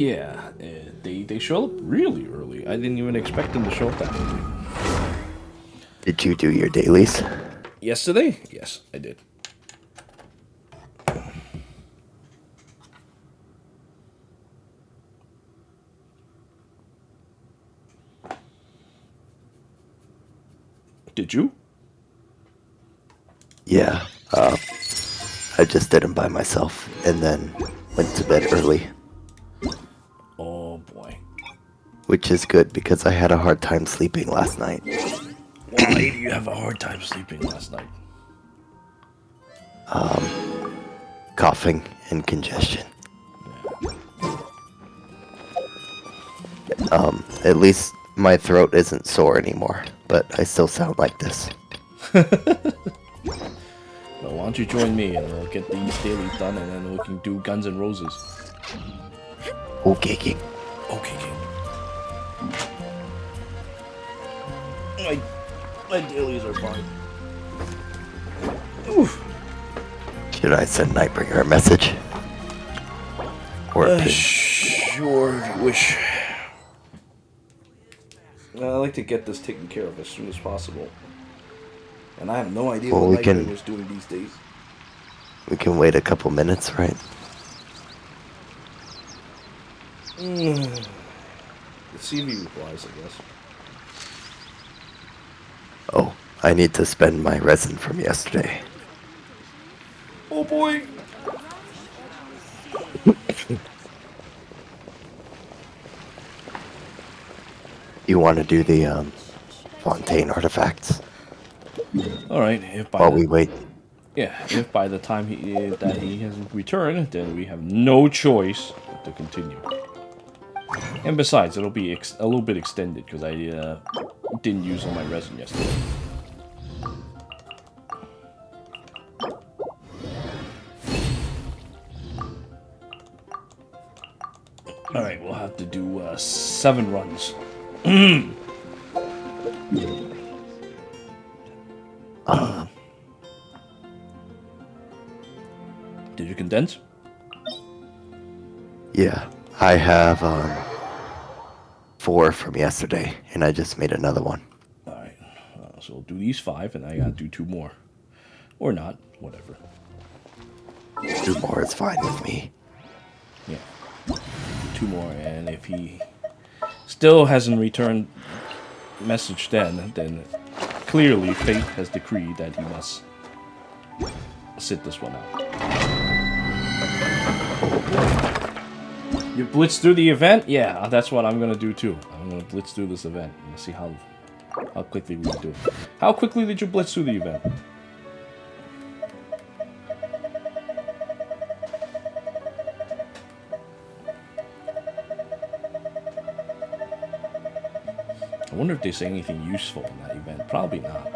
Yeah, they show up really early. I didn't even expect them to show up that early. Did you do your dailies? Yesterday? Yes, I did. Did you? Yeah. I just did them by myself and then went to bed early, Oh boy. which is good because I had a hard time sleeping last night. Why do you have a hard time sleeping last night? Coughing and congestion. At least my throat isn't sore anymore, but I still sound like this. Well, why don't you join me and we'll get these dailies done and then we can do Guns N' Roses. Okay, King. Okay, King. My dailies are fine. Oof. Should I send Nightbringer a message? Or a pin? Sure, if you wish. I'd like to get this taken care of as soon as possible. And I have no idea Well, what Nightbringer's doing these days. We can wait a couple minutes, right? Let's see if he replies, I guess. Oh, I need to spend my resin from yesterday. Oh boy! You want to do the Fontaine artifacts Alright, if by while the, we wait? yeah, if by the time he has returned, then we have no choice but to continue. And besides, it'll be a little bit extended because I didn't use all my resin yesterday. Alright, we'll have to do 7 runs. Did you condense? Yeah, I have 4 from yesterday, and I just made another one. Alright, so we'll do these 5, and I gotta do 2 more. Or not, whatever. 2 more is fine with me. Yeah. 2 more, and if he still hasn't returned message then clearly fate has decreed that he must sit this one out. You blitz through the event? Yeah, that's what I'm gonna do too. I'm gonna blitz through this event and see how quickly we can do it. How quickly did you blitz through the event? I wonder if they say anything useful in that event. Probably not.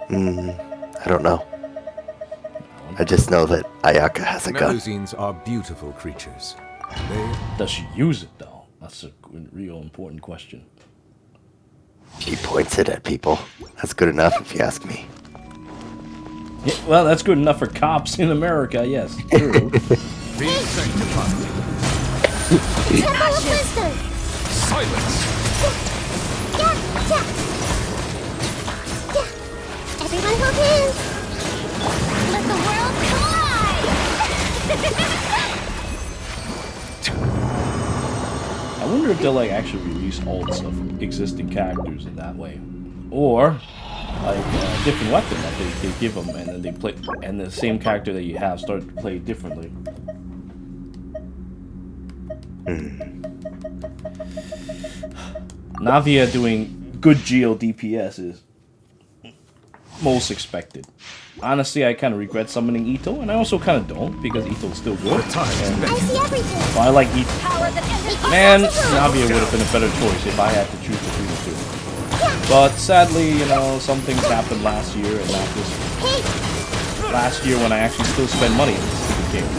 I don't know. I just know that Ayaka has a gun. Melusines are beautiful creatures. Does she use it though? That's a real important question. She points it at people. That's good enough if you ask me. Yeah, well, that's good enough for cops in America, yes. True. Be sanctified. Silence! Everyone hold hands! Let the world collide! I wonder if they'll like actually release alts of existing characters in that way, or like a different weapon that they give them, and then they play, and the same character that you have started to play differently. Navia doing good GL DPS is most expected. Honestly, I kind of regret summoning Ito, and I also kind of don't, because Ito's still good. I see everything! Well, I like Ito. Power that Man, Navia would have been a better choice if I had to choose between the two. But sadly, you know, some things happened last year, and not this last year when I actually still spent money in this stupid game.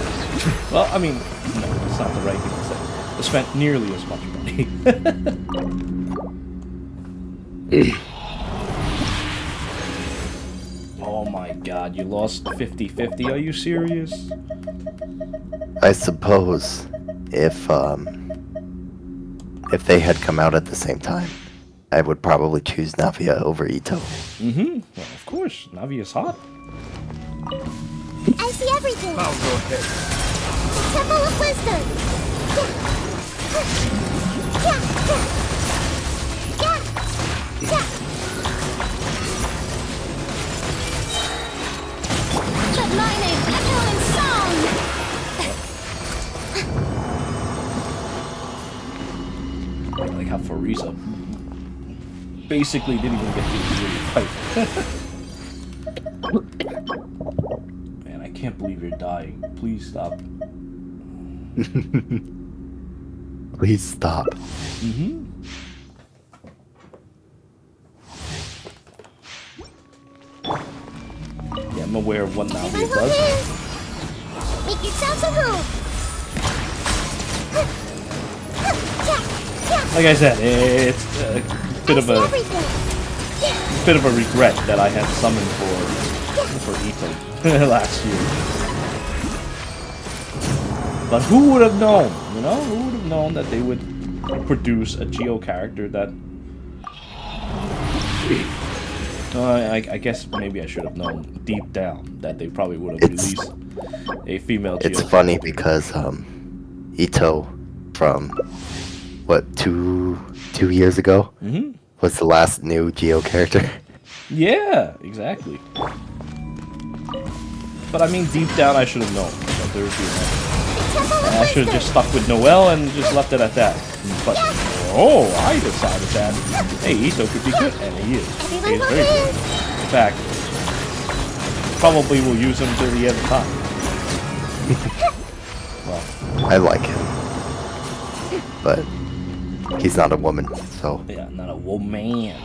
Well, I mean, no, it's not the right thing to say. I spent nearly as much money. Oh my god, you lost 50-50? Are you serious? I suppose if they had come out at the same time, I would probably choose Navia over Ito. Mm-hmm. Well, of course. Navia's hot. I see everything. I'll go ahead. Temple of Wisdom. Let my name echo in song. I like how Furina basically didn't even get to really fight. Man, I can't believe you're dying. Please stop. Please stop. Mm-hmm. Yeah, I'm aware of what Navia does. Make yourselves at home. Like I said, it's a bit of a regret that I had summoned for Ito last year. But who would have known? You know, who would have known that they would produce a Geo character that? I guess maybe I should have known deep down that they probably would have released a female Geo. It's funny because Ito from what 2 years ago was the last new Geo character. Yeah, exactly. But I mean, deep down, I should have known that there would be another. And I should have just stuck with Noelle and just left it at that. But oh, I decided that hey, Ito could be good, and he is. He is very good. In fact, probably will use him till the end of time. Well, I like him, but he's not a woman, so yeah, not a woman.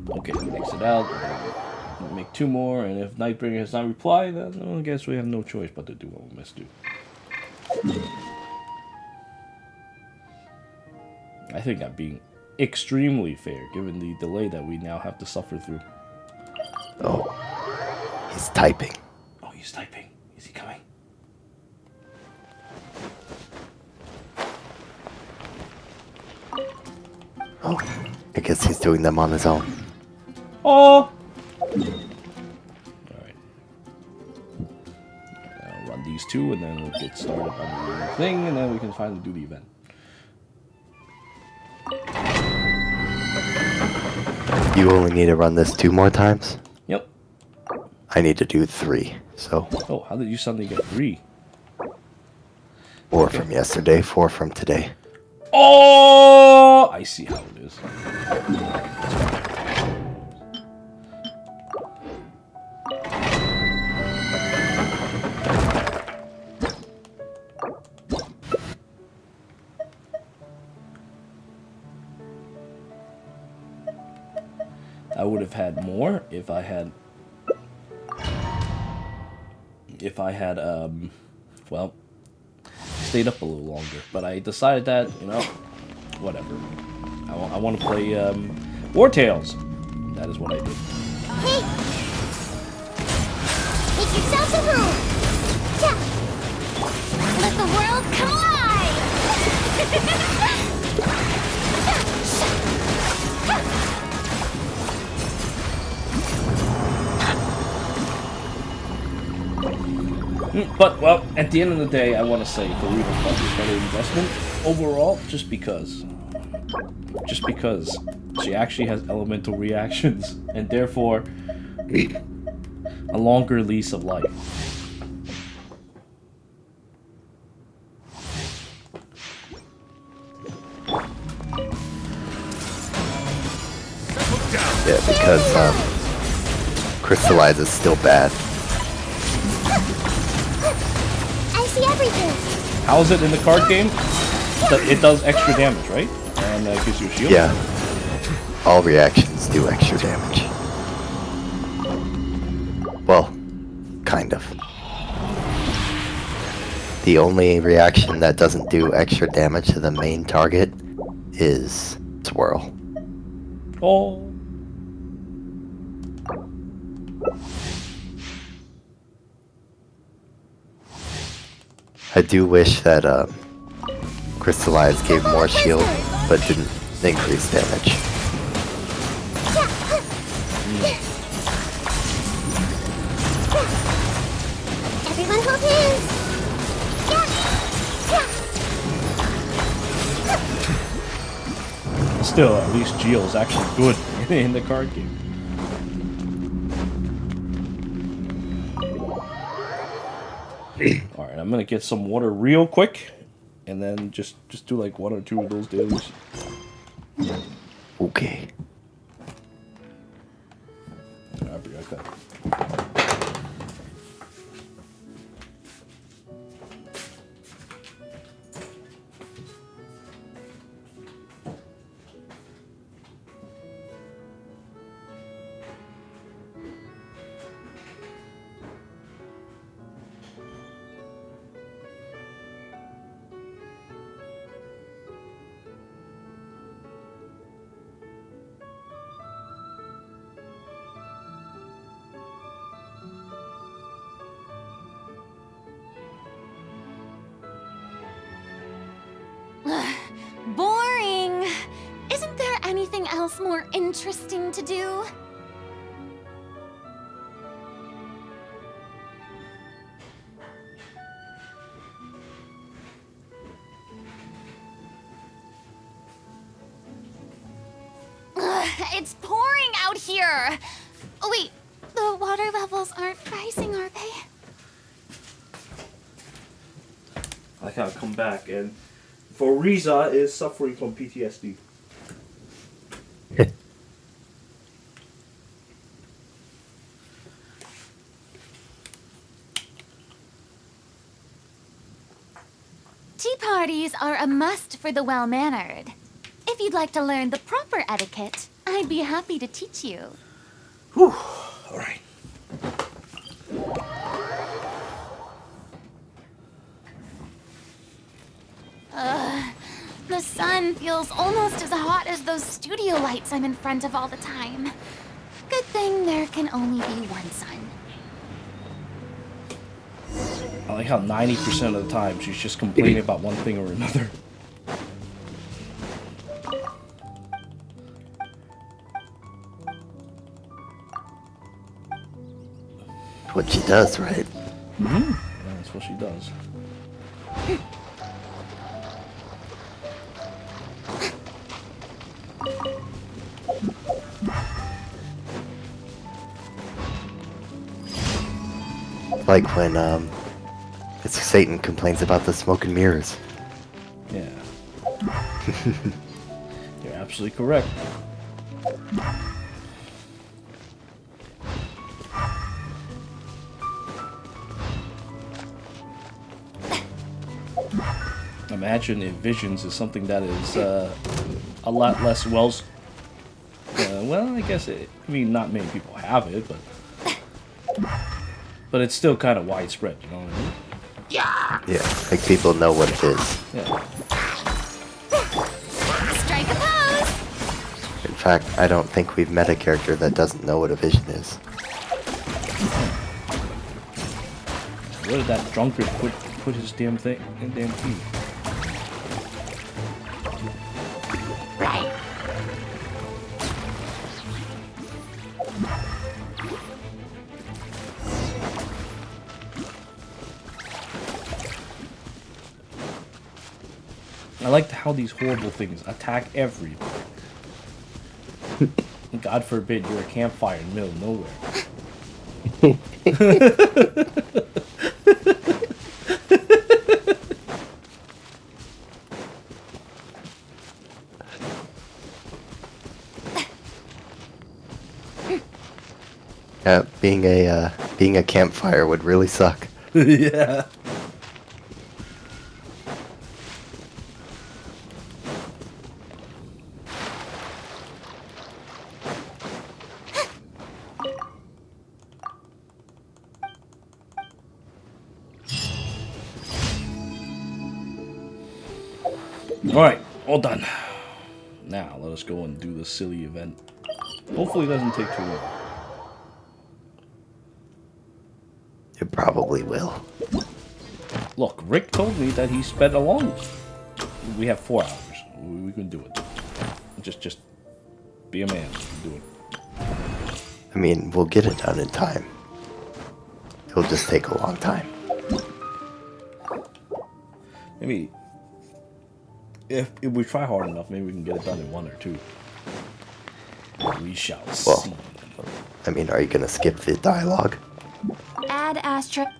Okay, mix it out. Make 2 more, and if Nightbringer has not replied, then I guess we have no choice but to do what we must do. I think I'm being extremely fair, given the delay that we now have to suffer through. oh, he's typing. Oh, he's typing. Is he coming? Oh, I guess he's doing them on his own. Oh! Alright. I'll run these 2, and then we'll get started on the thing, and then we can finally do the event. You only need to run this 2 more times? Yep. I need to do 3, so Oh, how did you suddenly get 3? 4 from yesterday, 4 from today. Oh! I see how it is. I would have had more if I had well, stayed up a little longer, but I decided that, you know, whatever. I want to play War Tales. That is what I did. Hey! Make yourselves at home. Let the world collide! But, well, at the end of the day, I want to say Furina's probably a better investment overall, just because she actually has elemental reactions, and therefore a longer lease of life. Yeah, because Crystallize is still bad. I see everything. How is it in the card game? It does extra damage, right? And gives you a shield? Yeah. All reactions do extra damage. Well, kind of. The only reaction that doesn't do extra damage to the main target is Swirl. Oh. I do wish that Crystallize gave more shield, but didn't increase damage. Everyone hold hands. Still, at least Geo's actually good in the card game. Alright, I'm gonna get some water real quick, and then just do like 1 or 2 of those dailies. Okay. I'll be right back. Boring. Isn't there anything else more interesting to do? It's pouring out here. Oh, wait, the water levels aren't rising, are they? I gotta come back, and Furina is suffering from PTSD. Tea parties are a must for the well-mannered. If you'd like to learn the proper etiquette, I'd be happy to teach you. Whew. Alright. The sun feels almost as hot as those studio lights I'm in front of all the time. Good thing there can only be one sun. I like how 90% of the time she's just complaining about one thing or another. What she does, right? Yeah, that's what she does. Like when it's Satan complains about the smoke and mirrors. Yeah. You're absolutely correct. Imagine if visions is something that is a lot less well, I guess I mean, not many people have it, but it's still kind of widespread, you know what I mean? Yeah, like people know what it is. Yeah. Strike a pose! In fact, I don't think we've met a character that doesn't know what a vision is. Where did that drunkard put his damn thing in damn key? Right. I like how these horrible things attack everyone. God forbid you're a campfire in the middle of nowhere. Being a campfire would really suck. Yeah. Alright, all done. Now, let us go and do the silly event. Hopefully it doesn't take too long. It probably will. Look, Rick told me that he spent a long... We have 4 hours. We can do it. Just be a man. Do it. I mean, we'll get it done in time. It'll just take a long time. Maybe... If we try hard enough, maybe we can get it done in 1 or 2. We shall see. I mean, are you going to skip the dialogue? Add asterisk.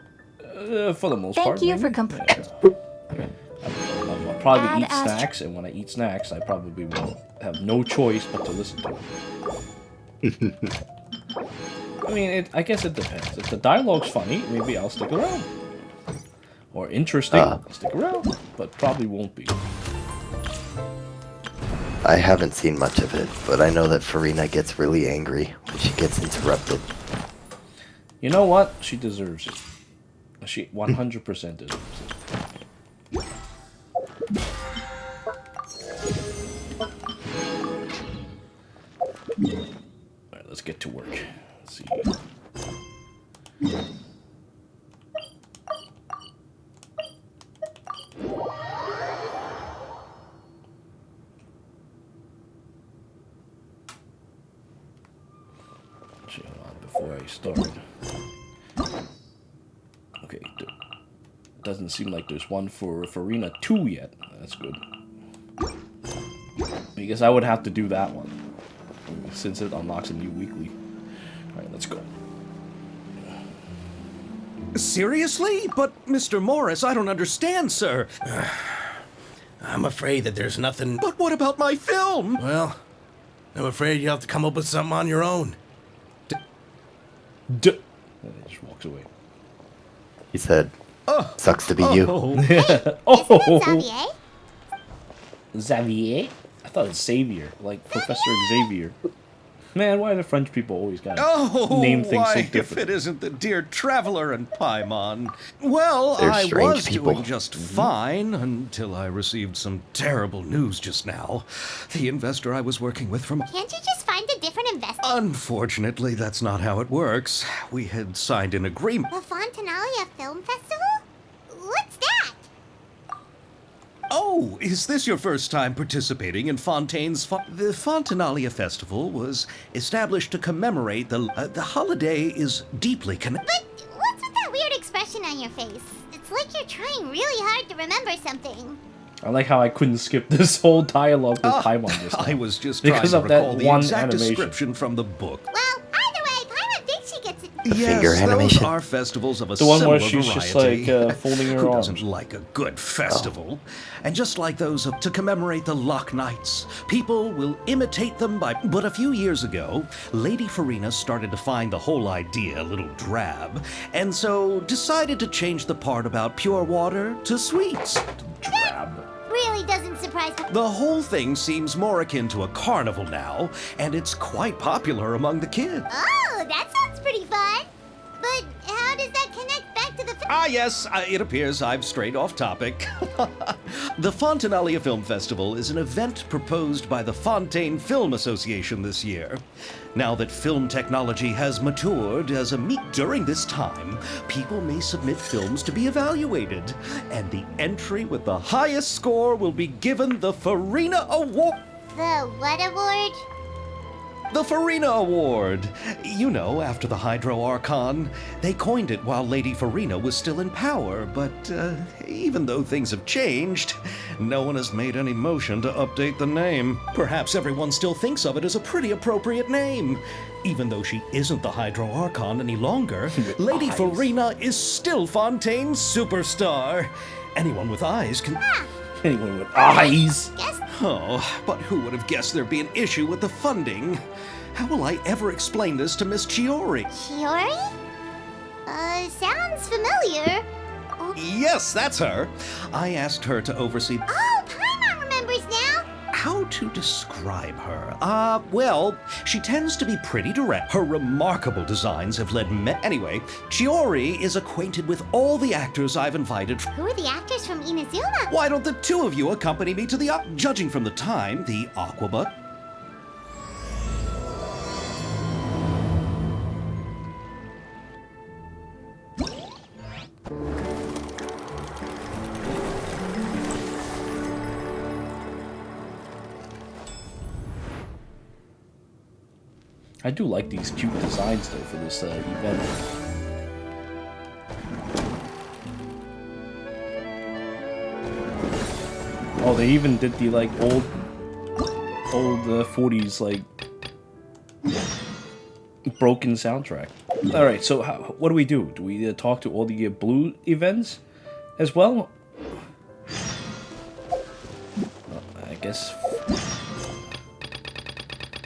For the most part. Thank you maybe. for completing. I'll probably eat snacks, and when I eat snacks, I probably will have no choice but to listen to it. I mean, I guess it depends. If the dialogue's funny, maybe I'll stick around. Or interesting, I'll stick around. But probably won't be. I haven't seen much of it, but I know that Furina gets really angry when she gets interrupted. You know what? She deserves it. She 100% deserves it. Alright, let's get to work. Let's see. Hold on, before I start. Okay, doesn't seem like there's one for Furina 2 yet. That's good. I guess I would have to do that one, since it unlocks a new weekly. Alright, let's go. Seriously? But, Mr. Morris, I don't understand, sir. I'm afraid that there's nothing... But what about my film? Well, I'm afraid you'll have to come up with something on your own. And it just walks away. He said, sucks to be you. Oh! Xavier? Xavier? I thought it's Xavier, like Professor Xavier. Man, why do French people always gotta name things so different? If it isn't the dear traveler and Paimon. Well, They're I strange was people. doing just fine until I received some terrible news just now. The investor I was working with from... Can't you just find a different investor? Unfortunately, that's not how it works. We had signed an agreement. The Fontanalia Film Festival? What's that? Oh, is this your first time participating in Fontaine's... The Fontanalia Festival was established to commemorate the holiday is deeply connected... But what's with that weird expression on your face? It's like you're trying really hard to remember something. I like how I couldn't skip this whole dialogue with Paimon just now. I was just Because trying of to recall that the one exact animation. description from the book. Well, either way, Paimon thinks she gets it. finger Yes, animation? those are festivals of a The one similar where she's just variety. like folding her Who arms. doesn't like a good festival? And just like those to commemorate the Loch Nights, people will imitate them by... But a few years ago, Lady Furina started to find the whole idea a little drab, and so decided to change the part about pure water to sweets. Drab. Really doesn't surprise me. The whole thing seems more akin to a carnival now, and it's quite popular among the kids. Oh, that sounds pretty fun. But how does that connect back to the Ah, yes, it appears I've strayed off topic. The Fontanalia Film Festival is an event proposed by the Fontaine Film Association this year. Now that film technology has matured as a during this time, people may submit films to be evaluated, and the entry with the highest score will be given the Furina Award. The what award? The Furina Award! You know, after the Hydro Archon. They coined it while Lady Furina was still in power, but even though things have changed, no one has made any motion to update the name. Perhaps everyone still thinks of it as a pretty appropriate name. Even though she isn't the Hydro Archon any longer, Lady Furina is still Fontaine's superstar. Anyone with eyes can... Anyone with eyes. Guess Oh, but who would have guessed there'd be an issue with the funding? How will I ever explain this to Miss Chiori? Chiori? Sounds familiar. Oh, Yes, that's her. I asked her to oversee... Paimon remembers now. How to describe her? Well, she tends to be pretty direct. Her remarkable designs have led Anyway, Chiori is acquainted with all the actors I've invited. Who are the actors from Inazuma? Why don't the two of you accompany me to the... Judging from the time, the Aquabut... I do like these cute designs though for this event. Oh, they even did the like old 40s like broken soundtrack. All right, so what do we do? Do we talk to all the blue events as well? I guess.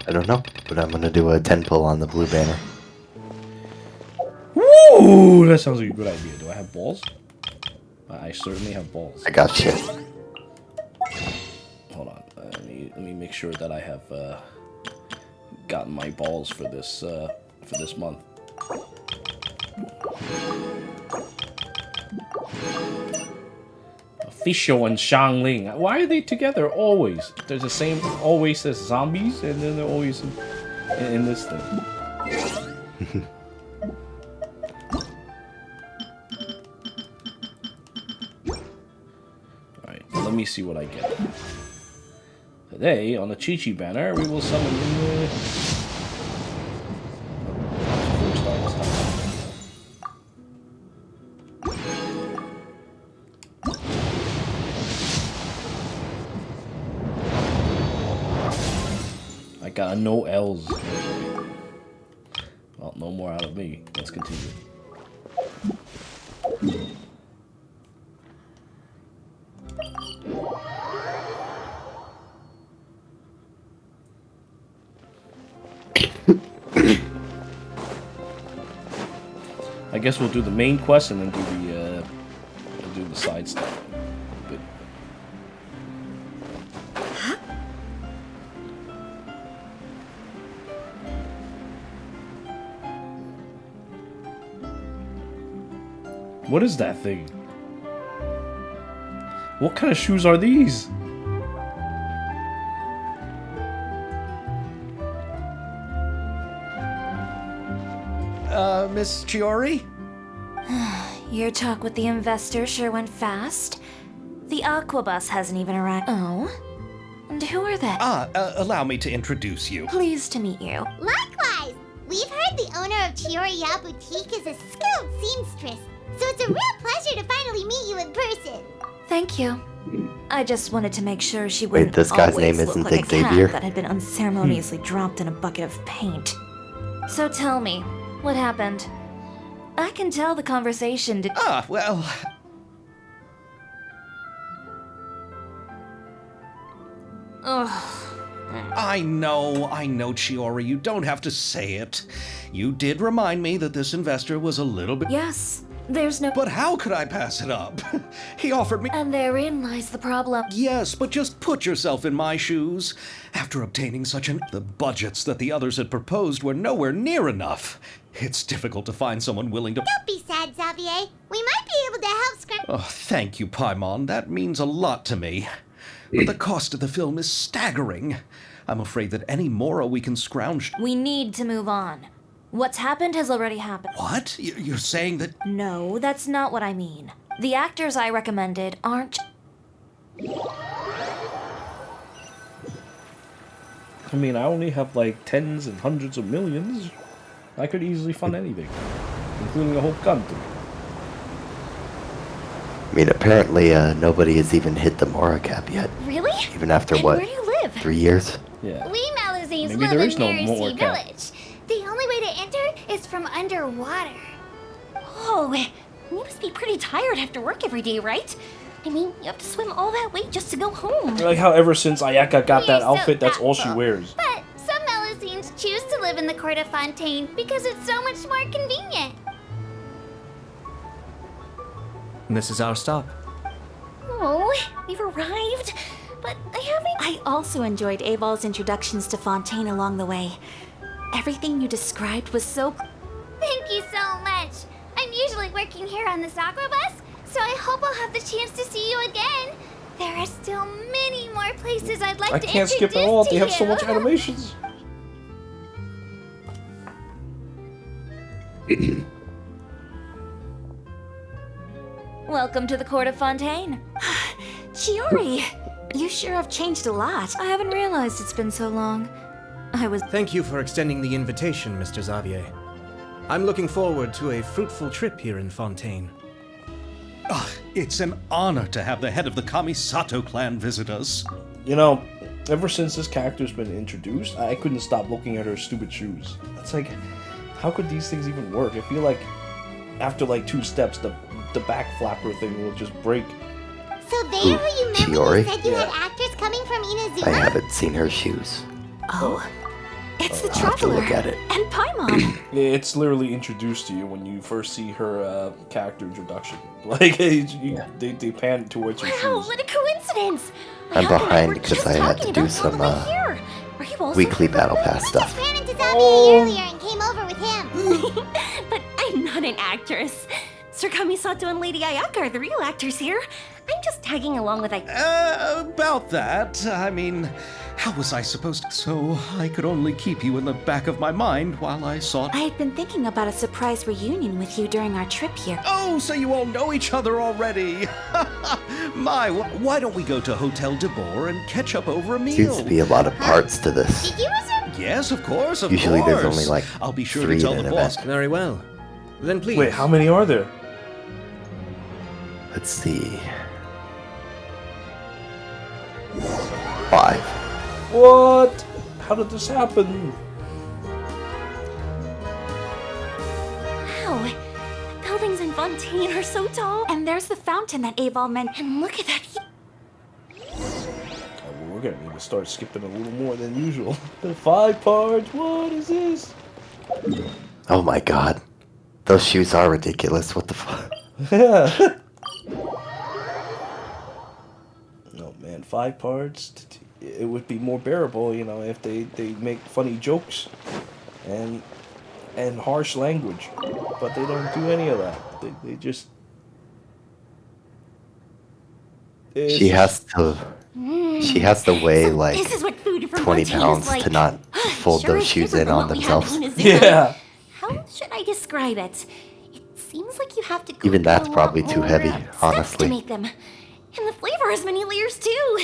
I don't know, but I'm gonna do a 10 pull on the blue banner. Woo! That sounds like a good idea. Do I have balls? I certainly have balls. I got you. Hold on. Let me make sure that I have gotten my balls for this month. Official and Shangling. Why are they together always? They're the same always as zombies, and then they're always in this thing. Alright, let me see what I get. Today, on the Chi-Chi banner, we will summon in the... I got no L's. Well, no more out of me. Let's continue. I guess we'll do the main quest and then do the side stuff. But what is that thing? What kind of shoes are these? Miss Chiori? Your talk with the investor sure went fast. The Aquabus hasn't even arrived. Oh? And who are they? Allow me to introduce you. Pleased to meet you. Likewise! We've heard the owner of Chioriya Boutique is a skilled seamstress, so it's a real pleasure to finally meet you in person. Thank you. I just wanted to make sure she wouldn't this guy's always name look isn't like a Xavier? cat that had been unceremoniously dropped in a bucket of paint. So tell me, what happened? I can tell the conversation did. Well... Ugh. I know, Chiori, you don't have to say it. You did remind me that this investor was a little bit... Yes, there's no... But how could I pass it up? He offered me... And therein lies the problem. Yes, but just put yourself in my shoes. After obtaining such an... The budgets that the others had proposed were nowhere near enough. It's difficult to find someone willing to... Don't be sad, Xavier. We might be able to help scrap... Oh, thank you, Paimon. That means a lot to me. But the cost of the film is staggering. I'm afraid that any more we can scrounge... We need to move on. What's happened has already happened. What? You're saying that... No, that's not what I mean. The actors I recommended aren't... I mean, I only have like tens and hundreds of millions. I could easily fund anything, including a whole country. I mean, apparently nobody has even hit the Mora cap yet. Really? Even after And what? where do you live? 3 years? Yeah. We Malazines Maybe live there in is no Mirror more Sea cap. Village. The only way to enter is from underwater. Oh, you must be pretty tired after work every day, right? I mean, you have to swim all that way just to go home. Like how ever since Ayaka got that You're so outfit, that's all she thoughtful. wears. But some Malazines choose to live in the Court of Fontaine because it's so much more convenient. This is our stop. Oh, we've arrived. But I haven't... I also enjoyed Aval's introductions to Fontaine along the way. Everything you described was so... Thank you so much. I'm usually working here on this aqua bus, so I hope I'll have the chance to see you again. There are still many more places I'd like I to can't skip introduce it all. to They have so you. much animations. Welcome to the Court of Fontaine. Chiori, you sure have changed a lot. I haven't realized it's been so long. Thank you for extending the invitation, Mr. Xavier. I'm looking forward to a fruitful trip here in Fontaine. It's an honor to have the head of the Kamisato clan visit us. You know, ever since this character's been introduced, I couldn't stop looking at her stupid shoes. It's like, how could these things even work? I feel like after like 2 steps, the back flapper thing will just break. So there who you met when Chiori? you said you had actors coming from Inazuma? I haven't seen her shoes. Oh, it's the I'll have to Traveler look at it. and Paimon. It's literally introduced to you when you first see her character introduction. Like, they pan towards her Wow, shoes. what a coincidence! I'm Ayaka and I behind were because just I had to talking do about some you on the way here. Are you also weekly from battle Peru? pass stuff. Ran into Xavier earlier and came over with him. But I'm not an actress. Sir Kamisato and Lady Ayaka are the real actors here. I'm just tagging along with About that, I mean, how was I supposed to? So I could only keep you in the back of my mind while I sought. I had been thinking about a surprise reunion with you during our trip here. Oh, so you all know each other already? Why don't we go to Hotel de Boer and catch up over a meal? Seems to be a lot of parts to this. Did you reserve? Yes, of course, Usually course. there's only like I'll be sure 3 to tell in the an boss. event. Very well. Then please. Wait, how many are there? Let's see. 5. What? How did this happen? Wow, the buildings in Fontaine are so tall. And there's the fountain that Aval mentioned. And look at that. We're gonna need to start skipping a little more than usual. 5 parts? What is this? Oh my god. Those shoes are ridiculous. What the fuck? Yeah. Oh man, 5 parts. It would be more bearable, you know, if they make funny jokes and harsh language, but they don't do any of that. They just. She has to weigh like This is what food from 20 Fontaine pounds is like. to not fold Sure those is shoes different in from on what we have themselves. in Inazuma. Yeah. How should I describe it? It seems like you have to Even cook that's a lot probably too more heavy, steps honestly. to make them. And the flavor has many layers too.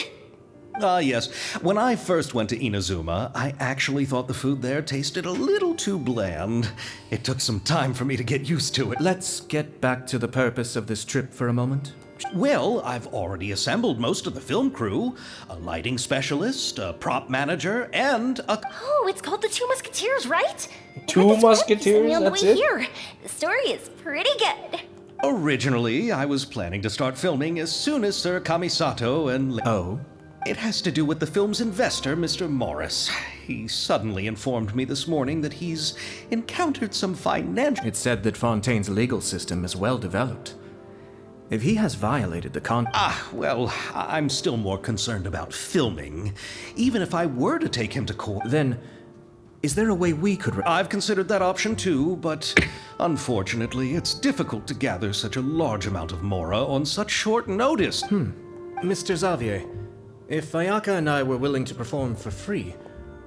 Yes. When I first went to Inazuma, I actually thought the food there tasted a little too bland. It took some time for me to get used to it. Let's get back to the purpose of this trip for a moment. Well, I've already assembled most of the film crew, a lighting specialist, a prop manager, and a... Oh, it's called The Two Musketeers, right? Two I read the script Musketeers, recently on the that's way it? Here. The story is pretty good. Originally, I was planning to start filming as soon as Sir Kamisato and... Oh? It has to do with the film's investor, Mr. Morris. He suddenly informed me this morning that he's encountered some financial... It's said that Fontaine's legal system is well developed. If he has violated the Well, I'm still more concerned about filming. Even if I were to take him to court... Then, is there a way we could... I've considered that option too, but unfortunately, it's difficult to gather such a large amount of mora on such short notice. Mr. Xavier, if Ayaka and I were willing to perform for free,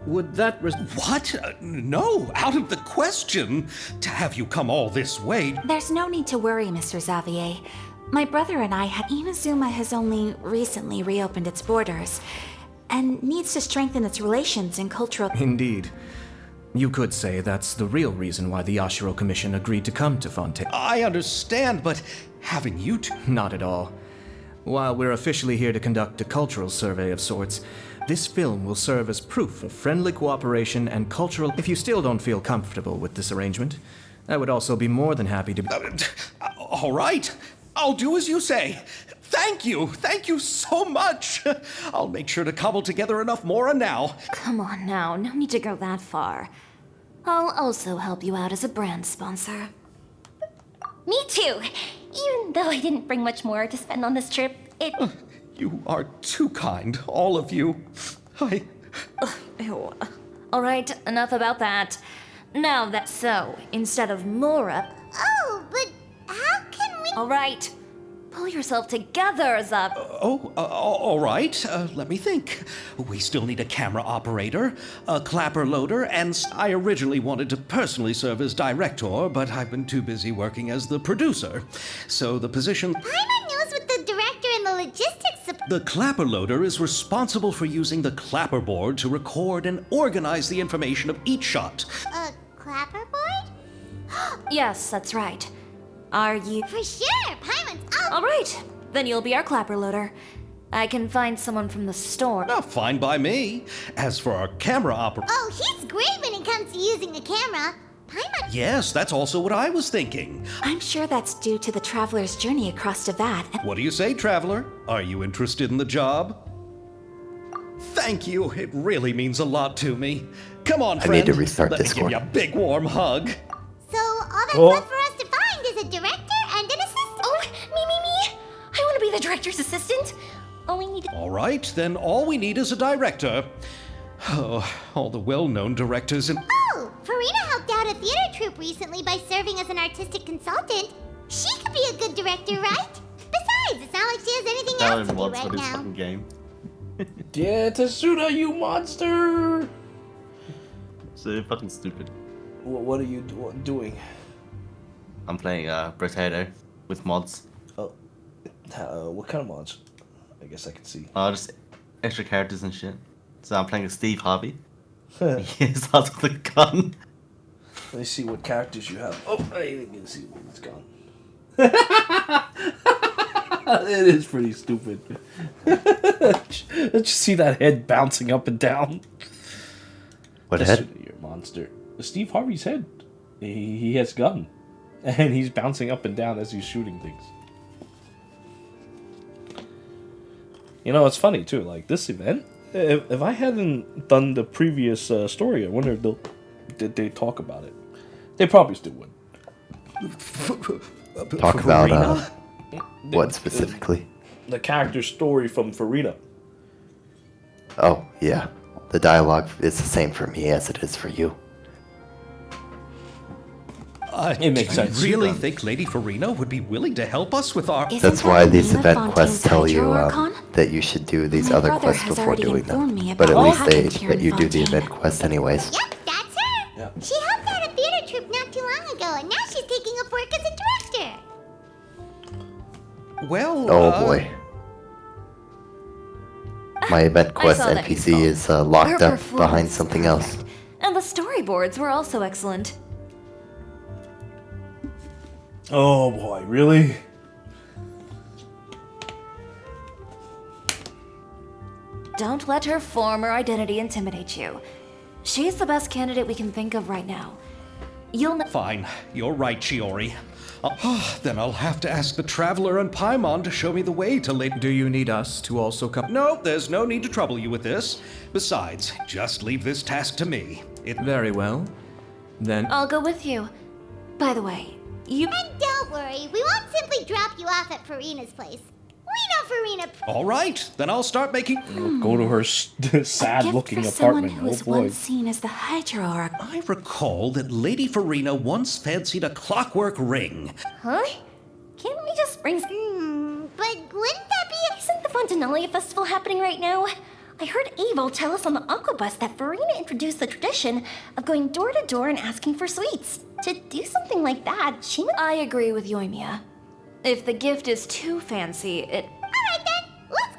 would that... What? No, out of the question. To have you come all this way... There's no need to worry, Mr. Xavier. My brother and I had... Inazuma has only recently reopened its borders and needs to strengthen its relations and cultural... Indeed. You could say that's the real reason why the Yashiro Commission agreed to come to Fontaine. I understand, but having you two... Not at all. While we're officially here to conduct a cultural survey of sorts, this film will serve as proof of friendly cooperation and cultural... If you still don't feel comfortable with this arrangement, I would also be more than happy to... All right. I'll do as you say. Thank you so much. I'll make sure to cobble together enough mora now. Come on now, no need to go that far. I'll also help you out as a brand sponsor. Me too. Even though I didn't bring much more to spend on this trip, it... You are too kind, all of you. Ew. Alright, enough about that. Now that's so, instead of Mora... Oh, but how can we... Alright, pull yourself together, Zab. All right. Let me think. We still need a camera operator, a clapper loader, and I originally wanted to personally serve as director, but I've been too busy working as the producer. So the position... Paimon knows what the director and the logistics The clapper loader is responsible for using the clapperboard to record and organize the information of each shot. A clapperboard? Yes, that's right. Are you... For sure! Paimon's up! All right, then you'll be our clapper loader. I can find someone from the store. Oh, fine by me. As for our camera operator... Oh, he's great when it comes to using a camera. Paimon... Yes, that's also what I was thinking. I'm sure that's due to the traveler's journey across Devad. What do you say, traveler? Are you interested in the job? Thank you. It really means a lot to me. Come on, friend. I need to restart Let Discord. me give you a big warm hug. So, all that's Oh. left for us to find is a director and an assistant. Oh, me! I want to be the director's assistant. All we need to... All right, then all we need is a director. Oh, all the well-known directors in... Oh, Furina helped out a theater troupe recently by serving as an artistic consultant. She could be a good director, right? Besides, it's not like she has anything That else to do wants right for this now. fucking game. Yeah, Tasuna, you monster! So fucking stupid. What are you doing? I'm playing Potato with mods. Oh, what kind of mods? I guess I can see. Just extra characters and shit. So I'm playing as Steve Harvey. He starts with a gun. Let me see what characters you have. Oh, I didn't get to see when it's gone. It is pretty stupid. Let's just see that head bouncing up and down. What Just head? Your monster. Steve Harvey's head. He has a gun. And he's bouncing up and down as he's shooting things. You know, it's funny too. Like this event, if I hadn't done the previous story, I wonder if did they talk about it. They probably still would. Talk about Furina? what specifically? The character story from Furina. Oh, yeah. The dialogue is the same for me as it is for you. It makes sense. Do you really think Lady Furina would be willing to help us with our... Isn't That's that why these Nina event Fontaine's quests tell you Hydro-Archon? that you should do these My other brother quests has before already doing informed me them. But at about least what happened here let in you do the Fontaine. event quest anyways. Yep, that's her. Yeah. She helped out a theater troupe not too long ago, and now she's taking up work as a director. Well, Oh boy. My event quest saw that you NPC saw. is locked Her up performance behind is something else. perfect. And the storyboards were also excellent. Oh boy, really? Don't let her former identity intimidate you. She's the best candidate we can think of right now. You'll know. fine. You're right, Chiori. Then I'll have to ask the Traveler and Paimon to show me the way to Lady... Do you need us to also come? No, there's no need to trouble you with this. Besides, just leave this task to me. Very well. Then I'll go with you. By the way, you. And don't worry, we won't simply drop you off at Furina's place. We know Furina. All right, then I'll start making... Go to her sad-looking Gift for someone apartment. who Oh was boy. once seen as the Hydro-Archon. I recall that Lady Furina once fancied a clockwork ring. Huh? Can't we just bring... But wouldn't that be... Isn't the Fontinalia Festival happening right now? I heard Abel tell us on the Aquabus that Furina introduced the tradition of going door to door and asking for sweets. To do something like that, she must... I agree with Yoimiya. If the gift is too fancy, it. Alright then, let's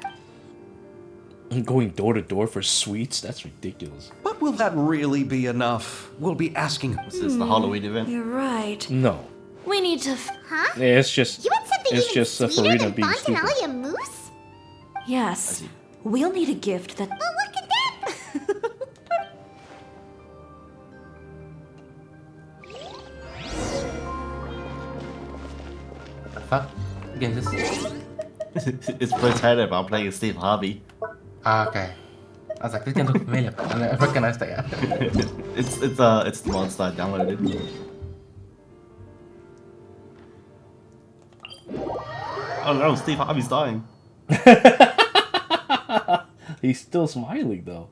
go. Going door to door for sweets? That's ridiculous. But will that really be enough? We'll be asking... This is the Halloween event. You're right. No. We need to. Huh? Yeah, it's just You want something it's even just sweeter Furina than being stupid. Fontinalia mousse? Yes. We'll need a gift that. Well, look at that! Fuck. Again, this it's Potato, but I'm playing as Steve Harvey. Ah, okay. I was like, this game looks familiar. And I recognized that, yeah. It's the monster I downloaded. Oh no, Steve Harvey's dying. He's still smiling though.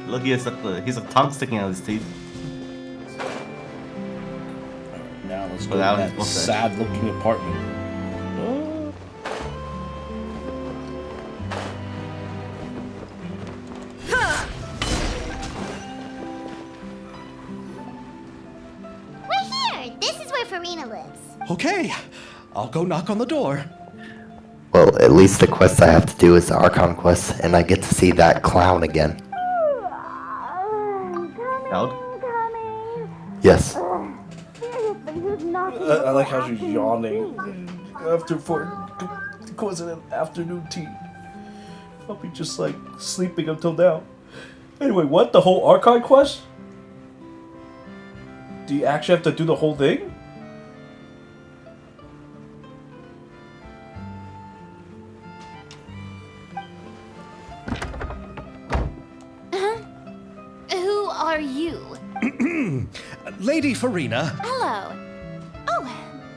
Look, he's a tongue sticking out of his teeth. Now let's go Without to his that mustache. sad-looking apartment. Oh. We're here! This is where Furina lives. Okay, I'll go knock on the door. Well, at least the quest I have to do is the Archon quest, and I get to see that clown again. Out? Yes. I like how she's yawning coincident afternoon tea. I'll be just like sleeping until now. Anyway, what? The whole archive quest? Do you actually have to do the whole thing? Who are you? Lady Furina. Hello. Oh,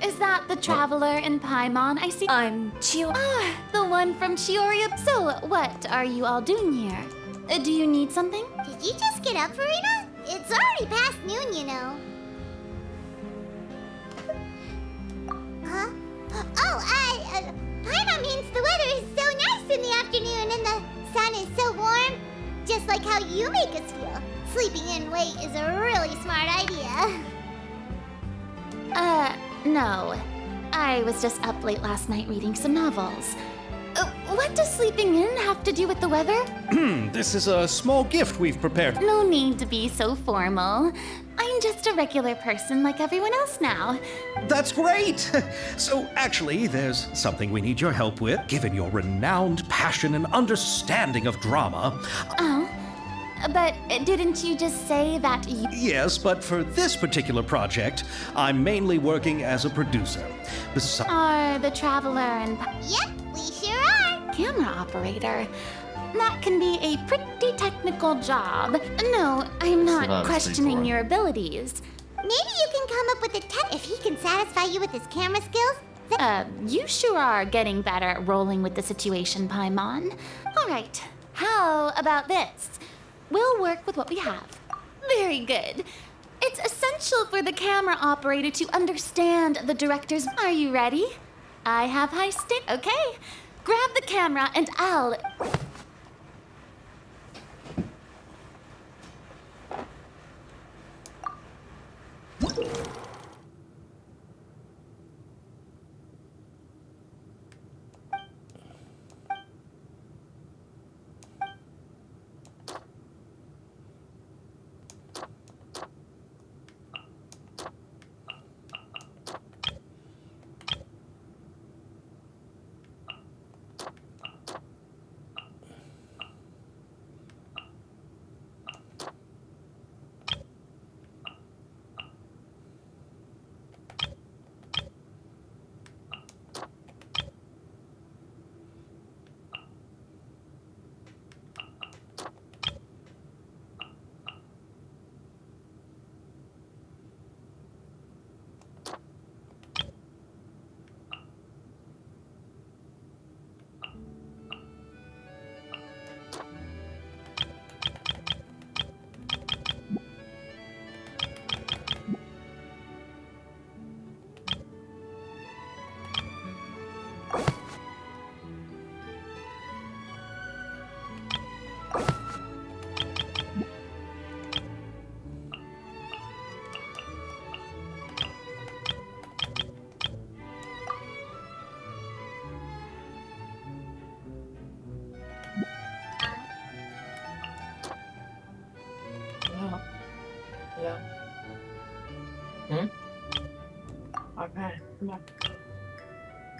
is that the traveler in Paimon I see? I'm Chio. Ah, the one from Chioria. So, what are you all doing here? Do you need something? Did you just get up, Furina? It's already past noon, you know. Huh? Oh, Paimon means the weather is so nice in the afternoon and the sun is so warm. Just like how you make us feel. Sleeping in late is a really smart idea. No. I was just up late last night reading some novels. What does sleeping in have to do with the weather? This is a small gift we've prepared. No need to be so formal. I'm just a regular person like everyone else now. That's great! So, actually, there's something we need your help with. Given your renowned passion and understanding of drama. Oh, but didn't you just say that you... Yes, but for this particular project, I'm mainly working as a producer. Are the traveler and... Yep, we sure are. Camera operator. That can be a pretty technical job. No, I'm not questioning your abilities. Maybe you can come up with a tech if he can satisfy you with his camera skills. You sure are getting better at rolling with the situation, Paimon. All right, how about this? We'll work with what we have. Very good. It's essential for the camera operator to understand the director's... Are you ready? I have high stakes. Okay, grab the camera and I'll...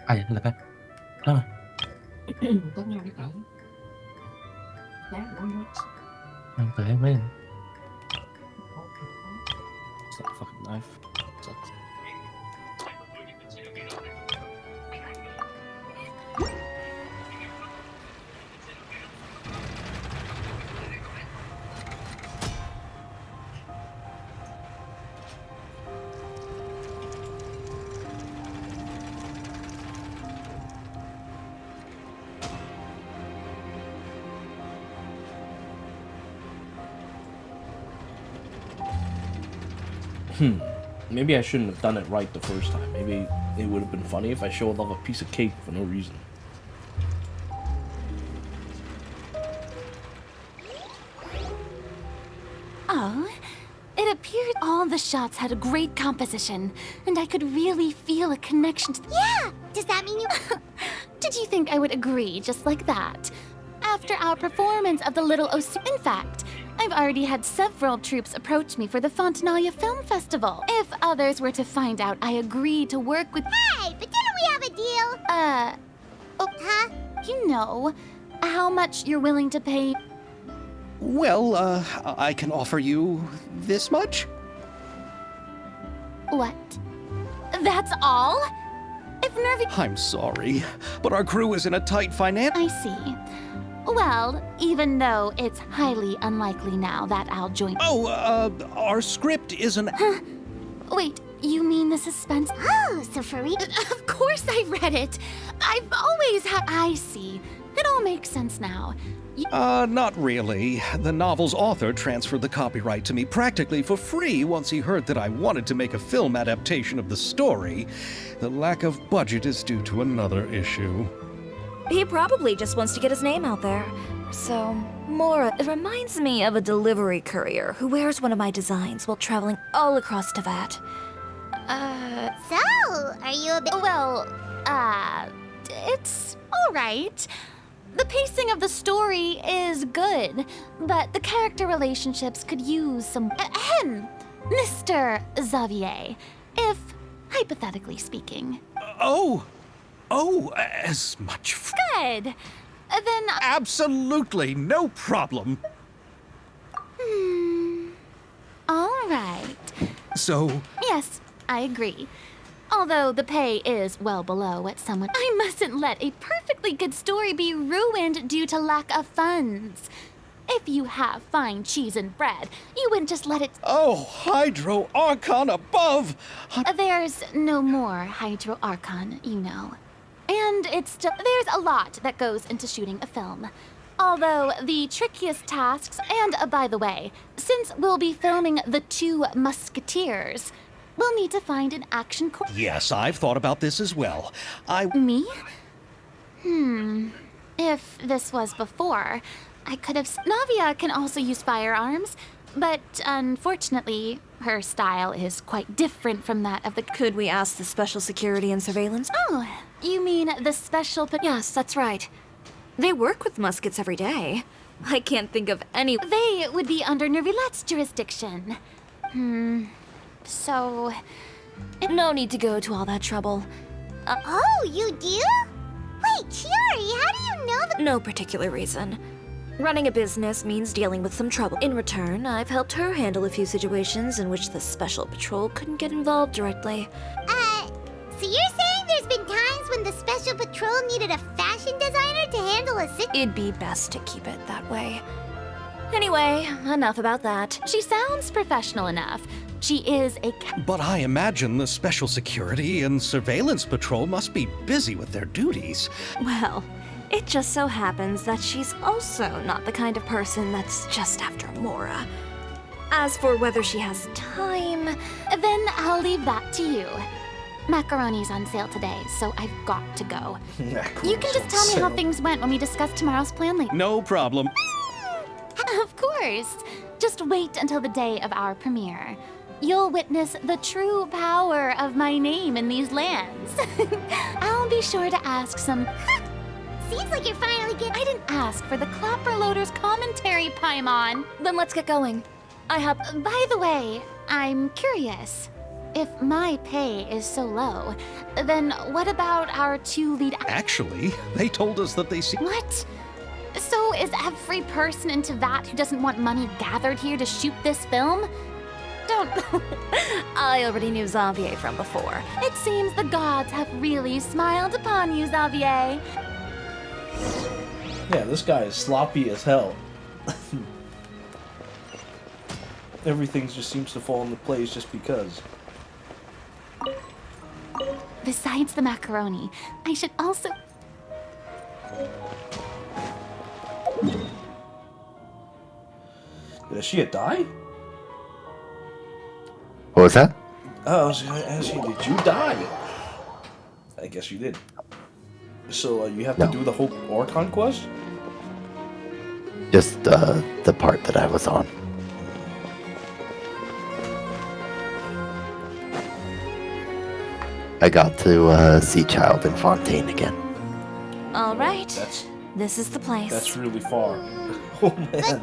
Ai, là cái đâu rồi? Không tới mấy. It's that fucking knife. Sucks. Maybe I shouldn't have done it right the first time. Maybe it would have been funny if I showed off a piece of cake for no reason. Oh, it appeared All the shots had a great composition, and I could really feel a connection to... Yeah! Does that mean you... Did you think I would agree just like that? After our performance of the Little OC... In fact, I've already had several troops approach me for the Fontanalia Film Festival. If others were to find out I agreed to work with... Hey, but didn't we have a deal? Huh? You know, how much you're willing to pay... Well, I can offer you this much? What? That's all? If Nervy... I'm sorry, but our crew is in a tight finance... I see. Well, even though it's highly unlikely now that I'll join... Oh, our script isn't... Huh? Wait, you mean the suspense... Oh, so Furina... Of course I read it! I've always had... I see. It all makes sense now. Not really. The novel's author transferred the copyright to me practically for free once he heard that I wanted to make a film adaptation of the story. The lack of budget is due to another issue. He probably just wants to get his name out there. So, Mora, it reminds me of a delivery courier who wears one of my designs while traveling all across Teyvat. So, are you a bit... Well, it's alright. The pacing of the story is good, but the character relationships could use some... Mr. Xavier, if, hypothetically speaking. Oh, as much... Good. Then... Absolutely, no problem. Alright. So... Yes, I agree. Although the pay is well below what someone... I mustn't let a perfectly good story be ruined due to lack of funds. If you have fine cheese and bread, you wouldn't just let it... Oh, Hydro Archon above! There's no more Hydro Archon, you know. And there's a lot that goes into shooting a film. Although the trickiest tasks, and by the way, since we'll be filming The Two Musketeers, we'll need to find an action Yes, I've thought about this as well. Me? If this was before, I could have... Navia can also use firearms, but unfortunately, her style is quite different from that of the... Could we ask the Special Security and Surveillance? Oh, you mean the Special... Yes, that's right. They work with muskets every day. I can't think of any... They would be under Nervilette's jurisdiction. So... No need to go to all that trouble. Oh, you do? Wait, Chiori, how do you know the... No particular reason. Running a business means dealing with some trouble. In return, I've helped her handle a few situations in which the Special Patrol couldn't get involved directly. So you're saying there's been times when the Special Patrol needed a fashion designer to handle a It'd be best to keep it that way. Anyway, enough about that. She sounds professional enough. She is a... But I imagine the Special Security and Surveillance Patrol must be busy with their duties. Well, it just so happens that she's also not the kind of person that's just after Mora. As for whether she has time... Then I'll leave that to you. Macaroni's on sale today, so I've got to go. You can just tell me how things went when we discuss tomorrow's plan later. No problem. Of course. Just wait until the day of our premiere. You'll witness the true power of my name in these lands. I'll be sure to ask some... Seems like you're finally getting... I didn't ask for the Clapper Loader's commentary, Paimon. Then let's get going. I have... By the way, I'm curious. If my pay is so low, then what about our two lead... Actually, they told us that they see... What? So is every person in Teyvat who doesn't want money gathered here to shoot this film? Don't... I already knew Xavier from before. It seems the gods have really smiled upon you, Xavier. Yeah, this guy is sloppy as hell. Everything just seems to fall into place just because. Besides the macaroni, I should also... Did she die? What was that? Oh, I was gonna ask you, did you die? I guess you did. So you have to do the whole Orcon quest? Just the part that I was on. I got to see Child and Fontaine again. All right. That's This is the place. that's really far. Oh man.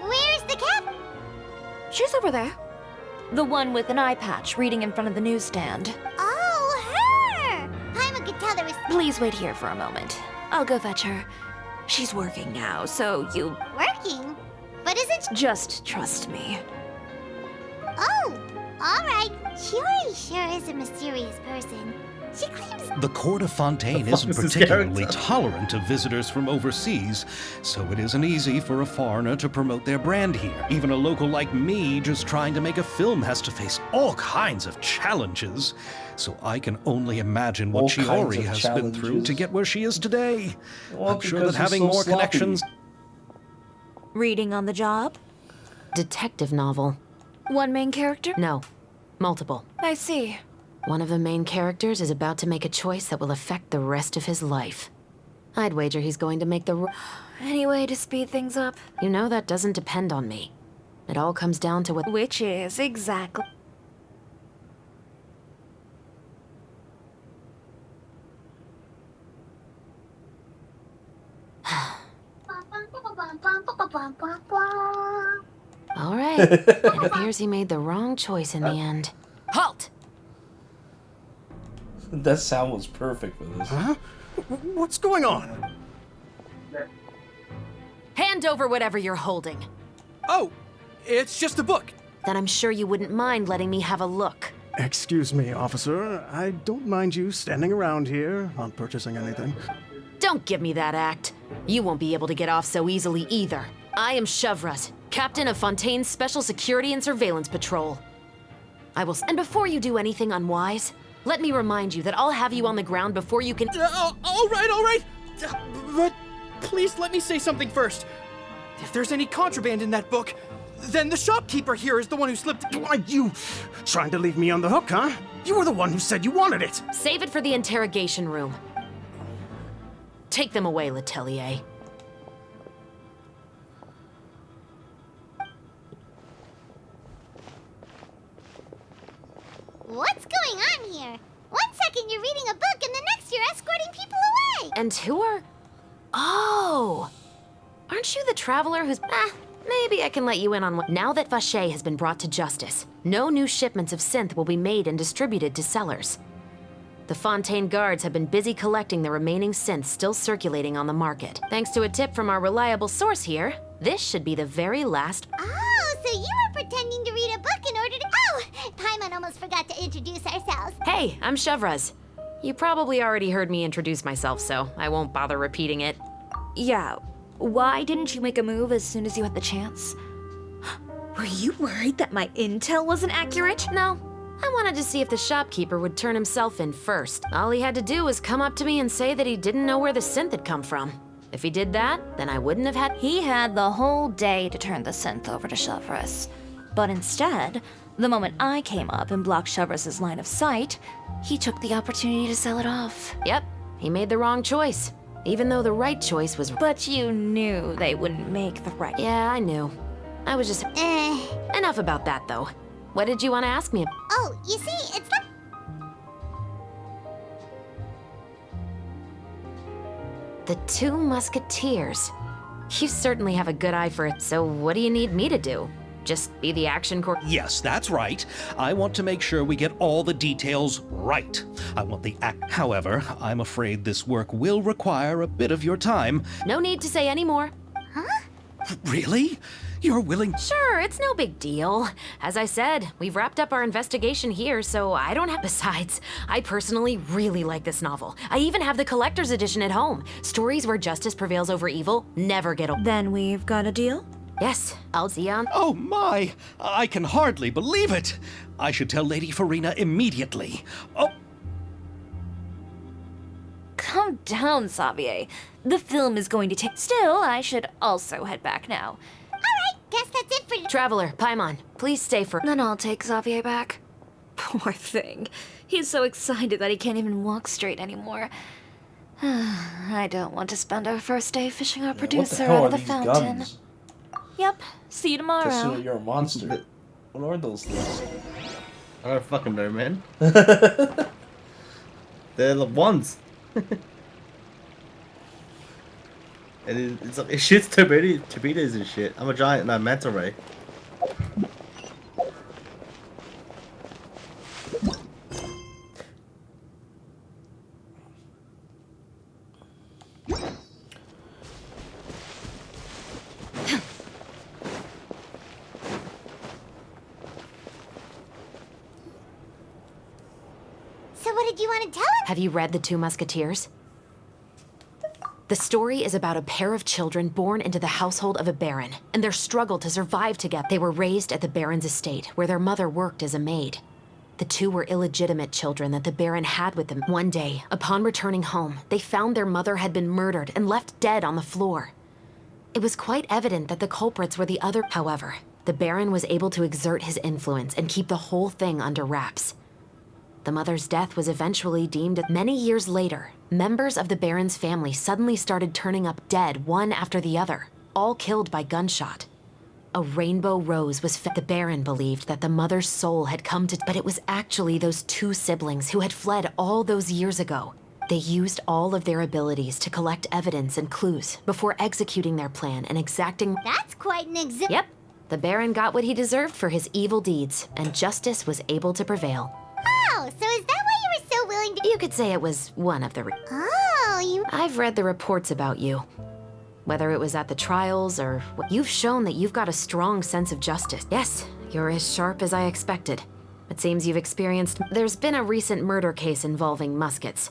Where's the cap? She's over there. The one with an eye patch reading in front of the newsstand. Oh, her! Paimon could tell there was Please wait here for a moment. I'll go fetch her. She's working now, so you working. But isn't she? just trust me. Oh, alright. Shiori sure is a mysterious person. She claims The court of Fontaine The fuck isn't is this particularly character? tolerant of visitors from overseas, so it isn't easy for a foreigner to promote their brand here. Even a local like me just trying to make a film has to face all kinds of challenges. So I can only imagine what All kinds Shiori of has been through to challenges? get where she is today. Well, I'm sure because that having he's so more sloppy. connections. Reading on the job? Detective novel. One main character? No, multiple. I see. One of the main characters is about to make a choice that will affect the rest of his life. I'd wager he's going to make the Any way to speed things up? You know that doesn't depend on me. It all comes down to what... Which is exactly... All right. It appears he made the wrong choice in the end. Halt! That sound was perfect for this. Huh? What's going on? Hand over whatever you're holding. Oh, it's just a book. Then I'm sure you wouldn't mind letting me have a look. Excuse me, officer. I don't mind you standing around here, not purchasing anything. Don't give me that act. You won't be able to get off so easily either. I am Chevras, captain of Fontaine's Special Security and Surveillance Patrol. I will... And before you do anything unwise, let me remind you that I'll have you on the ground before you can... All right. But please let me say something first. If there's any contraband in that book, then the shopkeeper here is the one who slipped... Why, you trying to leave me on the hook, huh? You were the one who said you wanted it. Save it for the interrogation room. Take them away, Letelier. What's going on here? 1 second you're reading a book and the next you're escorting people away. And who are... Oh! Aren't you the traveler who's... Maybe I can let you in on what... Now that Vache has been brought to justice, no new shipments of synth will be made and distributed to sellers. The Fontaine guards have been busy collecting the remaining synths still circulating on the market. Thanks to a tip from our reliable source here, this should be the very last... Oh, so you were pretending to read a book in order to... Oh, Paimon almost forgot to introduce ourselves. Hey, I'm Chevras. You probably already heard me introduce myself, so I won't bother repeating it. Yeah, why didn't you make a move as soon as you had the chance? Were you worried that my intel wasn't accurate? No. I wanted to see if the shopkeeper would turn himself in first. All he had to do was come up to me and say that he didn't know where the synth had come from. If he did that, then I wouldn't have had... He had the whole day to turn the synth over to Chevras. But instead, the moment I came up and blocked Chevras' line of sight, he took the opportunity to sell it off. Yep, he made the wrong choice. Even though the right choice was... But you knew they wouldn't make the right... Yeah, I knew. I was just... Enough about that, though. What did you want to ask me about? Oh, you see, it's not... The Two Musketeers. You certainly have a good eye for it, so what do you need me to do? Just be the action corps? Yes, that's right. I want to make sure we get all the details right. I want the act. However, I'm afraid this work will require a bit of your time. No need to say any more. Really? You're willing? Sure, it's no big deal. As I said, we've wrapped up our investigation here, so I don't have... Besides, I personally really like this novel. I even have the collector's edition at home. Stories where justice prevails over evil never get old. Then we've got a deal? Yes, I'll see you on... Oh my! I can hardly believe it! I should tell Lady Furina immediately. Oh! Calm down, Xavier. The film is going to take... Still, I should also head back now. Alright, guess that's it for... Traveler, Paimon, please stay for... Then I'll take Xavier back. Poor thing. He's so excited that he can't even walk straight anymore. I don't want to spend our first day fishing our producer out of the fountain. Guns? Yep, see you tomorrow. Consider you're a monster. What are those things? I'm a fucking nerd, man. They're the ones. And it shoots torpedoes and shit. I'm a giant manta ray. So what did you want to tell him? Have you read The Two Musketeers? The story is about a pair of children born into the household of a baron, and their struggle to survive together. They were raised at the baron's estate, where their mother worked as a maid. The two were illegitimate children that the baron had with them. One day, upon returning home, they found their mother had been murdered and left dead on the floor. It was quite evident that the culprits were the other. However, the baron was able to exert his influence and keep the whole thing under wraps. The mother's death was eventually deemed. Many years later, members of the baron's family suddenly started turning up dead one after the other, all killed by gunshot. A rainbow rose was the baron believed that the mother's soul had come to, but it was actually those two siblings who had fled all those years ago. They used all of their abilities to collect evidence and clues before executing their plan and exacting. That's quite an example. Yep, the baron got what he deserved for his evil deeds, and justice was able to prevail. Oh, so is that why you were so willing to— You could say it was one of the I've read the reports about you. Whether it was at the trials or you've shown that you've got a strong sense of justice. Yes, you're as sharp as I expected. It seems you've experienced. There's been a recent murder case involving muskets.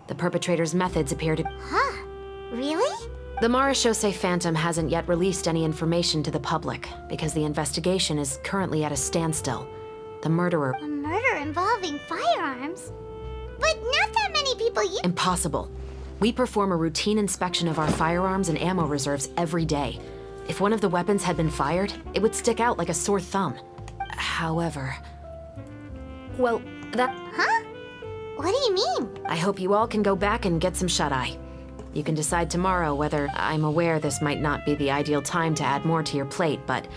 The perpetrator's methods appear to. Huh? Really? The Marechaussee Phantom hasn't yet released any information to the public because the investigation is currently at a standstill. The murderer. A murder involving firearms? But not that many people use— Impossible. We perform a routine inspection of our firearms and ammo reserves every day. If one of the weapons had been fired, it would stick out like a sore thumb. However... Well, that... Huh? What do you mean? I hope you all can go back and get some shut-eye. You can decide tomorrow whether... I'm aware this might not be the ideal time to add more to your plate, but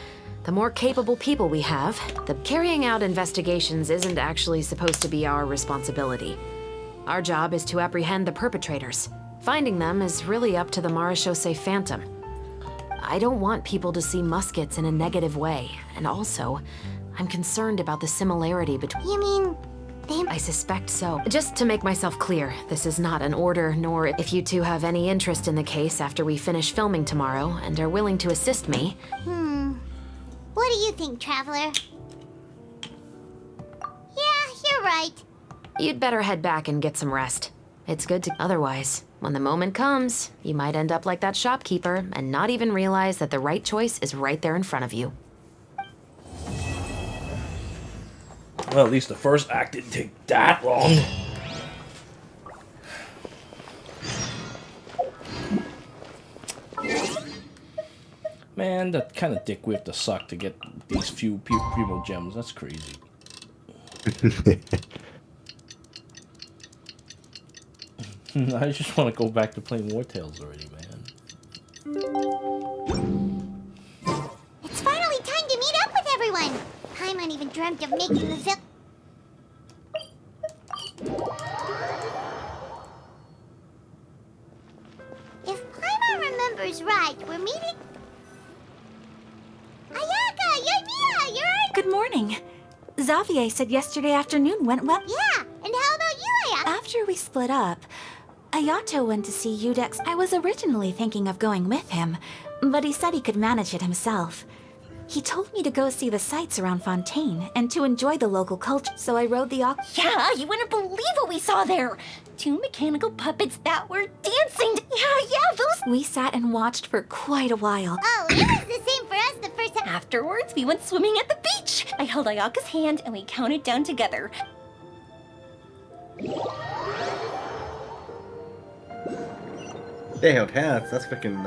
the more capable people we have, the carrying out investigations isn't actually supposed to be our responsibility. Our job is to apprehend the perpetrators. Finding them is really up to the Marechaussee Phantom. I don't want people to see muskets in a negative way, and also, I'm concerned about the similarity between— You mean, I suspect so. Just to make myself clear, this is not an order, nor if you two have any interest in the case after we finish filming tomorrow and are willing to assist me. What do you think, Traveler? Yeah, you're right. You'd better head back and get some rest. It's good to— Otherwise, when the moment comes, you might end up like that shopkeeper and not even realize that the right choice is right there in front of you. Well, at least the first act didn't take that long. Man, that kind of dick we have to suck to get these few primo gems. That's crazy. I just want to go back to playing War Tales already, man. It's finally time to meet up with everyone. Paimon even dreamt of making the film. If Paimon remembers right, we're meeting... Ayaka, you're Good morning. Xavier said yesterday afternoon went well. Yeah, and how about you, Ayaka? After we split up, Ayato went to see Udex. I was originally thinking of going with him, but he said he could manage it himself. He told me to go see the sights around Fontaine and to enjoy the local culture, so I rode the Yeah, you wouldn't believe what we saw there! 2 mechanical puppets that were dancing! Yeah, those— We sat and watched for quite a while. Oh, it was the same for us the first time. Afterwards, we went swimming at the beach! I held Ayaka's hand and we counted down together. They held hands. That's freaking,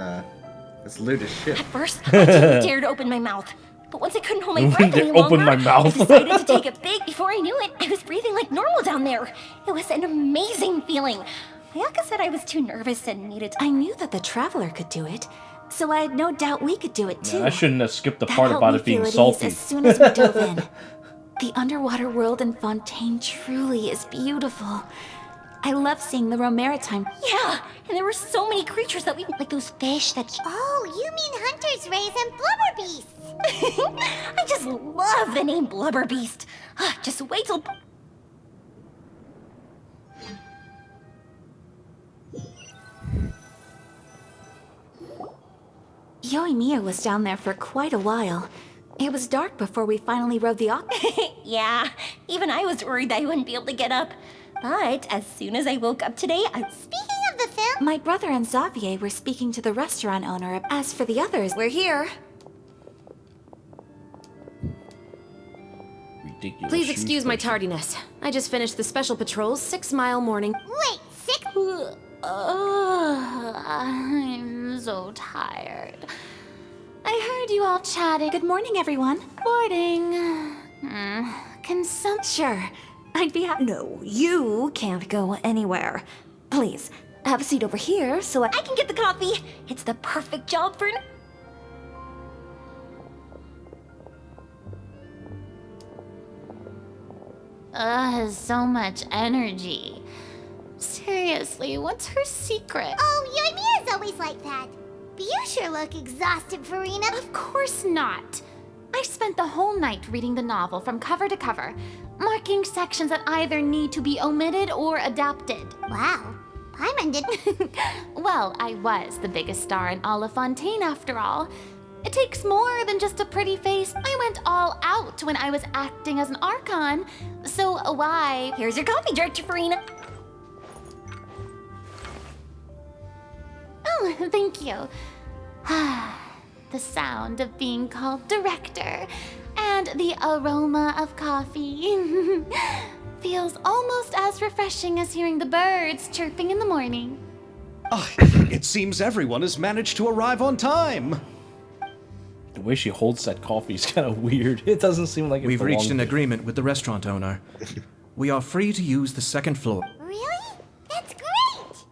that's lewd as shit. At first, I didn't dare to open my mouth. But once I couldn't hold my breath any longer, Open my mouth. I decided to take a big. Before I knew it, I was breathing like normal down there. It was an amazing feeling. Ayaka said I was too nervous and needed to— I knew that the Traveler could do it, so I had no doubt we could do it too. Yeah, I shouldn't have skipped the That part helped about me it being feel at salty. ease as soon as we dove in. The underwater world in Fontaine truly is beautiful. I love seeing the Romaritime. Yeah, and there were so many creatures that we like those fish that. Oh, you mean hunters, rays, and blubber beasts. I just love the name Blubber Beast. Just wait till. Yoimiya was down there for quite a while. It was dark before we finally rode the Yeah, even I was worried that I wouldn't be able to get up. But as soon as I woke up today, Speaking of the film... My brother and Xavier were speaking to the restaurant owner. As for the others, we're here. Ridiculous. Please excuse my tardiness. I just finished the special patrol's 6-mile morning. Wait, 6? I'm so tired. I heard you all chatting. Good morning, everyone. Morning. Sure. I'd be happy. No, you can't go anywhere. Please, have a seat over here so I can get the coffee. It's the perfect job for... So much energy. Seriously, what's her secret? Oh, Yoimiya's always like that. But you sure look exhausted, Furina. Of course not. I spent the whole night reading the novel from cover to cover, marking sections that either need to be omitted or adapted. Wow. Paimon didn't... Well, I was the biggest star in all of Fontaine after all. It takes more than just a pretty face. I went all out when I was acting as an Archon. So why... Here's your coffee, Director Furina. Oh, thank you. The sound of being called director and the aroma of coffee feels almost as refreshing as hearing the birds chirping in the morning. It seems everyone has managed to arrive on time. The way she holds that coffee is kind of weird. It doesn't seem like it We've reached an belongs agreement with the restaurant owner. We are free to use the second floor. Really? That's great!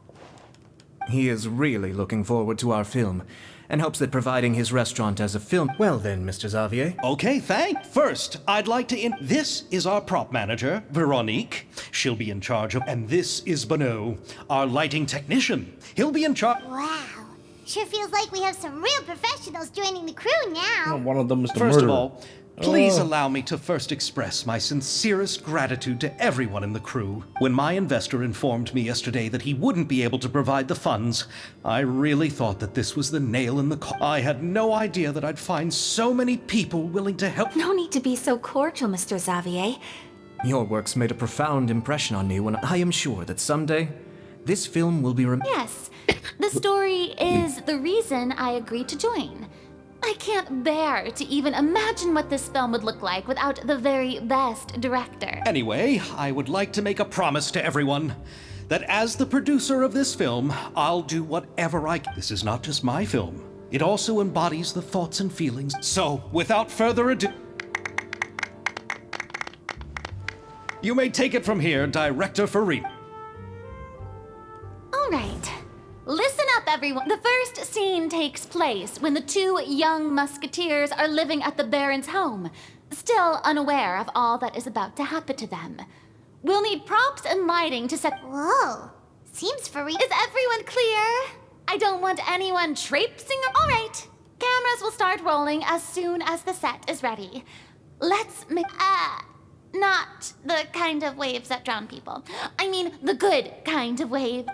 He is really looking forward to our film, and hopes that providing his restaurant as a film... Well then, Mr. Xavier. Okay, First, I'd like to This is our prop manager, Veronique. She'll be in charge of... And this is Bono, our lighting technician. He'll be in charge... Wow. Sure feels like we have some real professionals joining the crew now. One of them is the First murderer. of all, please allow me to first express my sincerest gratitude to everyone in the crew. When my investor informed me yesterday that he wouldn't be able to provide the funds, I really thought that this was the nail in the coffin. I had no idea that I'd find so many people willing to help. No need to be so cordial, Mr. Xavier. Your works made a profound impression on me when I am sure that someday this film will be Yes, the story is the reason I agreed to join. I can't bear to even imagine what this film would look like without the very best director. Anyway, I would like to make a promise to everyone that as the producer of this film, I'll do whatever I can. This is not just my film. It also embodies the thoughts and feelings. So, without further ado, you may take it from here, Director Furina. All right. Listen up, everyone. The first scene takes place when the two young musketeers are living at the Baron's home, still unaware of all that is about to happen to them. We'll need props and lighting to set... Whoa. Seems free. Is everyone clear? I don't want anyone traipsing... All right. Cameras will start rolling as soon as the set is ready. Let's make... not the kind of waves that drown people. I mean, the good kind of wave.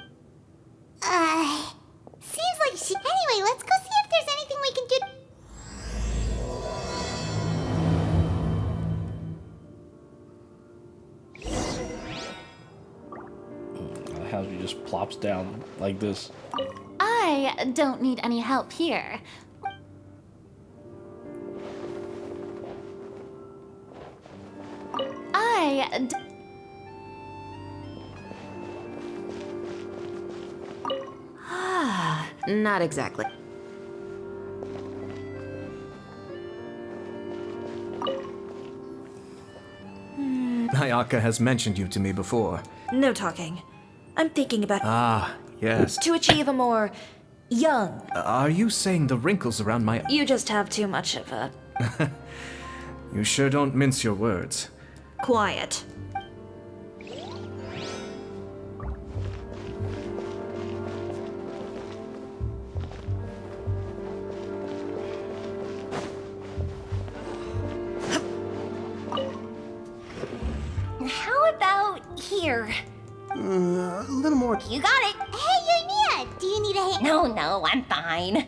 Seems like she... Anyway, let's go see if there's anything we can do... How she just plops down like this. I don't need any help here. Not exactly. Ayaka has mentioned you to me before. No talking. I'm thinking about... Ah, yes. To achieve a more... young. Are you saying the wrinkles around my... You just have too much of a... You sure don't mince your words. Quiet. A little more. You got it. Hey, Yoimiya, do you need a hand? No, I'm fine.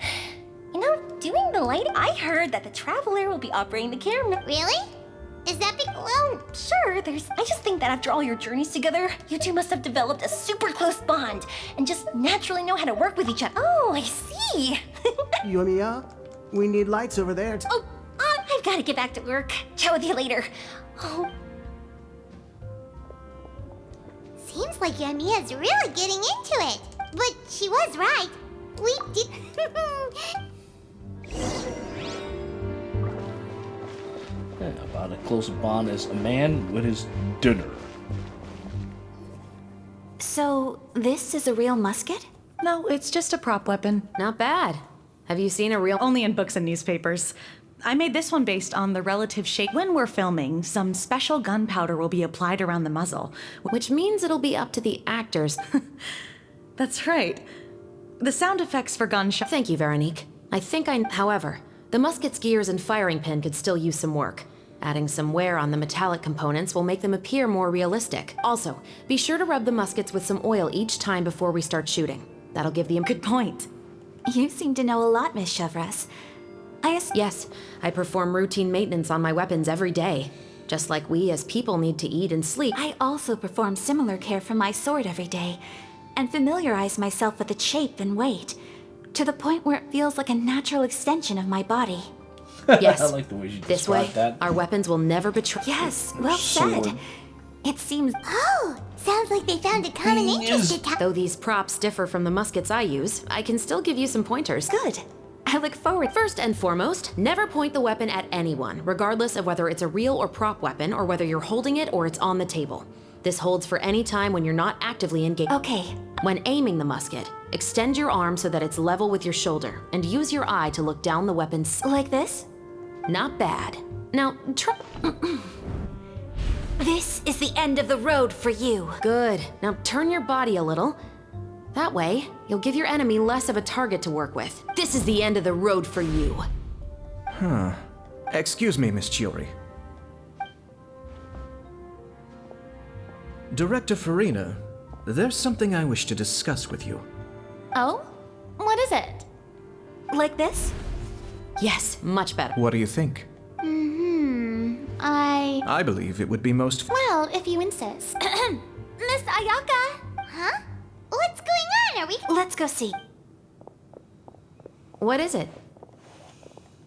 You know, doing the lighting, I heard that the Traveler will be operating the camera. Really? Is that Well, sure, I just think that after all your journeys together, you two must have developed a super close bond and just naturally know how to work with each other. Oh, I see. Yoimiya, we need lights over there. Oh, I've got to get back to work. Chat with you later. Oh. Seems like Yoimiya's really getting into it. But she was right. We did... Yeah, about as close a bond as a man with his dinner. So, this is a real musket? No, it's just a prop weapon. Not bad. Have you seen a real? Only in books and newspapers. I made this one based on the relative shape. When we're filming, some special gunpowder will be applied around the muzzle. Which means it'll be up to the actors. That's right. The sound effects for gunshot. Thank you, Veronique. However, the musket's gears and firing pin could still use some work. Adding some wear on the metallic components will make them appear more realistic. Also, be sure to rub the muskets with some oil each time before we start shooting. That'll give the... Good point. You seem to know a lot, Miss Chevres. Yes, I perform routine maintenance on my weapons every day. Just like we as people need to eat and sleep. I also perform similar care for my sword every day, and familiarize myself with its shape and weight, to the point where it feels like a natural extension of my body. Yes. I like the way you This way, described that. our weapons will never betray. Yes, well said. It seems... Oh, sounds like they found a common interest. Though these props differ from the muskets I use, I can still give you some pointers. Good. I look forward. First and foremost, never point the weapon at anyone, regardless of whether it's a real or prop weapon, or whether you're holding it or it's on the table. This holds for any time when you're not actively engaged. Okay. When aiming the musket, extend your arm so that it's level with your shoulder, and use your eye to look down the weapon's... Like this? Not bad. Now, try... This is the end of the road for you. Good. Now turn your body a little. That way, you'll give your enemy less of a target to work with. This is the end of the road for you. Huh. Excuse me, Miss Chiori. Director Furina, there's something I wish to discuss with you. Oh? What is it? Like this? Yes, much better. What do you think? I believe it would be most... Well, if you insist. Miss Ayaka! Huh? What's going on? Are we... Let's go see. What is it?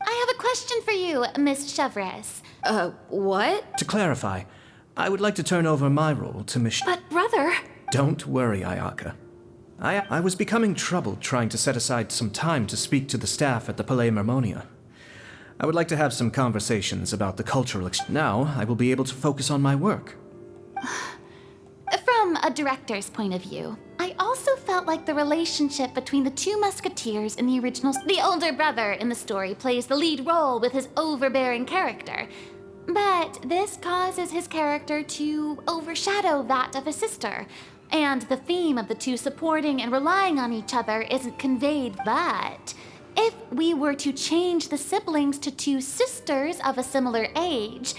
I have a question for you, Miss Chevres. What? To clarify, I would like to turn over my role to Miss... But, brother... Don't worry, Ayaka. I was becoming troubled trying to set aside some time to speak to the staff at the Palais Mermonia. I would like to have some conversations about the cultural Now, I will be able to focus on my work. From a director's point of view, I also felt like the relationship between the two musketeers in the original... The older brother in the story plays the lead role with his overbearing character. But this causes his character to overshadow that of his sister. And the theme of the two supporting and relying on each other isn't conveyed, but... If we were to change the siblings to two sisters of a similar age,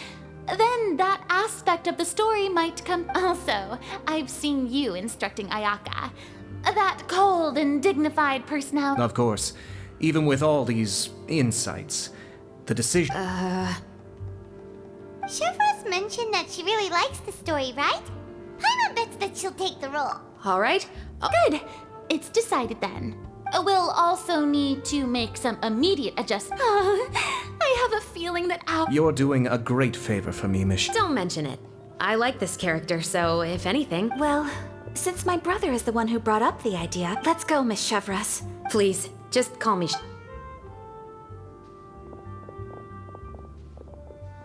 then that aspect of the story might come... Also, I've seen you instructing Ayaka. That cold and dignified personality... Of course, even with all these insights, the decision... Chevres mentioned that she really likes the story, right? Paimon bets that she'll take the role. All right. Good. It's decided then. We'll also need to make some immediate adjustments. I have a feeling that You're doing a great favor for me, Miss... Don't mention it. I like this character, so if anything... Well, since my brother is the one who brought up the idea, let's go, Miss Chevres. Please, just call me...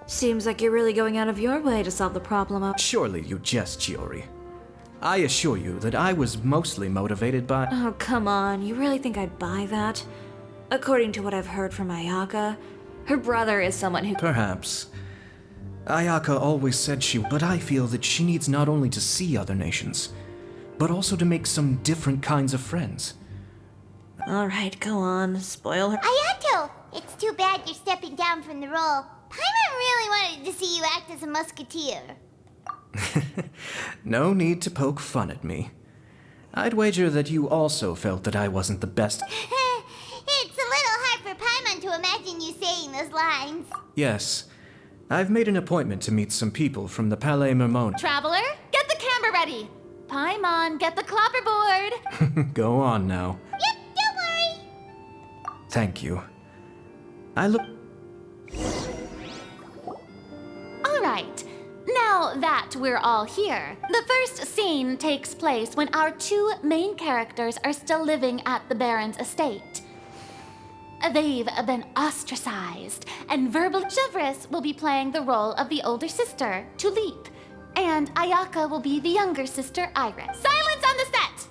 Seems like you're really going out of your way to solve the problem of... Surely you jest, Chiori. I assure you that I was mostly motivated by... Oh, come on. You really think I'd buy that? According to what I've heard from Ayaka, her brother is someone who... Perhaps. Ayaka always said she... But I feel that she needs not only to see other nations, but also to make some different kinds of friends. Alright, go on. Spoil her... Ayato! It's too bad you're stepping down from the role. Paimon really wanted to see you act as a musketeer. No need to poke fun at me. I'd wager that you also felt that I wasn't the best. It's a little hard for Paimon to imagine you saying those lines. Yes. I've made an appointment to meet some people from the Palais Mermon. Traveler, get the camera ready. Paimon, get the clapperboard. Go on now. Yep, don't worry. Thank you. I look... All right. Now that we're all here, the first scene takes place when our two main characters are still living at the Baron's estate. They've been ostracized, and verbal Chevres will be playing the role of the older sister, Tulip, and Ayaka will be the younger sister, Iris. Silence on the set!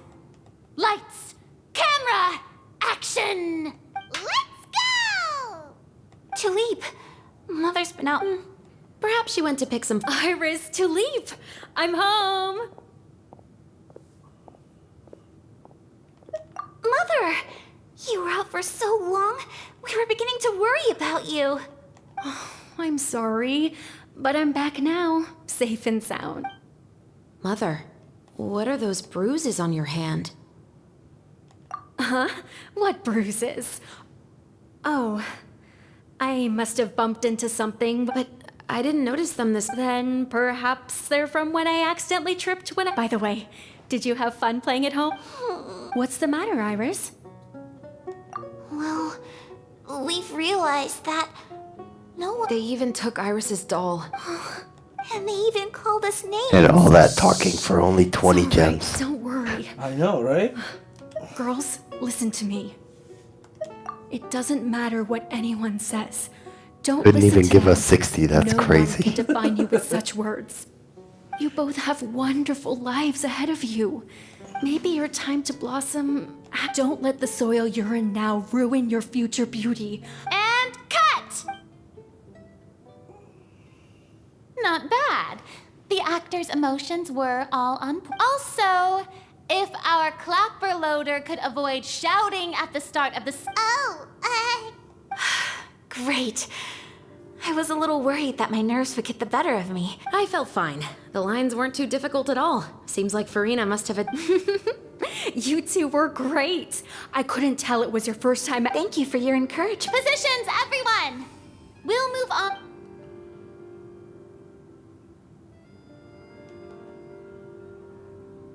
Lights, camera, action! Let's go! Tulip, Mother's been out. Perhaps she went to pick some. Iris, Tulip! I'm home! Mother! You were out for so long, we were beginning to worry about you. I'm sorry, but I'm back now, safe and sound. Mother, what are those bruises on your hand? Huh? What bruises? Oh, I must have bumped into something, but I didn't notice them this. Then perhaps they're from when I accidentally tripped when I. By the way, did you have fun playing at home? What's the matter, Iris? Well, we've realized that no one. They even took Iris's doll. And they even called us names. And all that talking for only 20 gems. Don't worry. I know, right? Girls, listen to me. It doesn't matter what anyone says. Don't Couldn't listen even to give them. us 60, that's no crazy. one can define you with such words. You both have wonderful lives ahead of you. Maybe your time to blossom. Don't let the soil you're in now ruin your future beauty. And cut! Not bad. The actor's emotions were all on point. Also, if our clapper loader could avoid shouting at the start of the... Great. I was a little worried that my nerves would get the better of me. I felt fine. The lines weren't too difficult at all. Seems like Furina must have a... You two were great. I couldn't tell it was your first time. Thank you for your encouragement. Positions, everyone! We'll move on.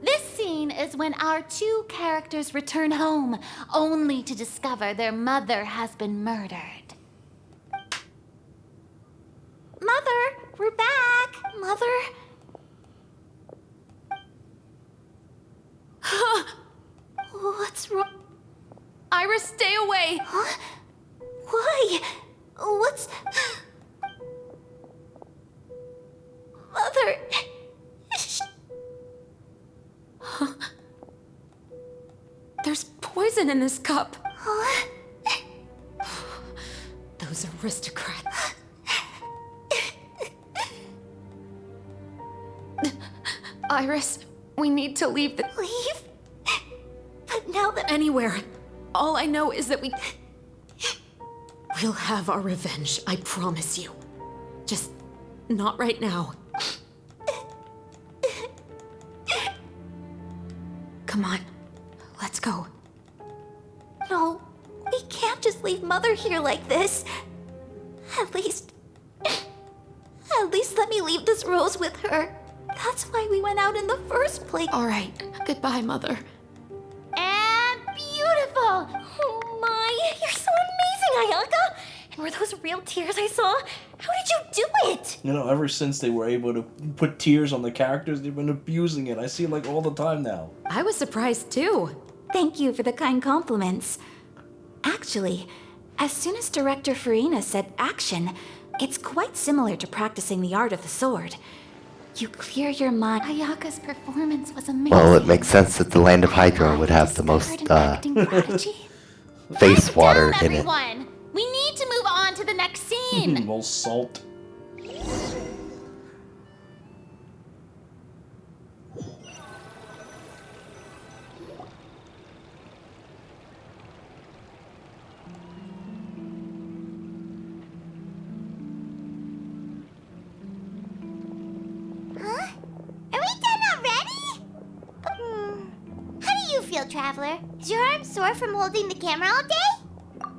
This scene is when our two characters return home, only to discover their mother has been murdered. Mother, we're back. Mother? What's wrong? Iris, stay away! Huh? Why? What's... Mother... Huh? There's poison in this cup. Huh? Those aristocrats. Iris, we need to leave the... Leave? But now that... Anywhere. All I know is that we'll have our revenge, I promise you. Just not right now. Come on, let's go. No, we can't just leave Mother here like this. At least let me leave this rose with her. That's why we went out in the first place. All right, goodbye, Mother. And beautiful! Oh my, you're so amazing, Ayaka! And were those real tears I saw? How did you do it? You know, ever since they were able to put tears on the characters, they've been abusing it. I see it like all the time now. I was surprised too. Thank you for the kind compliments. Actually, as soon as Director Furina said action, it's quite similar to practicing the art of the sword. You clear your mind. Ayaka's performance was amazing. Well, it makes sense that the land of Hydra would have the most face water in it. Everyone, we need to move on to the next scene. Most salt. feel, Traveler? Is your arm sore from holding the camera all day?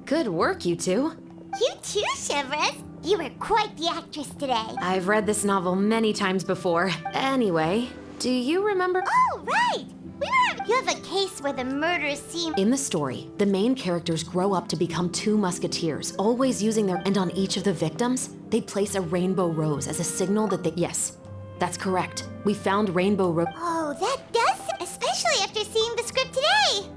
Good work, you two. You too, Shivers. You were quite the actress today. I've read this novel many times before. Anyway, do you remember? Oh, right! You have a case where the murders seem... In the story, the main characters grow up to become two musketeers, always using their... And on each of the victims, they place a rainbow rose as a signal that they... Yes, that's correct. We found rainbow rose... Oh, that does... Especially after seeing the script today.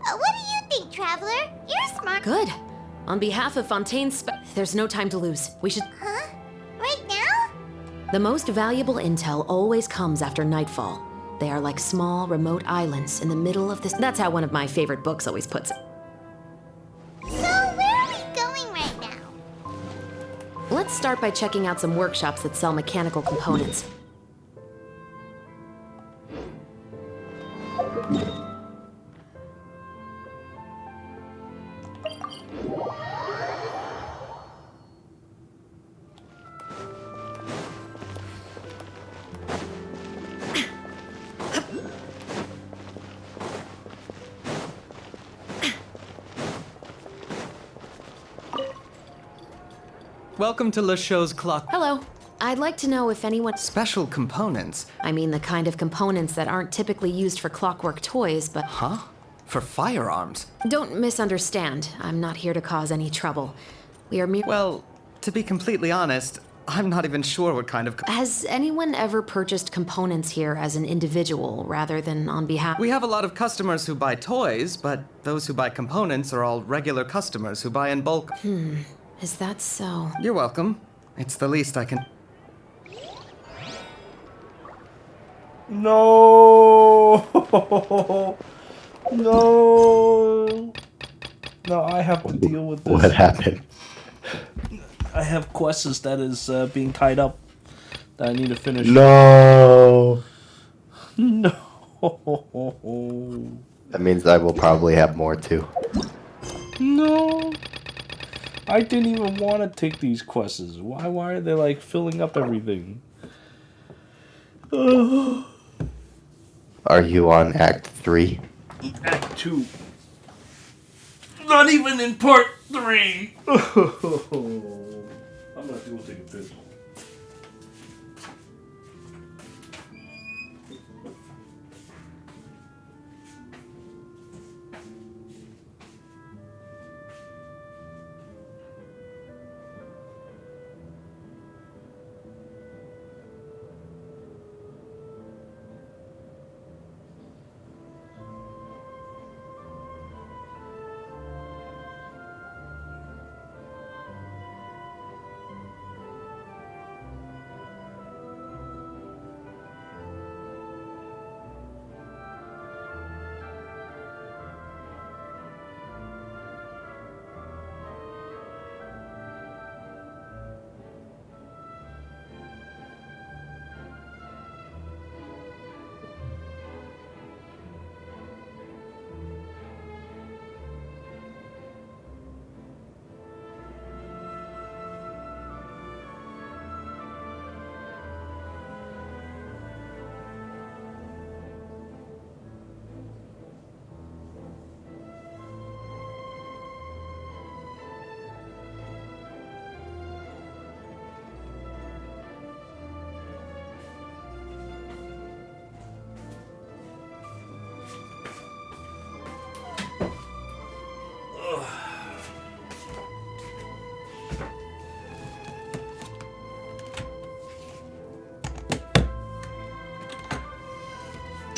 What do you think, Traveler? You're smart. Good. On behalf of Fontaine's... There's no time to lose. We should... Huh? Right now? The most valuable intel always comes after nightfall. They are like small, remote islands in the middle of this... That's how one of my favorite books always puts it. So, where are we going right now? Let's start by checking out some workshops that sell mechanical components. Welcome to Le Show's clock. Hello. I'd like to know if anyone... Special components? I mean the kind of components that aren't typically used for clockwork toys, but... Huh? For firearms? Don't misunderstand. I'm not here to cause any trouble. We are mere... Well, to be completely honest, I'm not even sure what kind of... Has anyone ever purchased components here as an individual rather than on behalf... We have a lot of customers who buy toys, but those who buy components are all regular customers who buy in bulk. Is that so? You're welcome. It's the least I can... No! No! No, I have to deal with this. What happened? I have quests that is being tied up that I need to finish. No! No! That means I will probably have more too. No! I didn't even want to take these quests. Why are they like filling up everything? Are you on Act 3? Act 2. Not even in part 3! I'm gonna go take a piss.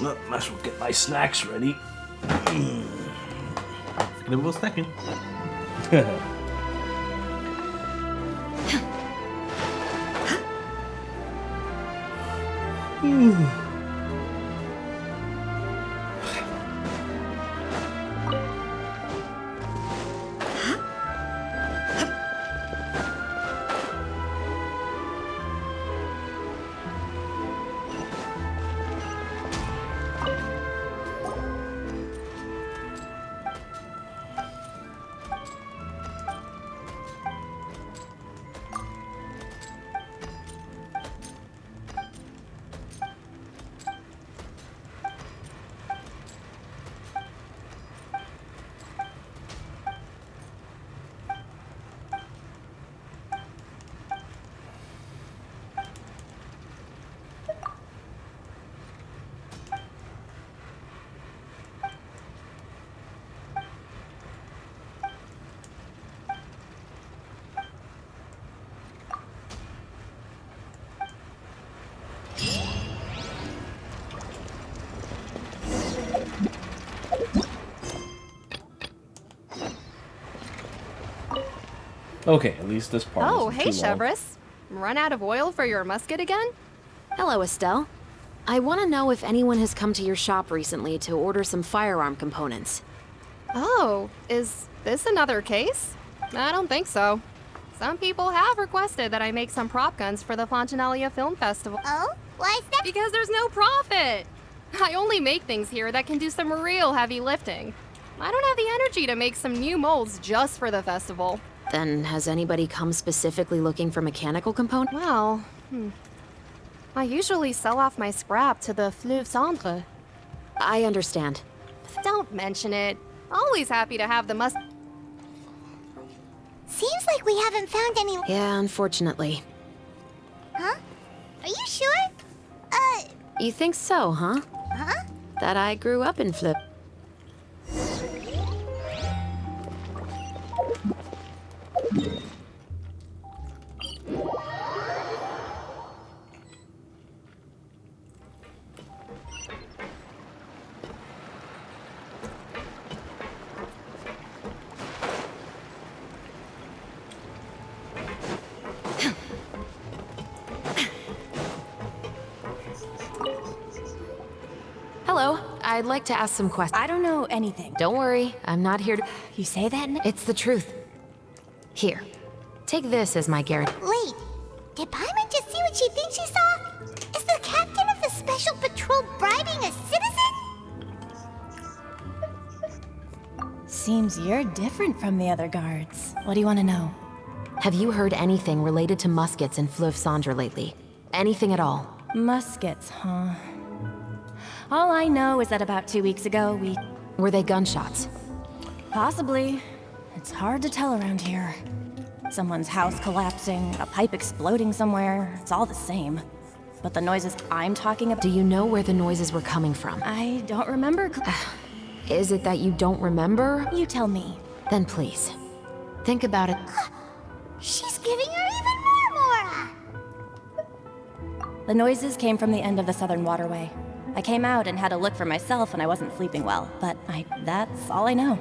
Oh, might as well get my snacks ready. Give me a second. Okay, at least this part Oh, isn't hey, too long. Chevris. Run out of oil for your musket again? Hello, Estelle. I want to know if anyone has come to your shop recently to order some firearm components. Oh, is this another case? I don't think so. Some people have requested that I make some prop guns for the Fontanalia Film Festival. Oh? Why is that? Because there's no profit! I only make things here that can do some real heavy lifting. I don't have the energy to make some new molds just for the festival. Then has anybody come specifically looking for mechanical components? Well, I usually sell off my scrap to the Fleuve Cendre. I understand. Don't mention it. Always happy to have the must. Seems like we haven't found any. Yeah, unfortunately. Huh? Are you sure? You think so, huh? Huh? That I grew up in Flip. Hello, I'd like to ask some questions. I don't know anything. Don't worry, I'm not here to. You say that? It's the truth. Here, take this as my guarantee. Wait, did Paimon just see what she thinks she saw? Is the captain of the special patrol bribing a citizen? Seems you're different from the other guards. What do you want to know? Have you heard anything related to muskets in Fleuve Cendre lately? Anything at all? Muskets, huh? All I know is that about 2 weeks ago, Were they gunshots? Possibly. It's hard to tell around here. Someone's house collapsing, a pipe exploding somewhere, it's all the same. But the noises I'm talking about... Do you know where the noises were coming from? I don't remember... Is it that you don't remember? You tell me. Then please, think about it. She's giving her even more. The noises came from the end of the Southern Waterway. I came out and had a look for myself and I wasn't sleeping well, but that's all I know.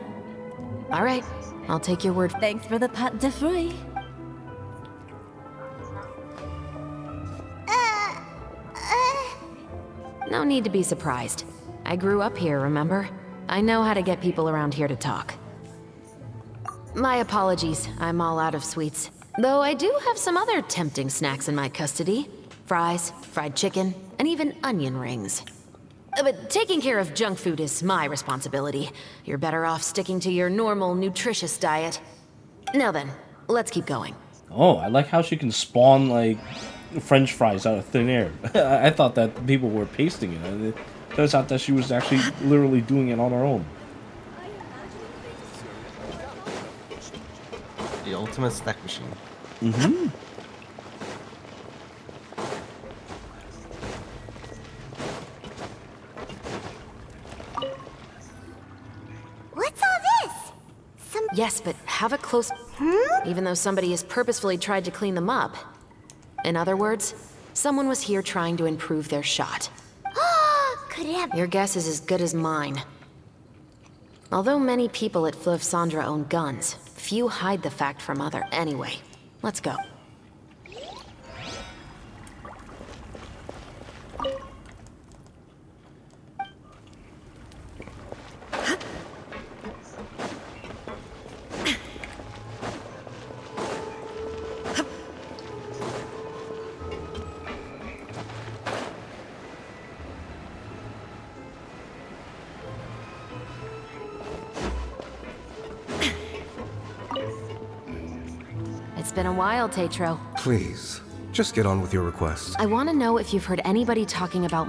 All right, I'll take your word. Thanks for the pâte de fruits. No need to be surprised. I grew up here, remember? I know how to get people around here to talk. My apologies, I'm all out of sweets. Though I do have some other tempting snacks in my custody. Fries, fried chicken, and even onion rings. But taking care of junk food is my responsibility. You're better off sticking to your normal, nutritious diet. Now then, let's keep going. Oh, I like how she can spawn, like, French fries out of thin air. I thought that people were pasting it. It turns out that she was actually literally doing it on her own. The ultimate snack machine. Mm-hmm. What's all this? Yes, but have a close... Even though somebody has purposefully tried to clean them up. In other words, someone was here trying to improve their shot. Could it have... Your guess is as good as mine. Although many people at Fleuve Cendre own guns, few hide the fact from other. Anyway, let's go. It's been a while, Tetro. Please, just get on with your requests. I want to know if you've heard anybody talking about...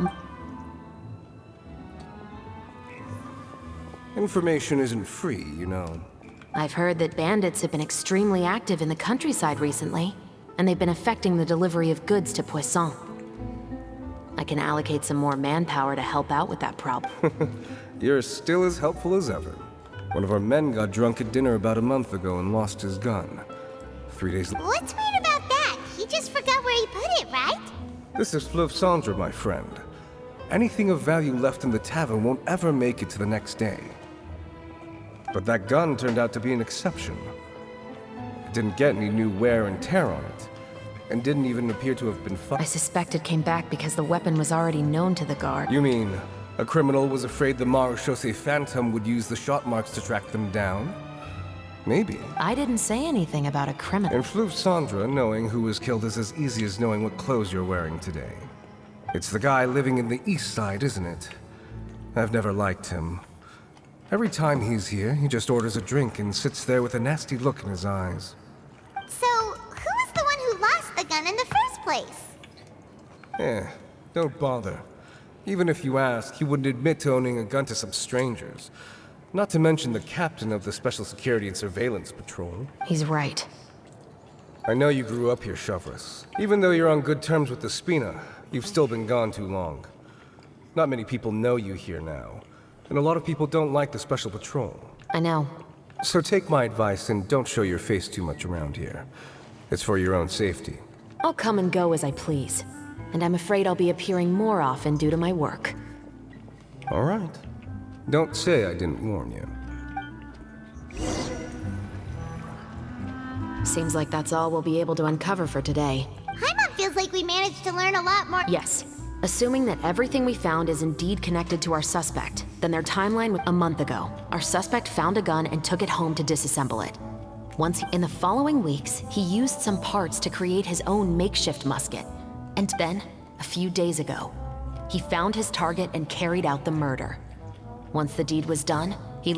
Information isn't free, you know. I've heard that bandits have been extremely active in the countryside recently, and they've been affecting the delivery of goods to Poisson. I can allocate some more manpower to help out with that problem. You're still as helpful as ever. One of our men got drunk at dinner about a month ago and lost his gun. 3 days later. What's weird about that? He just forgot where he put it, right? This is Fleuve Cendre, my friend. Anything of value left in the tavern won't ever make it to the next day. But that gun turned out to be an exception. Didn't get any new wear and tear on it. And didn't even appear to have been I suspect it came back because the weapon was already known to the guard. You mean, a criminal was afraid the Marechaussee Phantom would use the shot marks to track them down? Maybe. I didn't say anything about a criminal. In Fleuve Sandra, knowing who was killed is as easy as knowing what clothes you're wearing today. It's the guy living in the East Side, isn't it? I've never liked him. Every time he's here, he just orders a drink and sits there with a nasty look in his eyes. So, who was the one who lost the gun in the first place? Don't bother. Even if you ask, he wouldn't admit to owning a gun to some strangers. Not to mention the captain of the Special Security and Surveillance Patrol. He's right. I know you grew up here, Chevres. Even though you're on good terms with the Spina, you've still been gone too long. Not many people know you here now, and a lot of people don't like the Special Patrol. I know. So take my advice and don't show your face too much around here. It's for your own safety. I'll come and go as I please. And I'm afraid I'll be appearing more often due to my work. All right. Don't say I didn't warn you. Seems like that's all we'll be able to uncover for today. Paimon feels like we managed to learn a lot more. Yes. Assuming that everything we found is indeed connected to our suspect, then their timeline was a month ago. Our suspect found a gun and took it home to disassemble it. In the following weeks, he used some parts to create his own makeshift musket. And then, a few days ago, he found his target and carried out the murder. Once the deed was done, That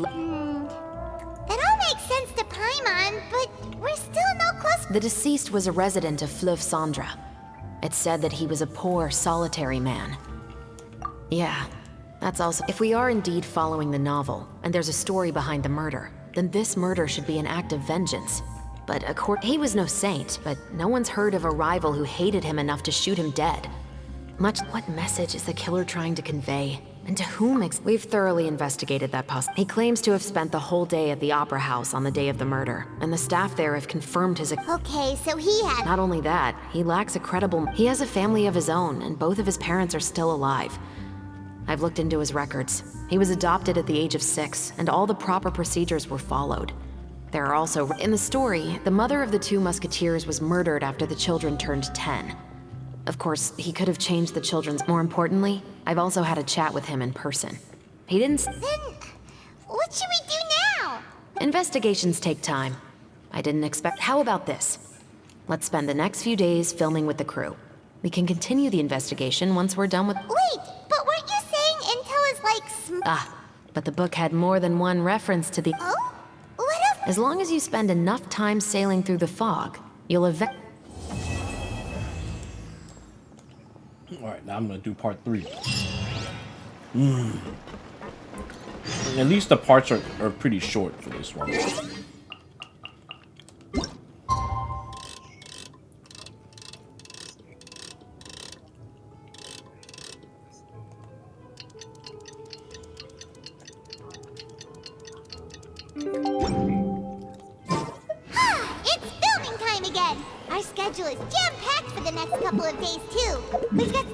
all makes sense to Paimon, but we're still no closer. The deceased was a resident of Fleuve Sandra. It said that he was a poor, solitary man. Yeah, that's also... If we are indeed following the novel, and there's a story behind the murder, then this murder should be an act of vengeance. But he was no saint, but no one's heard of a rival who hated him enough to shoot him dead. What message is the killer trying to convey? And to whom We've thoroughly investigated that He claims to have spent the whole day at the Opera House on the day of the murder, and the staff there have confirmed his... Okay, so he had... Not only that, he lacks a credible... He has a family of his own, and both of his parents are still alive. I've looked into his records. He was adopted at the age of 6, and all the proper procedures were followed. There are also... In the story, the mother of the 2 musketeers was murdered after the children turned 10. Of course, he could have changed the children's... More importantly, I've also had a chat with him in person. He didn't... Then, what should we do now? Investigations take time. I didn't expect... How about this? Let's spend the next few days filming with the crew. We can continue the investigation once we're done with... Wait, but weren't you saying intel is like... But the book had more than one reference to the... Oh? What else? As long as you spend enough time sailing through the fog, you'll Alright, now I'm gonna do part 3. At least the parts are pretty short for this one. It's filming time again! Our schedule is jam-packed for the next couple of days, too. We've got...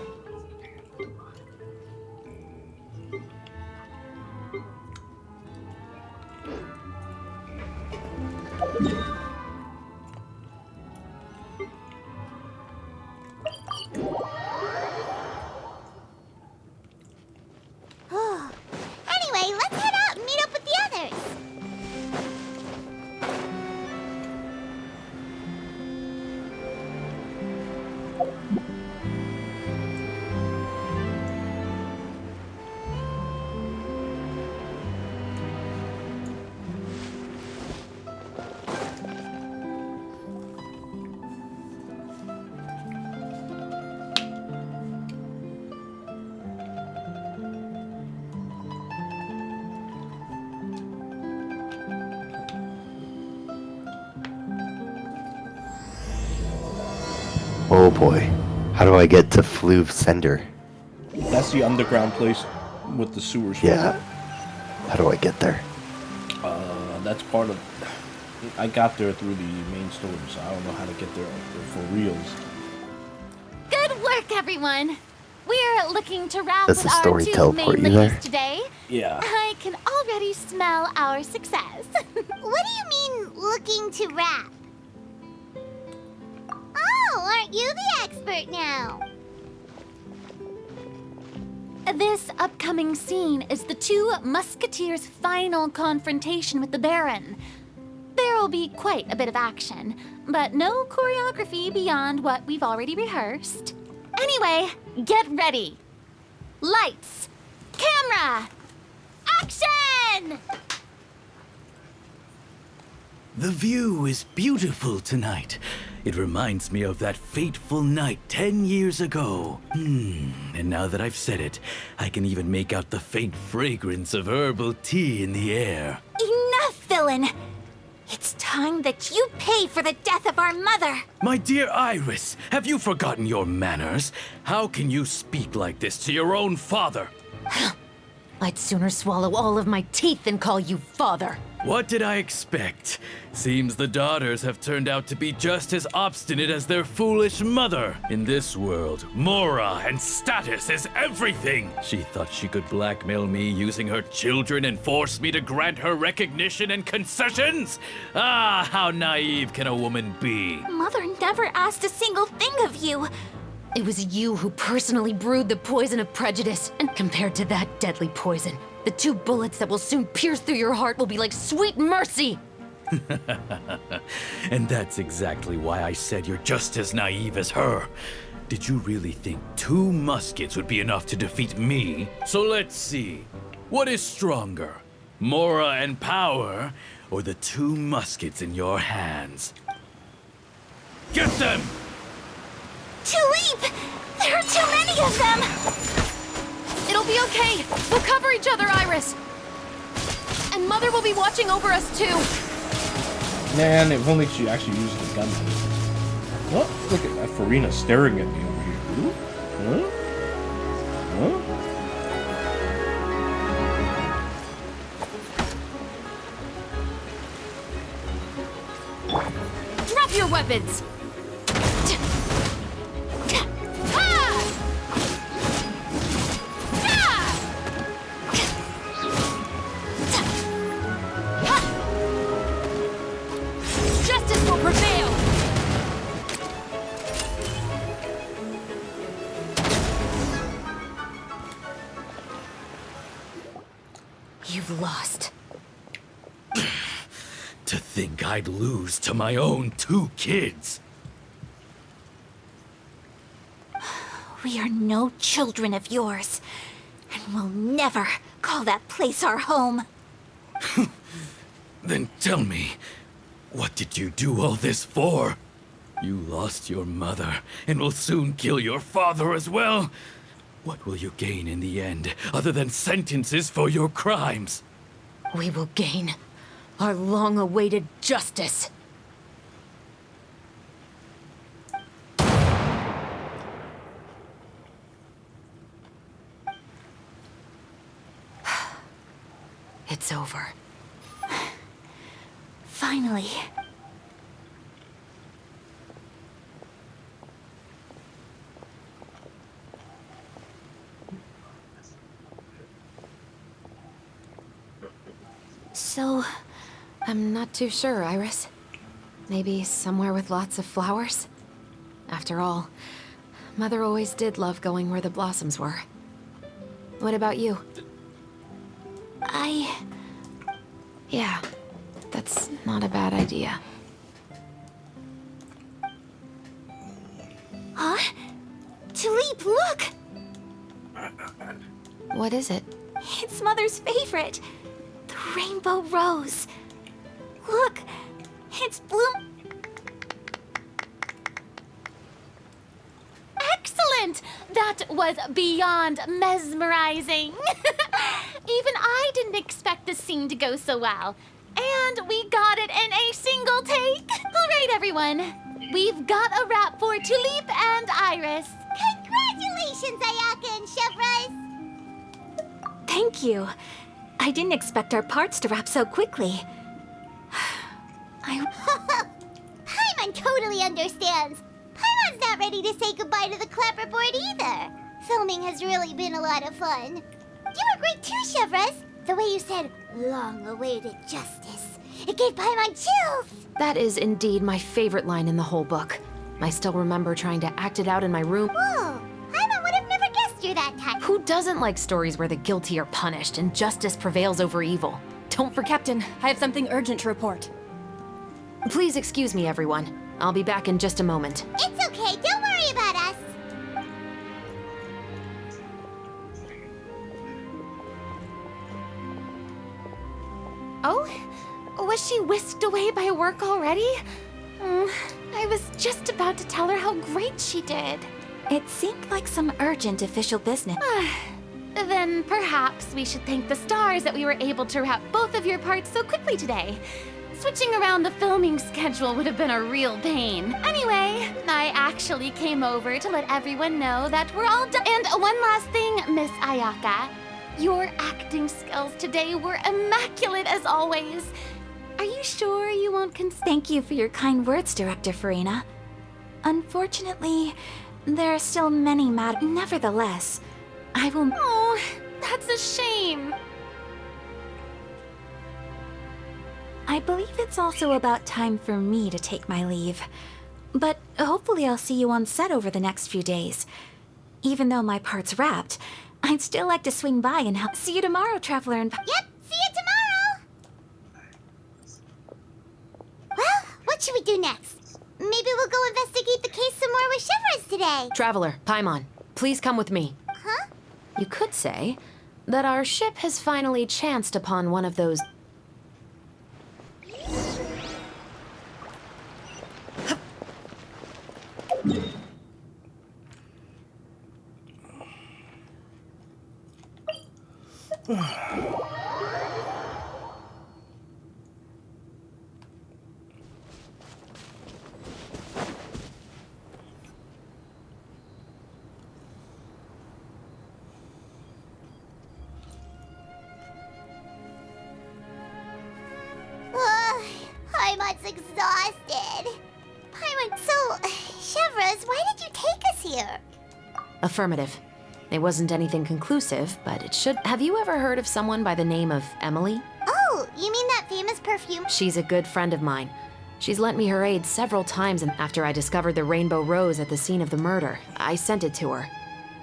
Anyway, let's head out and meet up with the others. Oh boy. How do I get to Fleuve Sender? That's the underground place with the sewers. Yeah. How do I get there? That's part of... I got there through the main story, so I don't know how to get there for reals. Good work, everyone. We're looking to wrap Does with the our story 2 teleport main you there? leads today. Yeah. I can already smell our success. What do you mean, looking to rap? aren't you the expert now? This upcoming scene is the two musketeers' final confrontation with the Baron. There will be quite a bit of action, but no choreography beyond what we've already rehearsed. Anyway, get ready. Lights, camera, action! The view is beautiful tonight. It reminds me of that fateful night 10 years ago. And now that I've said it, I can even make out the faint fragrance of herbal tea in the air. Enough, villain! It's time that you pay for the death of our mother! My dear Iris, have you forgotten your manners? How can you speak like this to your own father? I'd sooner swallow all of my teeth than call you father. What did I expect? Seems the daughters have turned out to be just as obstinate as their foolish mother. In this world, mora and status is everything. She thought she could blackmail me using her children and force me to grant her recognition and concessions? Ah, how naive can a woman be? Mother never asked a single thing of you. It was you who personally brewed the poison of prejudice, and compared to that deadly poison, the 2 bullets that will soon pierce through your heart will be like sweet mercy! And that's exactly why I said you're just as naive as her. Did you really think 2 muskets would be enough to defeat me? So let's see. What is stronger? Mora and power, or the 2 muskets in your hands? Get them! Tulip! There are too many of them! It'll be okay. We'll cover each other, Iris. And Mother will be watching over us, too. Man, if only she actually used the gun. What? Look at that Furina staring at me over here. Huh? Huh? Drop your weapons! Justice will prevail! You've lost. To think I'd lose to my own 2 kids. We are no children of yours, and we'll never call that place our home. Then tell me, what did you do all this for? You lost your mother, and will soon kill your father as well. What will you gain in the end, other than sentences for your crimes? We will gain our long-awaited justice. It's over. Finally. So, I'm not too sure, Iris. Maybe somewhere with lots of flowers? After all, Mother always did love going where the blossoms were. What about you? Yeah, that's not a bad idea. Huh? Tulip, look! What is it? It's Mother's favorite. The rainbow rose. Look, it's bloom. Excellent! That was beyond mesmerizing. Even I didn't expect the scene to go so well. And we got it in a single take. All right, everyone. We've got a wrap for Tulip and Iris. Congratulations, Ayaka and Chef Rice. Thank you. I didn't expect our parts to wrap so quickly. Paimon totally understands. Paimon's not ready to say goodbye to the clapperboard either. Filming has really been a lot of fun. You were great too, Chef Rice. The way you said, long-awaited justice. It gave Paimon chills. That is indeed my favorite line in the whole book. I still remember trying to act it out in my room. Whoa, Paimon would have never guessed you're that type. Who doesn't like stories where the guilty are punished and justice prevails over evil? Don't forget. Captain, I have something urgent to report. Please excuse me, everyone. I'll be back in just a moment. It's okay, don't worry about us. Oh? Was she whisked away by work already? I was just about to tell her how great she did. It seemed like some urgent official business. Then perhaps we should thank the stars that we were able to wrap both of your parts so quickly today. Switching around the filming schedule would have been a real pain. Anyway, I actually came over to let everyone know that we're all done. And one last thing, Miss Ayaka. Your acting skills today were immaculate as always. Are you sure you won't Thank you for your kind words, Director Furina. Unfortunately, there are still many Nevertheless, I will... Oh, that's a shame. I believe it's also about time for me to take my leave. But hopefully I'll see you on set over the next few days. Even though my part's wrapped, I'd still like to swing by and help. See you tomorrow, Traveler and... Yep, see you tomorrow! Well, what should we do next? Maybe we'll go investigate the case some more with Chevres today. Traveler, Paimon, please come with me. Huh? You could say that our ship has finally chanced upon one of those... Paimon's exhausted. Paimon, so, Chevres, why did you take us here? Affirmative. It wasn't anything conclusive, but it should... Have you ever heard of someone by the name of Emily? Oh, you mean that famous perfume? She's a good friend of mine. She's lent me her aid several times, and after I discovered the rainbow rose at the scene of the murder, I sent it to her.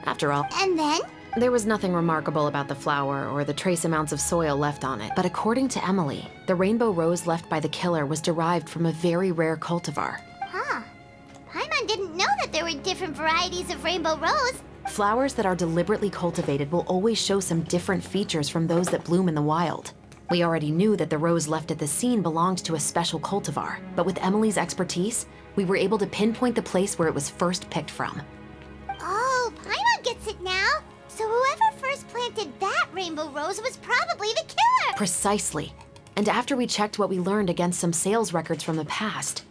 After all... And then? There was nothing remarkable about the flower or the trace amounts of soil left on it. But according to Emily, the rainbow rose left by the killer was derived from a very rare cultivar. Huh. Paimon didn't know that there were different varieties of rainbow rose. Flowers that are deliberately cultivated will always show some different features from those that bloom in the wild. We already knew that the rose left at the scene belonged to a special cultivar, but with Emily's expertise, we were able to pinpoint the place where it was first picked from. Oh, Paimon gets it now. So whoever first planted that rainbow rose was probably the killer! Precisely. And after we checked what we learned against some sales records from the past,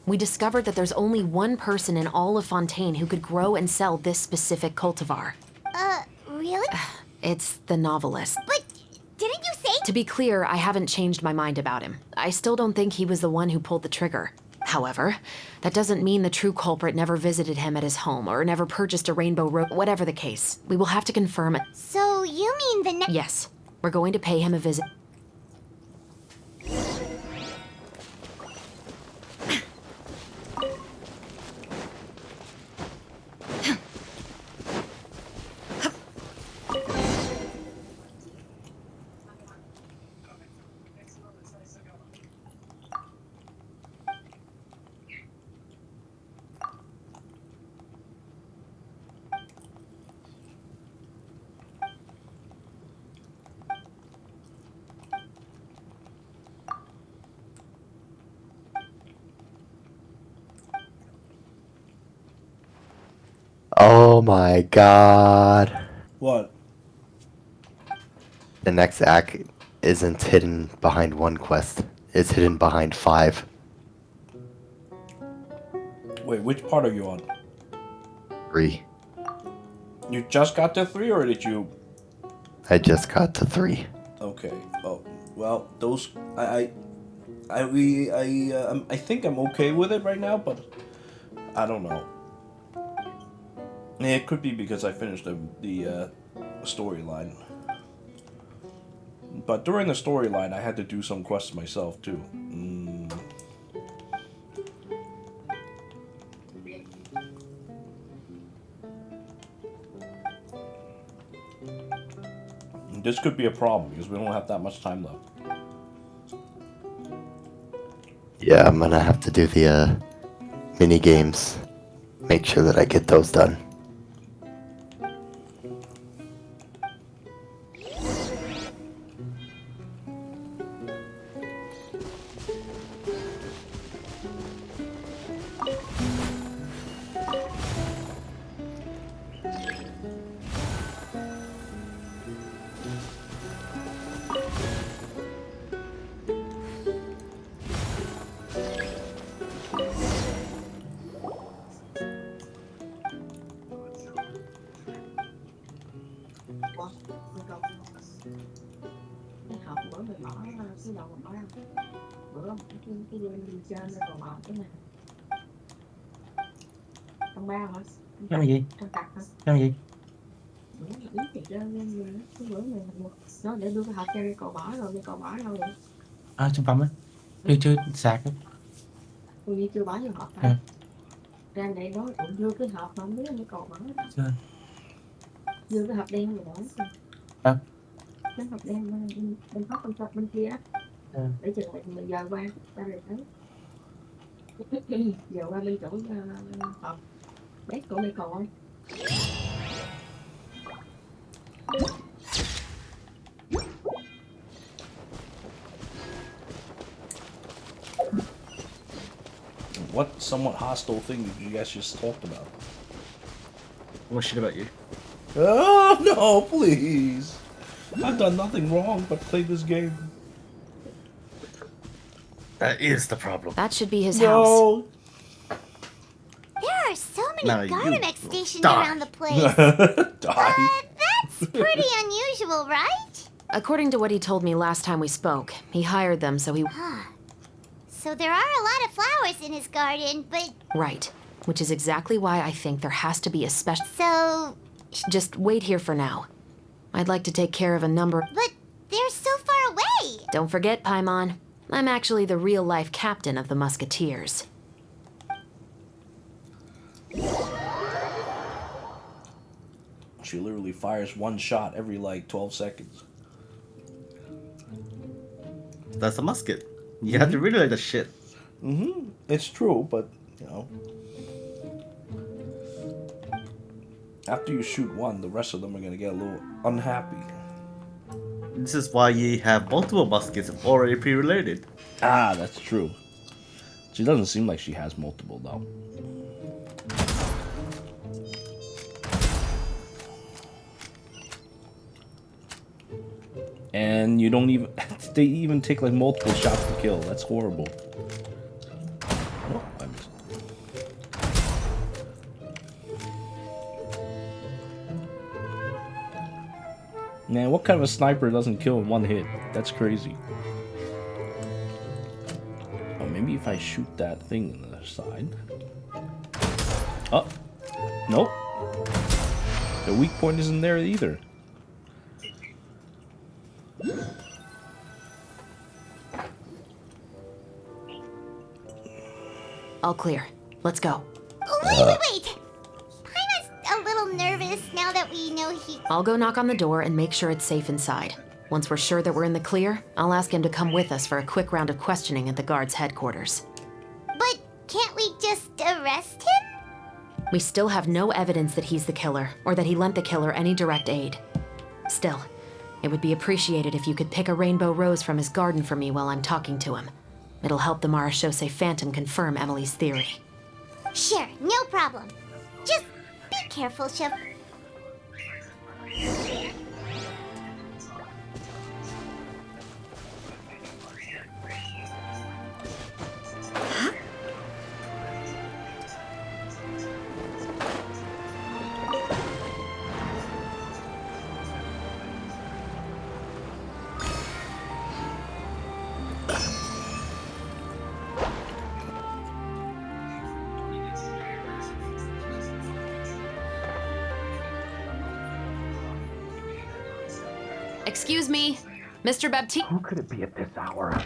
we discovered that there's only one person in all of Fontaine who could grow and sell this specific cultivar. Really? It's the novelist. But didn't you say— To be clear, I haven't changed my mind about him. I still don't think he was the one who pulled the trigger. However, that doesn't mean the true culprit never visited him at his home or never purchased a rainbow rose. Whatever the case, we will have to confirm it. So you mean the next— Yes, we're going to pay him a visit. Oh my god. What? The next act isn't hidden behind one quest. It's hidden behind 5. Wait, which part are you on? 3. You just got to 3, or did you... I just got to 3. Okay. Oh, well, those... I think I'm okay with it right now, but I don't know. It could be because I finished the storyline. But during the storyline, I had to do some quests myself, too. This could be a problem because we don't have that much time left. Yeah, I'm gonna have to do the mini games. Make sure that I get those done. Cái này gì? Cái này gì? À, trong phòng á. Chưa sạc á. Chưa bỏ vô hộp Ừ. ra để đó vô cái hộp mà không biết nó còn bỏ Chưa. vô cái hộp đen rồi bỏ Đâu? cái hộp đen bên hộp bên kia á. Ừ. Để chừng lại mình giờ qua ra rồi tới giờ qua bên chỗ hộp bếp của mày còn không? What somewhat hostile thing did you guys just talked about? What shit about you? Oh no, please! I've done nothing wrong but play this game. That is the problem. That should be his No. house. There are so many No, you Gardemex stations die. around the place. That's pretty unusual, right? According to what he told me last time we spoke, he hired them so he... So there are a lot of flowers in his garden, but... Right. Which is exactly why I think there has to be a special... So... Just wait here for now. I'd like to take care of a number... But they're so far away! Don't forget, Paimon. I'm actually the real-life captain of the Musketeers. She literally fires one shot every like 12 seconds. That's a musket. You have to really like the shit. Mm-hmm. It's true, but you know, after you shoot one, the rest of them are gonna get a little unhappy. This is why you have multiple muskets already pre-reloaded. Ah, that's true. She doesn't seem like she has multiple though. And you don't even... They even take like multiple shots to kill. That's horrible. Oh, I missed. Man, what kind of a sniper doesn't kill in one hit? That's crazy. Oh, maybe if I shoot that thing on the other side. Oh, nope. The weak point isn't there either. All clear. Let's go. Oh, wait! Paimon's a little nervous now that we know he... I'll go knock on the door and make sure it's safe inside. Once we're sure that we're in the clear, I'll ask him to come with us for a quick round of questioning at the guard's headquarters. But can't we just arrest him? We still have no evidence that he's the killer, or that he lent the killer any direct aid. Still, it would be appreciated if you could pick a rainbow rose from his garden for me while I'm talking to him. It'll help the Marashose Phantom confirm Emily's theory. Sure, no problem. Just be careful, Chef. Excuse me, Mr. Baptiste. Who could it be at this hour?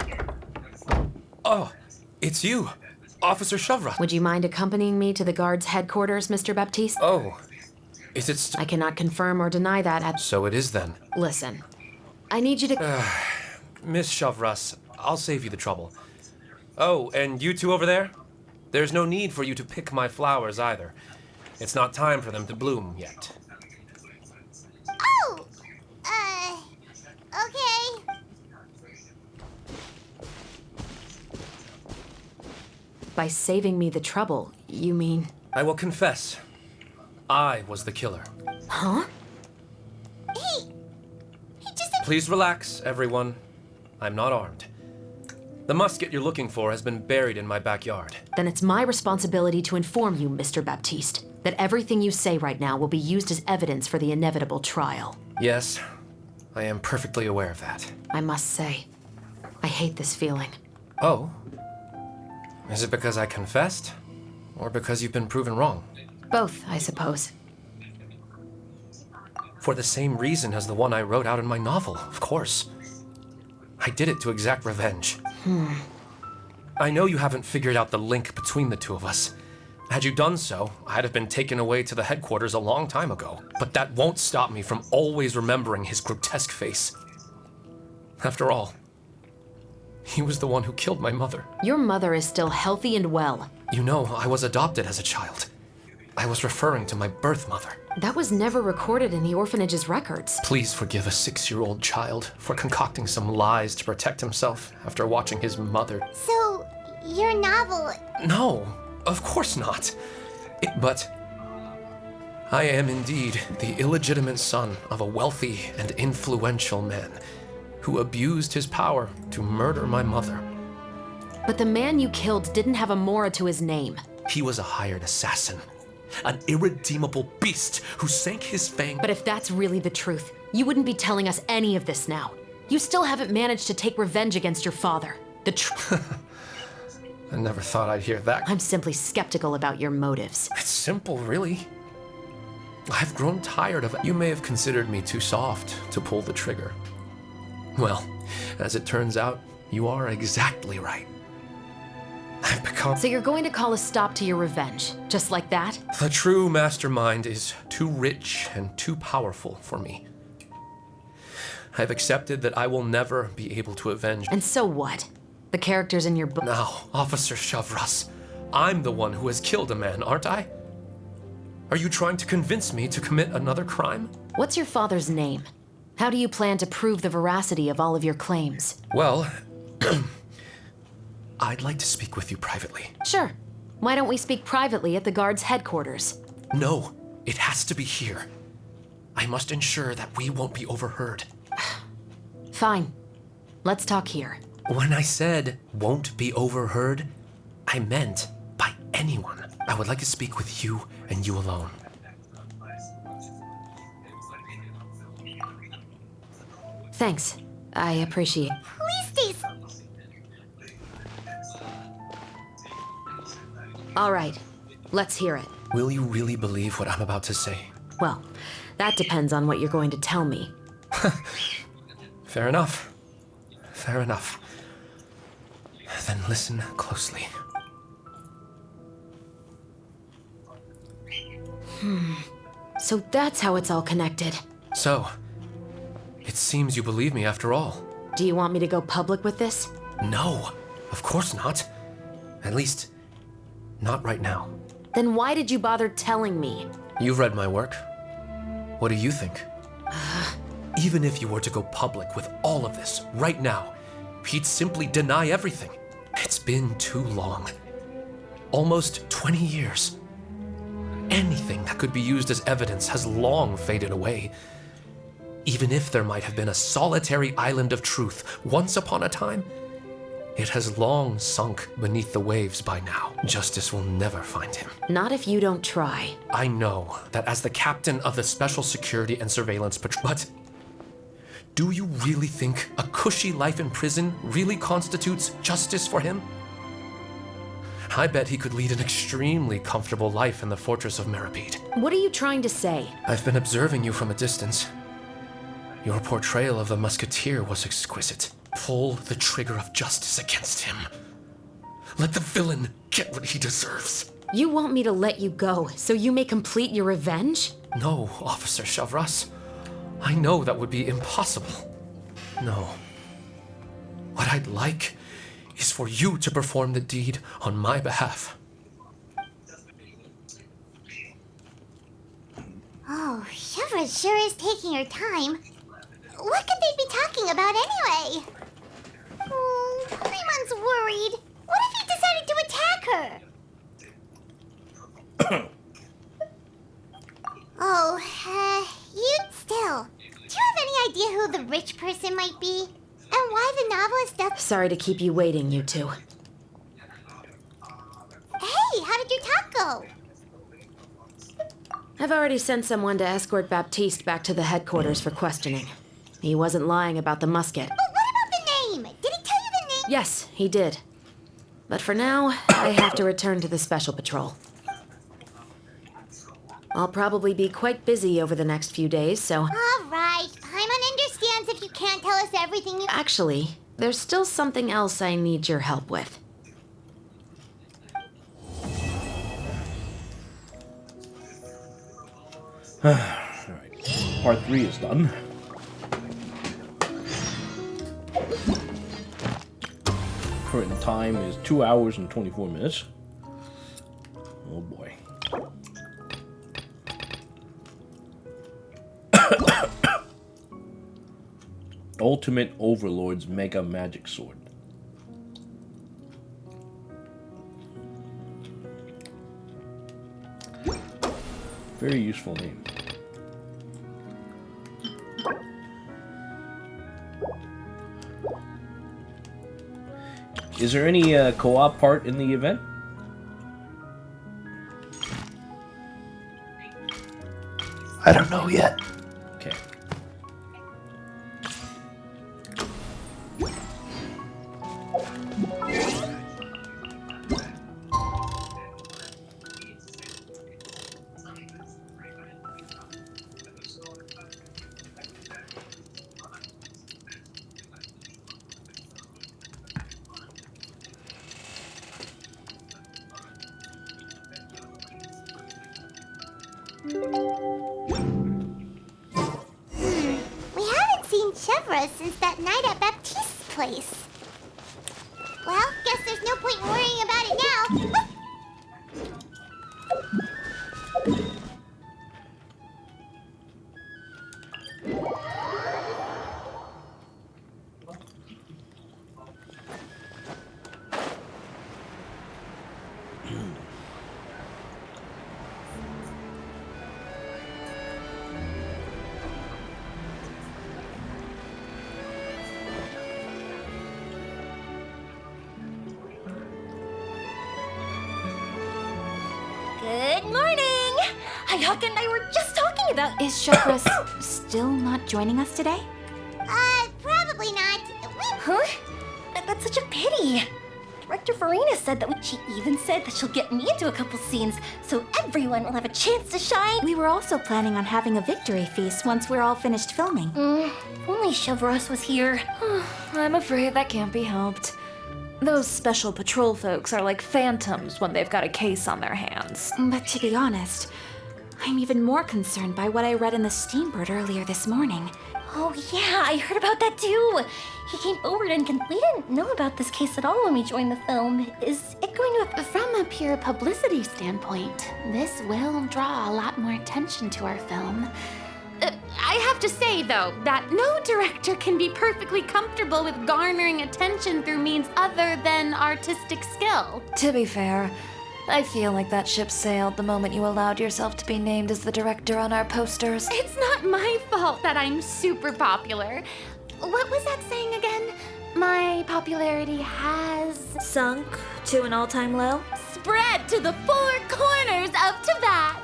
Oh, it's you, Officer Shavra. Would you mind accompanying me to the guard's headquarters, Mr. Baptiste? Oh, is it I cannot confirm or deny that at... So it is then. Listen, I need you to... Miss Shavras, I'll save you the trouble. Oh, and you two over there? There's no need for you to pick my flowers either. It's not time for them to bloom yet. Oh! Okay. By saving me the trouble, you mean... I will confess. I was the killer. Huh? Please relax, everyone. I'm not armed. The musket you're looking for has been buried in my backyard. Then it's my responsibility to inform you, Mr. Baptiste, that everything you say right now will be used as evidence for the inevitable trial. Yes, I am perfectly aware of that. I must say, I hate this feeling. Oh? Is it because I confessed? Or because you've been proven wrong? Both, I suppose. For the same reason as the one I wrote out in my novel, of course. I did it to exact revenge. I know you haven't figured out the link between the two of us. Had you done so, I'd have been taken away to the headquarters a long time ago. But that won't stop me from always remembering his grotesque face. After all, he was the one who killed my mother. Your mother is still healthy and well. You know, I was adopted as a child. I was referring to my birth mother. That was never recorded in the orphanage's records. Please forgive a 6-year-old child for concocting some lies to protect himself after watching his mother. So, your novel... No, of course not. But I am indeed the illegitimate son of a wealthy and influential man who abused his power to murder my mother. But the man you killed didn't have a Mora to his name. He was a hired assassin. An irredeemable beast who sank his fang. But if that's really the truth, you wouldn't be telling us any of this now. You still haven't managed to take revenge against your father. I never thought I'd hear that. I'm simply skeptical about your motives. It's simple, really. I've grown tired of it. You may have considered me too soft to pull the trigger. Well, as it turns out, you are exactly right. I've become... So you're going to call a stop to your revenge, just like that? The true mastermind is too rich and too powerful for me. I've accepted that I will never be able to avenge... And so what? The characters in your book... Now, Officer Shavras, I'm the one who has killed a man, aren't I? Are you trying to convince me to commit another crime? What's your father's name? How do you plan to prove the veracity of all of your claims? Well... I'd like to speak with you privately. Sure. Why don't we speak privately at the guard's headquarters? No, it has to be here. I must ensure that we won't be overheard. Fine. Let's talk here. When I said won't be overheard, I meant by anyone. I would like to speak with you and you alone. Thanks. I appreciate it. Please stay... All right. Let's hear it. Will you really believe what I'm about to say? Well, that depends on what you're going to tell me. Fair enough. Fair enough. Then listen closely. So that's how it's all connected. So, it seems you believe me after all. Do you want me to go public with this? No, of course not. At least, not right now. Then why did you bother telling me? You've read my work. What do you think? Even if you were to go public with all of this right now, he'd simply deny everything. It's been too long. Almost 20 years. Anything that could be used as evidence has long faded away. Even if there might have been a solitary island of truth once upon a time, it has long sunk beneath the waves by now. Justice will never find him. Not if you don't try. I know that as the captain of the Special Security and Surveillance Patrol, but do you really think a cushy life in prison really constitutes justice for him? I bet he could lead an extremely comfortable life in the fortress of Meripede. What are you trying to say? I've been observing you from a distance. Your portrayal of the musketeer was exquisite. Pull the trigger of justice against him. Let the villain get what he deserves. You want me to let you go so you may complete your revenge? No, Officer Shavras. I know that would be impossible. No. What I'd like is for you to perform the deed on my behalf. Oh, Shiva sure is taking her time. What could they be talking about anyway? Oh, Paimon's worried. What if he decided to attack her? Oh, you'd still. Do you have any idea who the rich person might be? And why the novelist does... Sorry to keep you waiting, you two. Hey, how did your talk go? I've already sent someone to escort Baptiste back to the headquarters for questioning. He wasn't lying about the musket. But what about the name? Did he tell you the name? Yes, he did. But for now, I have to return to the special patrol. I'll probably be quite busy over the next few days, so... All right. Paimon understands if you can't tell us everything you... Actually, there's still something else I need your help with. Alright, part 3 is done. Current time is 2 hours and 24 minutes. Oh boy. Ultimate Overlord's Mega Magic Sword. Very useful name. Is there any co-op part in the event? I don't know yet. Okay. We haven't seen Chevra since that night at Baptiste's place. Well, guess there's no point worrying about it now. Good morning! Ayaka and I were just talking about... Is Chevra still not joining us today? Probably not. Huh? That's such a pity. Director Furina said that she even said that she'll get me into a couple scenes, so everyone will have a chance to shine. We were also planning on having a victory feast once we're all finished filming. If only Chevros was here. I'm afraid that can't be helped. Those special patrol folks are like phantoms when they've got a case on their hands. But to be honest, I'm even more concerned by what I read in the Steambird earlier this morning. Oh yeah, I heard about that too. He came forward and we didn't know about this case at all when we joined the film. Is it going to... From a pure publicity standpoint, this will draw a lot more attention to our film. I have to say, though, that no director can be perfectly comfortable with garnering attention through means other than artistic skill. To be fair, I feel like that ship sailed the moment you allowed yourself to be named as the director on our posters. It's not my fault that I'm super popular. What was that saying again? My popularity has... sunk to an all-time low? Spread to the four corners of Tibet.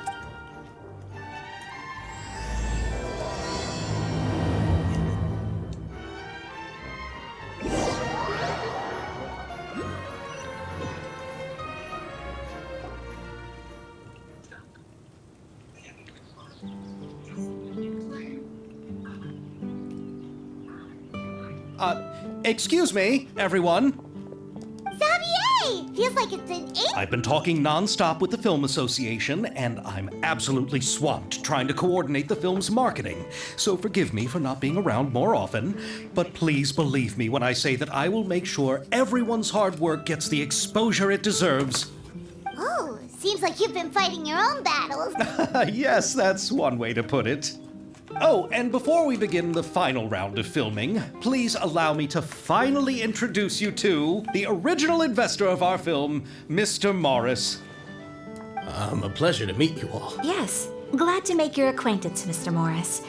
Excuse me, everyone. Xavier! Hey, feels like it's an 8. I've been talking non-stop with the Film Association, and I'm absolutely swamped trying to coordinate the film's marketing. So forgive me for not being around more often, but please believe me when I say that I will make sure everyone's hard work gets the exposure it deserves. Oh, seems like you've been fighting your own battles. Yes, that's one way to put it. Oh, and before we begin the final round of filming, please allow me to finally introduce you to the original investor of our film, Mr. Morris. A pleasure to meet you all. Yes, glad to make your acquaintance, Mr. Morris.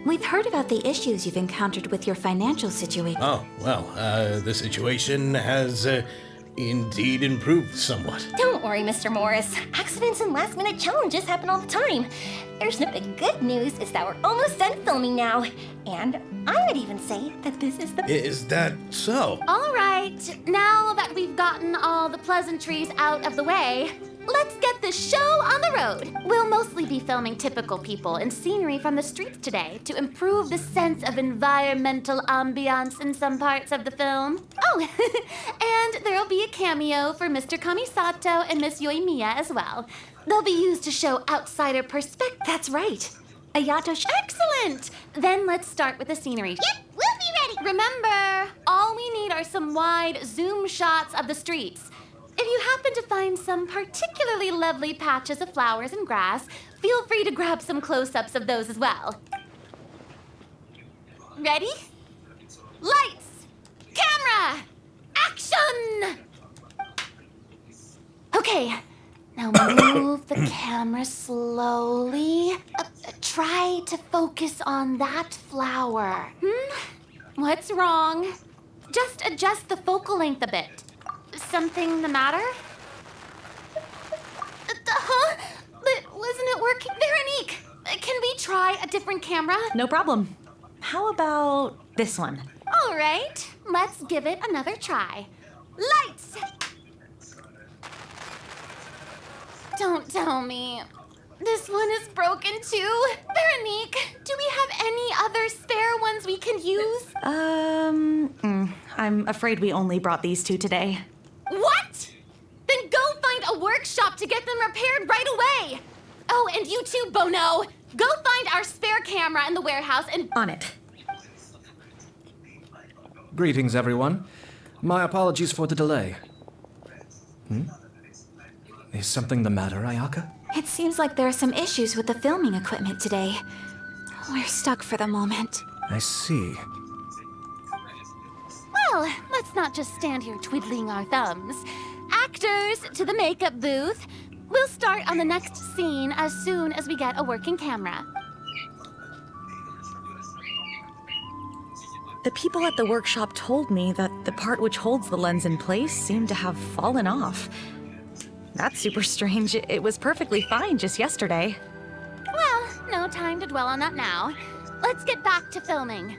We've heard about the issues you've encountered with your financial situation. Oh, well, the situation has indeed improved somewhat. Don't worry, Mr. Morris. Accidents and last-minute challenges happen all the time. There's no big good news is that we're almost done filming now. And I would even say that this is the... Is that so? All right, now that we've gotten all the pleasantries out of the way, let's get this show on the road. We'll mostly be filming typical people and scenery from the streets today to improve the sense of environmental ambiance in some parts of the film. Oh, and there'll be a cameo for Mr. Kamisato and Miss Yoimiya as well. They'll be used to show outsider perspective. That's right. Ayato. Excellent! Then let's start with the scenery. Yep, we'll be ready. Remember, all we need are some wide zoom shots of the streets. If you happen to find some particularly lovely patches of flowers and grass, feel free to grab some close-ups of those as well. Ready? Lights! Camera! Action! Okay, now move the camera slowly. Try to focus on that flower. What's wrong? Just adjust the focal length a bit. Something the matter? Huh? But wasn't it working? Veronique, can we try a different camera? No problem. How about this one? All right, let's give it another try. Lights! Don't tell me. This one is broken too. Veronique, do we have any other spare ones we can use? I'm afraid we only brought these two today. What? Then go find a workshop to get them repaired right away. Oh, and you too, Bono. Go find our spare camera in the warehouse and... On it. Greetings, everyone. My apologies for the delay. Is something the matter, Ayaka? It seems like there are some issues with the filming equipment today. We're stuck for the moment. I see. Well, let's not just stand here twiddling our thumbs. Actors, to the makeup booth. We'll start on the next scene as soon as we get a working camera. The people at the workshop told me that the part which holds the lens in place seemed to have fallen off. That's super strange. It was perfectly fine just yesterday. Well, no time to dwell on that now. Let's get back to filming.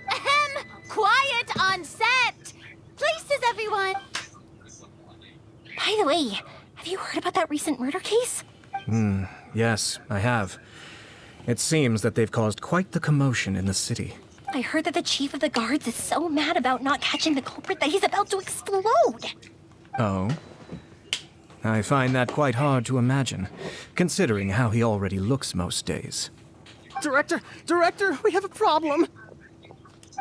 Ahem! Quiet on set! Places, everyone! By the way, have you heard about that recent murder case? Yes, I have. It seems that they've caused quite the commotion in the city. I heard that the chief of the guards is so mad about not catching the culprit that he's about to explode. Oh? I find that quite hard to imagine, considering how he already looks most days. Director, we have a problem.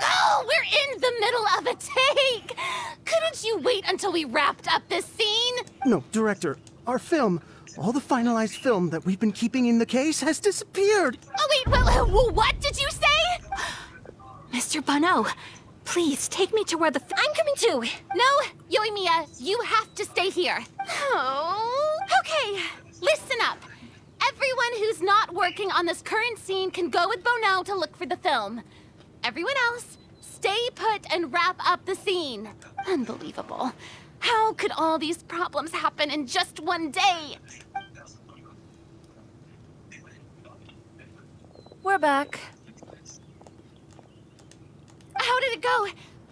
Oh, we're in the middle of a take! Couldn't you wait until we wrapped up this scene? No, Director, our film, all the finalized film that we've been keeping in the case has disappeared. Oh, wait, well, what did you say? Mr. Bono, please take me to where the... I'm coming too. No, Yoimiya, you have to stay here. Oh, okay, listen up. Everyone who's not working on this current scene can go with Bono to look for the film. Everyone else, stay put and wrap up the scene. Unbelievable. How could all these problems happen in just one day? We're back. How did it go?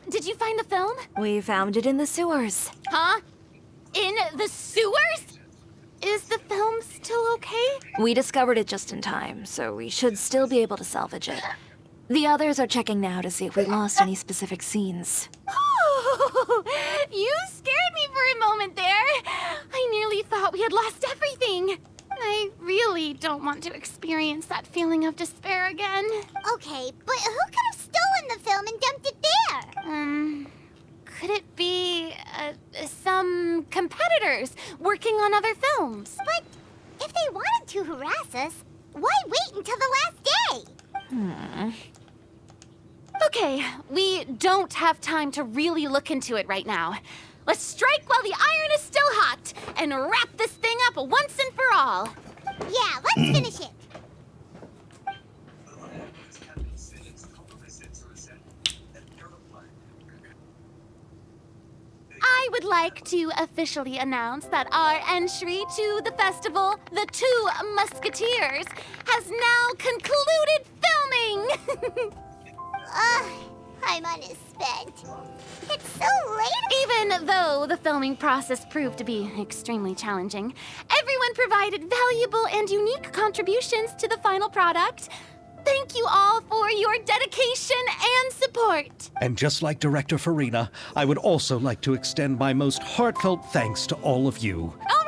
Did you find the film? We found it in the sewers. Huh? In the sewers? Is the film still okay? We discovered it just in time, so we should still be able to salvage it. The others are checking now to see if we lost any specific scenes. Oh, you scared me for a moment we had lost everything. I really don't want to experience that feeling of despair again. Okay, but who could have stolen the film and dumped it there? Could it be some competitors working on other films? But if they wanted to harass us, why wait until the last day? Okay, we don't have time to really look into it right now. Let's strike while the iron is still hot and wrap this thing up once and for all. Yeah, let's finish it. I would like to officially announce that our entry to the festival, The Two Musketeers, has now concluded filming! Paimon is spent. It's so late. Even though the filming process proved to be extremely challenging, everyone provided valuable and unique contributions to the final product. Thank you all for your dedication and support. And just like Director Furina, I would also like to extend my most heartfelt thanks to all of you. All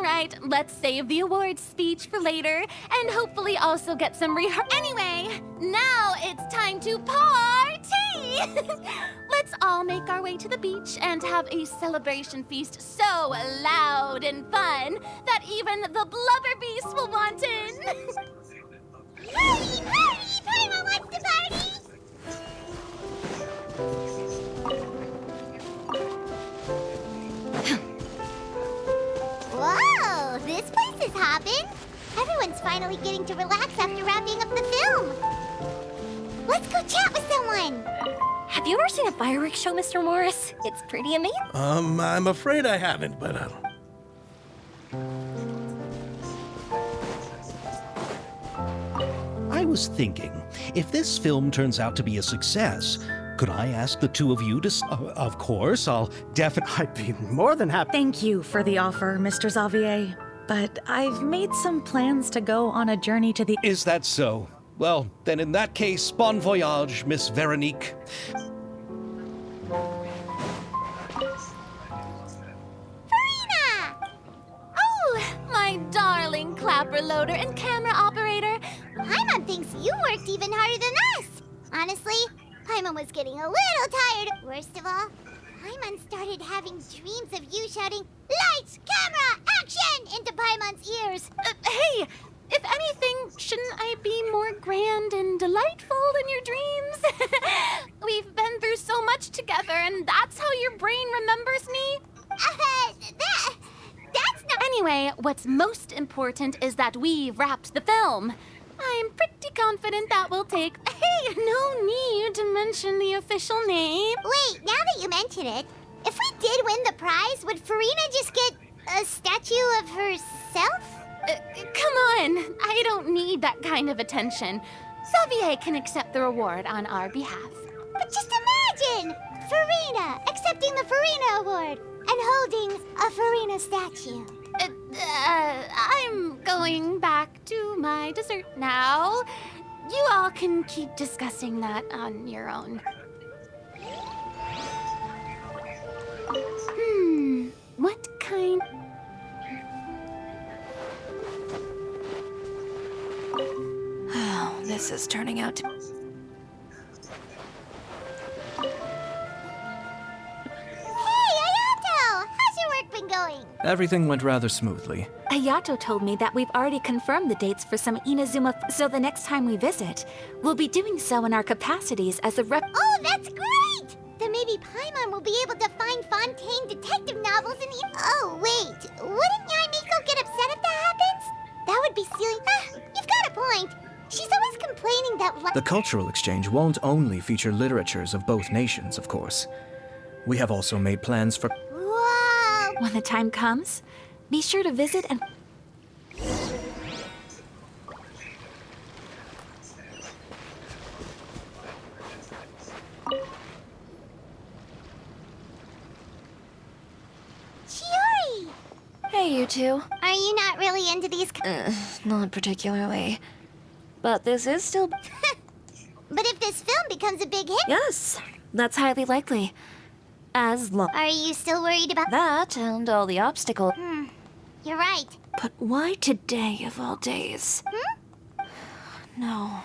right. Let's save the awards speech for later and hopefully also get some Anyway, now it's time to party! Let's all make our way to the beach and have a celebration feast so loud and fun that even the blubber beast will want in. Party! Paimon wants to party! Whoa, this place is hopping. Everyone's finally getting to relax after wrapping up the film. Let's go chat with someone. Have you ever seen a fireworks show, Mr. Morris? It's pretty amazing. I'm afraid I haven't, but I was thinking, if this film turns out to be a success, could I ask the two of you to... of course, I'll definitely... I'd be more than happy. Thank you for the offer, Mr. Xavier. But I've made some plans to go on a journey to the... Is that so? Well, then in that case, bon voyage, Miss Veronique. Furina! Oh, my darling clapper loader and camera operator. Paimon thinks you worked even harder than us. Honestly, Paimon was getting a little tired. Worst of all, Paimon started having dreams of you shouting, "Lights, camera, action!" into Paimon's ears. Hey, if anything, shouldn't I be more grand and delightful than your dreams? We've been through so much together, and that's how your brain remembers me? That's not... Anyway, what's most important is that we wrapped the film. I'm pretty confident that will take... Hey, no need to mention the official name. Wait, now that you mention it, if we did win the prize, would Furina just get a statue of herself? Come on, I don't need that kind of attention. Xavier can accept the reward on our behalf. But just imagine! Furina accepting the Furina Award and holding a Furina statue. I'm going back to my dessert now. You all can keep discussing that on your own. What kind... Oh, this is turning out to... Been going? Everything went rather smoothly. Ayato told me that we've already confirmed the dates for some Inazuma, so the next time we visit, we'll be doing so in our capacities as a rep. Oh, that's great! Then maybe Paimon will be able to find Fontaine detective novels in the... Oh, wait. Wouldn't Yaimiko get upset if that happens? That would be silly. You've got a point. She's always complaining that... The cultural exchange won't only feature literatures of both nations, of course. We have also made plans for... When the time comes, be sure to visit and... Chiori! Hey, you two. Are you not really into these... Not particularly. But this is still... But if this film becomes a big hit... Yes, that's highly likely. As long... Are you still worried about... That and all the obstacles... you're right. But why today of all days? No.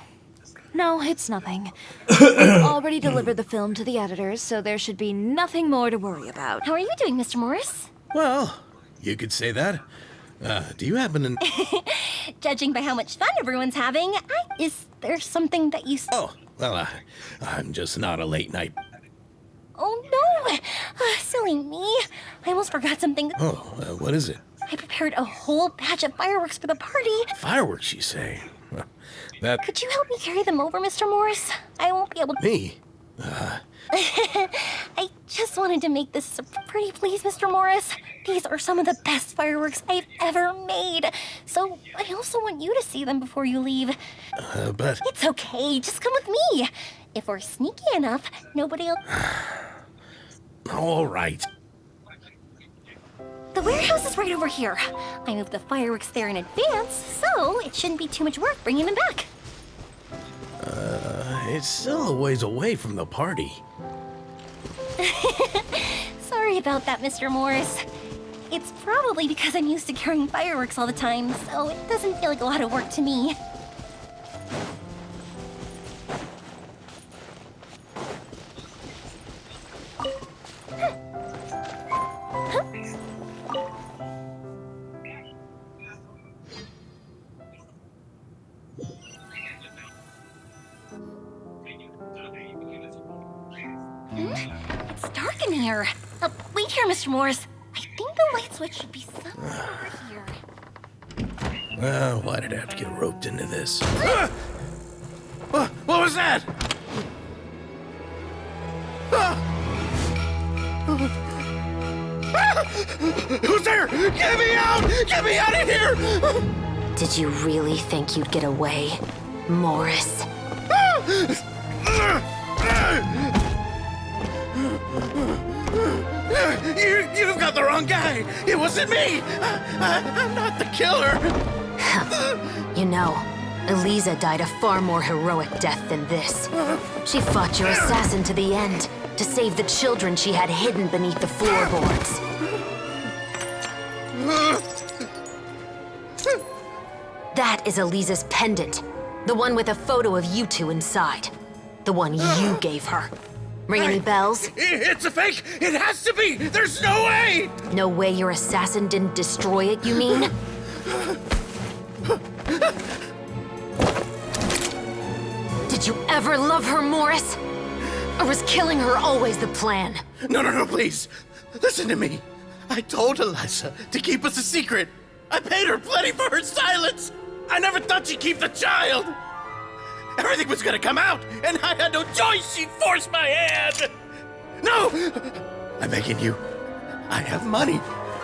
No, it's nothing. We've already delivered the film to the editors, so there should be nothing more to worry about. How are you doing, Mr. Morris? Well, you could say that. Do you happen to... Judging by how much fun everyone's having, is there something that you... Oh, well, I'm just not a late night... Oh, no! Silly me. I almost forgot something. Oh, what is it? I prepared a whole batch of fireworks for the party. Fireworks, you say? Well, that... Could you help me carry them over, Mr. Morris? I won't be able to... Me? I just wanted to make this pretty please, Mr. Morris. These are some of the best fireworks I've ever made. So I also want you to see them before you leave. But... It's okay, just come with me. If we're sneaky enough, nobody'll... All right. The warehouse is right over here. I moved the fireworks there in advance, so it shouldn't be too much work bringing them back. It's still a ways away from the party. Sorry about that, Mr. Morris. It's probably because I'm used to carrying fireworks all the time, so it doesn't feel like a lot of work to me. It's dark in here. Wait here, Mr. Morris. I think the light switch should be somewhere over here. Well, why did I have to get roped into this? What was that? Who's there? Get me out! Get me out of here! Did you really think you'd get away, Morris? You've got the wrong guy! It wasn't me! I'm not the killer! You know, Eliza died a far more heroic death than this. She fought your assassin to the end, to save the children she had hidden beneath the floorboards. That is Eliza's pendant. The one with a photo of you two inside. The one you gave her. Ring any bells? It's a fake! It has to be! There's no way! No way your assassin didn't destroy it, you mean? Did you ever love her, Morris? Or was killing her always the plan? No, please. Listen to me. I told Eliza to keep us a secret. I paid her plenty for her silence. I never thought she'd keep the child. Everything was gonna come out, and I had no choice. She'd force my hand. No! I'm begging you. I have money.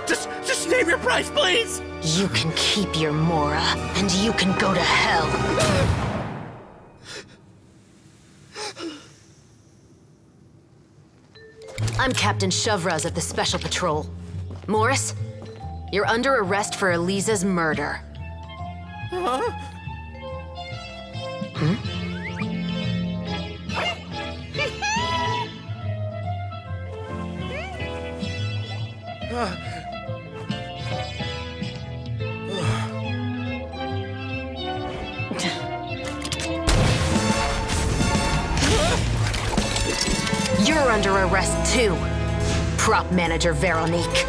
Just name your price, please. You can keep your Mora, and you can go to hell. I'm Captain Shovraz of the Special Patrol. Morris, you're under arrest for Eliza's murder. Huh? You're under arrest too, Prop Manager Veronique.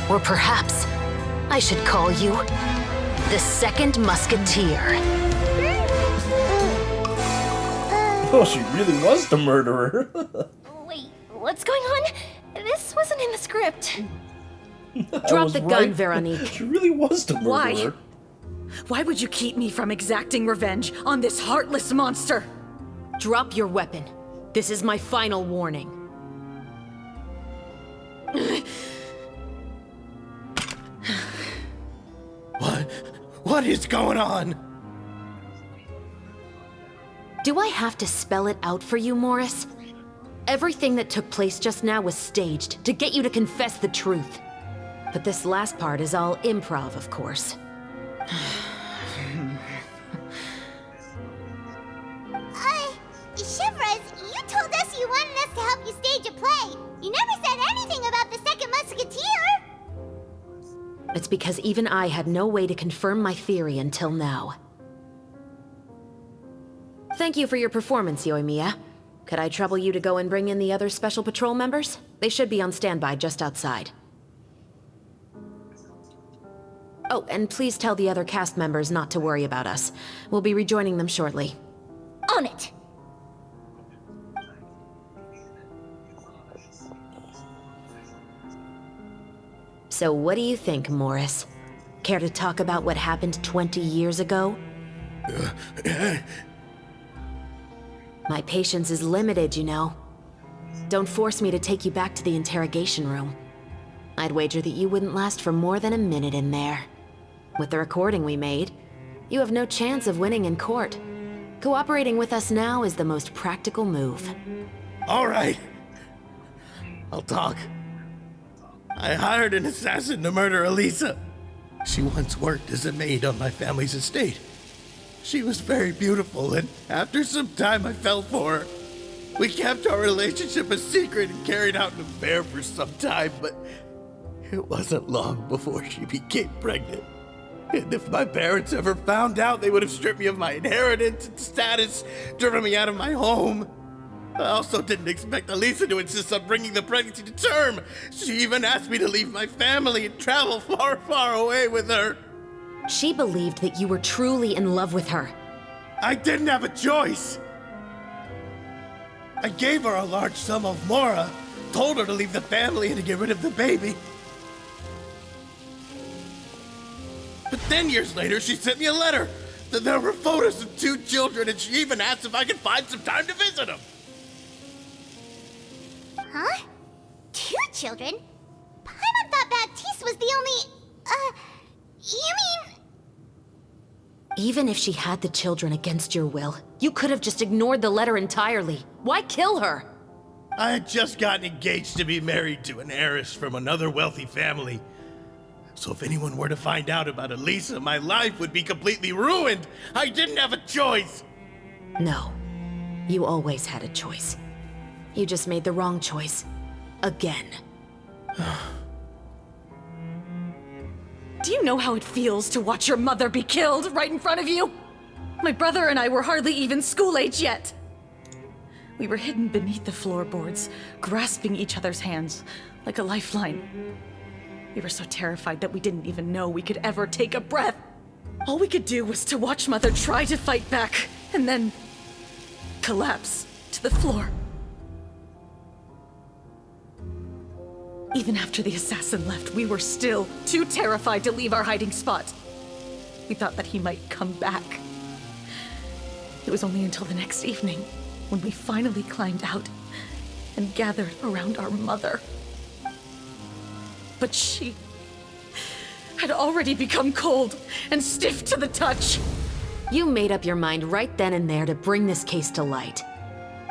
Or perhaps I should call you the Second Musketeer. Oh, she really was the murderer. Wait, what's going on? This wasn't in the script. Drop the gun, Veronique. She really was the murderer. Why? Why would you keep me from exacting revenge on this heartless monster? Drop your weapon. This is my final warning. What is going on? Do I have to spell it out for you, Morris? Everything that took place just now was staged to get you to confess the truth. But this last part is all improv, of course. Shivers, you told us you wanted us to help you stage a play. You never said anything about the Second Musketeer. It's because even I had no way to confirm my theory until now. Thank you for your performance, Yoimiya. Could I trouble you to go and bring in the other Special Patrol members? They should be on standby just outside. Oh, and please tell the other cast members not to worry about us. We'll be rejoining them shortly. On it! So what do you think, Morris? Care to talk about what happened 20 years ago? My patience is limited, you know. Don't force me to take you back to the interrogation room. I'd wager that you wouldn't last for more than a minute in there. With the recording we made, you have no chance of winning in court. Cooperating with us now is the most practical move. All right. I'll talk. I hired an assassin to murder Elisa. She once worked as a maid on my family's estate. She was very beautiful, and after some time I fell for her. We kept our relationship a secret and carried out an affair for some time, but it wasn't long before she became pregnant. And if my parents ever found out, they would have stripped me of my inheritance and status, driven me out of my home. I also didn't expect Elisa to insist on bringing the pregnancy to term. She even asked me to leave my family and travel far, far away with her. She believed that you were truly in love with her. I didn't have a choice. I gave her a large sum of mora, told her to leave the family and to get rid of the baby. But then years later, she sent me a letter. There were photos of 2 children, and she even asked if I could find some time to visit them. Huh? 2 children? Paimon thought Baptiste was the only... you mean... Even if she had the children against your will, you could have just ignored the letter entirely. Why kill her? I had just gotten engaged to be married to an heiress from another wealthy family. So if anyone were to find out about Elisa, my life would be completely ruined. I didn't have a choice. No. You always had a choice. You just made the wrong choice. Again. Do you know how it feels to watch your mother be killed right in front of you? My brother and I were hardly even school age yet. We were hidden beneath the floorboards, grasping each other's hands like a lifeline. We were so terrified that we didn't even know we could ever take a breath. All we could do was to watch Mother try to fight back, and then collapse to the floor. Even after the assassin left, we were still too terrified to leave our hiding spot. We thought that he might come back. It was only until the next evening when we finally climbed out and gathered around our mother. But she had already become cold and stiff to the touch. You made up your mind right then and there to bring this case to light.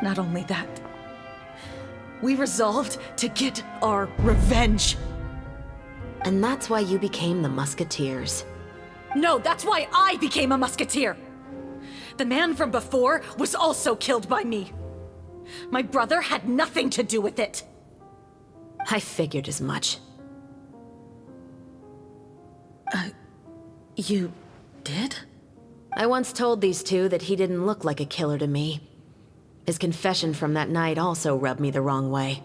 Not only that, we resolved to get our revenge. And that's why you became the Musketeers. No, that's why I became a Musketeer. The man from before was also killed by me. My brother had nothing to do with it. I figured as much. You did? I once told these two that he didn't look like a killer to me. His confession from that night also rubbed me the wrong way.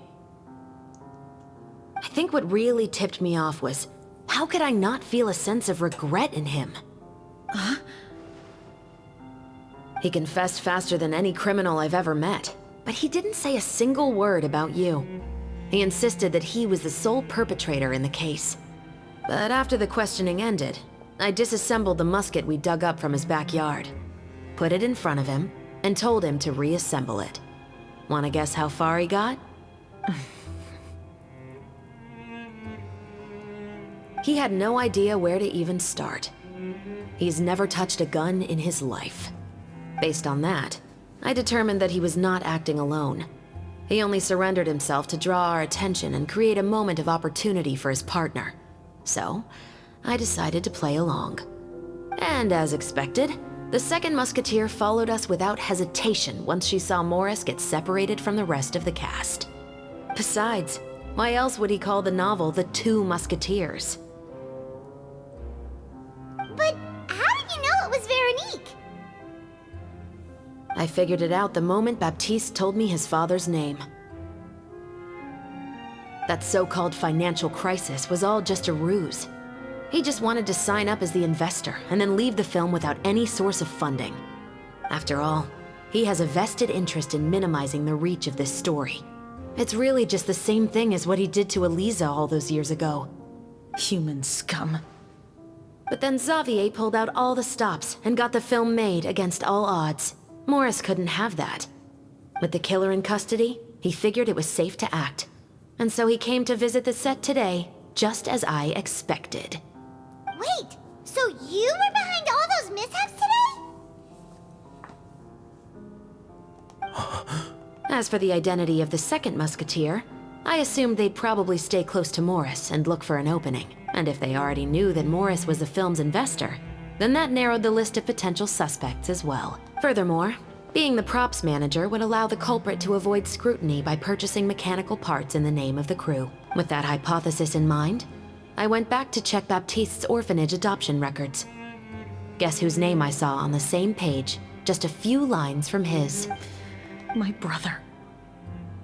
I think what really tipped me off was, how could I not feel a sense of regret in him? Huh? He confessed faster than any criminal I've ever met, but he didn't say a single word about you. He insisted that he was the sole perpetrator in the case. But after the questioning ended, I disassembled the musket we dug up from his backyard, put it in front of him, and told him to reassemble it. Wanna guess how far he got? He had no idea where to even start. He's never touched a gun in his life. Based on that, I determined that he was not acting alone. He only surrendered himself to draw our attention and create a moment of opportunity for his partner. So, I decided to play along. And as expected, the second musketeer followed us without hesitation once she saw Morris get separated from the rest of the cast. Besides, why else would he call the novel The Two Musketeers? I figured it out the moment Baptiste told me his father's name. That so-called financial crisis was all just a ruse. He just wanted to sign up as the investor and then leave the film without any source of funding. After all, he has a vested interest in minimizing the reach of this story. It's really just the same thing as what he did to Eliza all those years ago. Human scum. But then Xavier pulled out all the stops and got the film made against all odds. Morris couldn't have that. With the killer in custody, he figured it was safe to act. And so he came to visit the set today, just as I expected. Wait, so you were behind all those mishaps today? As for the identity of the second musketeer, I assumed they'd probably stay close to Morris and look for an opening. And if they already knew that Morris was the film's investor, then that narrowed the list of potential suspects as well. Furthermore, being the props manager would allow the culprit to avoid scrutiny by purchasing mechanical parts in the name of the crew. With that hypothesis in mind, I went back to check Baptiste's orphanage adoption records. Guess whose name I saw on the same page, just a few lines from his. My brother.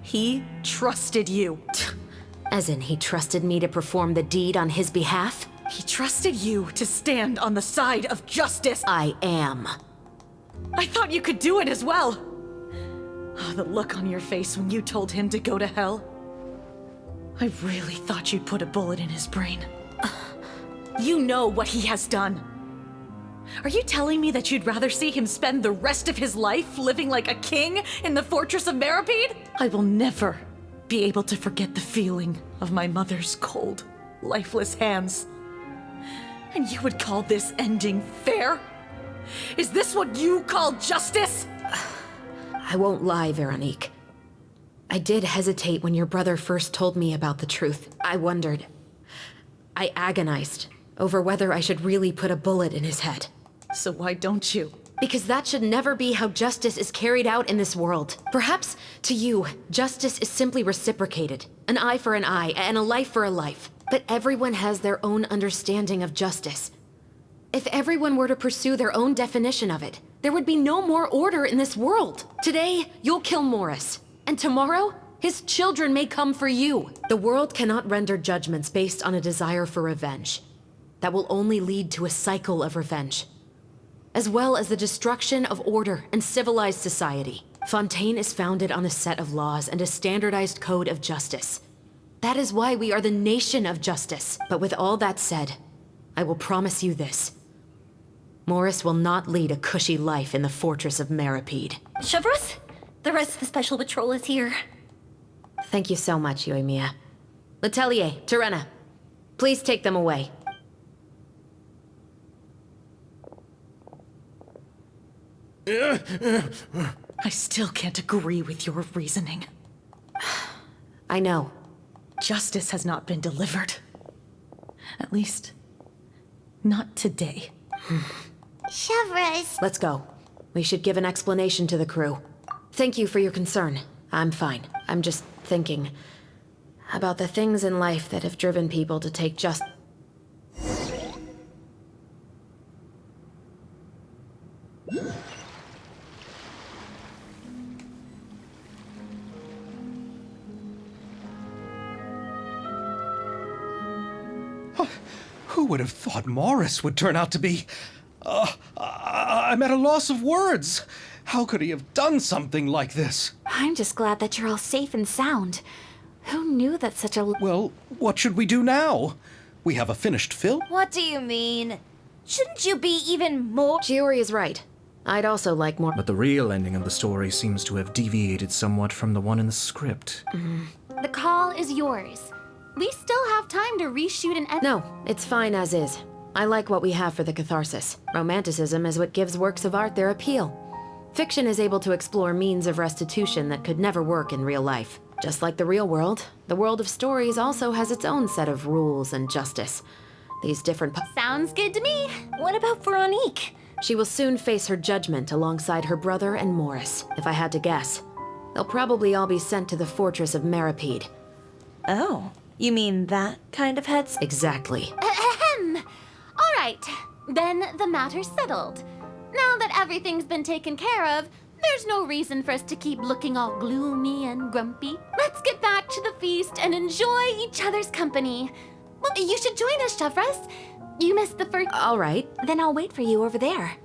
He trusted you. As in, he trusted me to perform the deed on his behalf? He trusted you to stand on the side of justice. I am. I thought you could do it as well. Oh, the look on your face when you told him to go to hell. I really thought you'd put a bullet in his brain. You know what he has done. Are you telling me that you'd rather see him spend the rest of his life living like a king in the fortress of Meripede? I will never be able to forget the feeling of my mother's cold, lifeless hands. And you would call this ending fair? Is this what you call justice? I won't lie, Veronique. I did hesitate when your brother first told me about the truth. I wondered. I agonized over whether I should really put a bullet in his head. So why don't you? Because that should never be how justice is carried out in this world. Perhaps, to you, justice is simply reciprocated. An eye for an eye, and a life for a life. But everyone has their own understanding of justice. If everyone were to pursue their own definition of it, there would be no more order in this world. Today, you'll kill Morris. And tomorrow, his children may come for you. The world cannot render judgments based on a desire for revenge. That will only lead to a cycle of revenge, as well as the destruction of order and civilized society. Fontaine is founded on a set of laws and a standardized code of justice. That is why we are the nation of justice. But with all that said, I will promise you this. Morris will not lead a cushy life in the fortress of Meripede. Chevros, the rest of the special patrol is here. Thank you so much, Yoimiya. Letelier, Terena, please take them away. I still can't agree with your reasoning. I know. Justice has not been delivered. At least, not today. Chevros. Let's go. We should give an explanation to the crew. Thank you for your concern. I'm fine. I'm just thinking about the things in life that have driven people to take just... Who would have thought Morris would turn out to be... I'm at a loss of words. How could he have done something like this? I'm just glad that you're all safe and sound. Who knew that such a... Well, what should we do now? We have a finished film? What do you mean? Shouldn't you be even more... Chiori is right. I'd also like more... But the real ending of the story seems to have deviated somewhat from the one in the script. The call is yours. We still have time to reshoot and edit. No, it's fine as is. I like what we have for the catharsis. Romanticism is what gives works of art their appeal. Fiction is able to explore means of restitution that could never work in real life. Just like the real world, the world of stories also has its own set of rules and justice. These different... Sounds good to me. What about Veronique? She will soon face her judgment alongside her brother and Morris, if I had to guess. They'll probably all be sent to the fortress of Meripede. Oh, you mean that kind of heads? Exactly. Ahem. All right, then the matter's settled. Now that everything's been taken care of, There's no reason for us to keep looking all gloomy and grumpy. Let's get back to the feast and enjoy each other's company. Well, you should join us, Chevres. You missed the first... All right. Then I'll wait for you over there.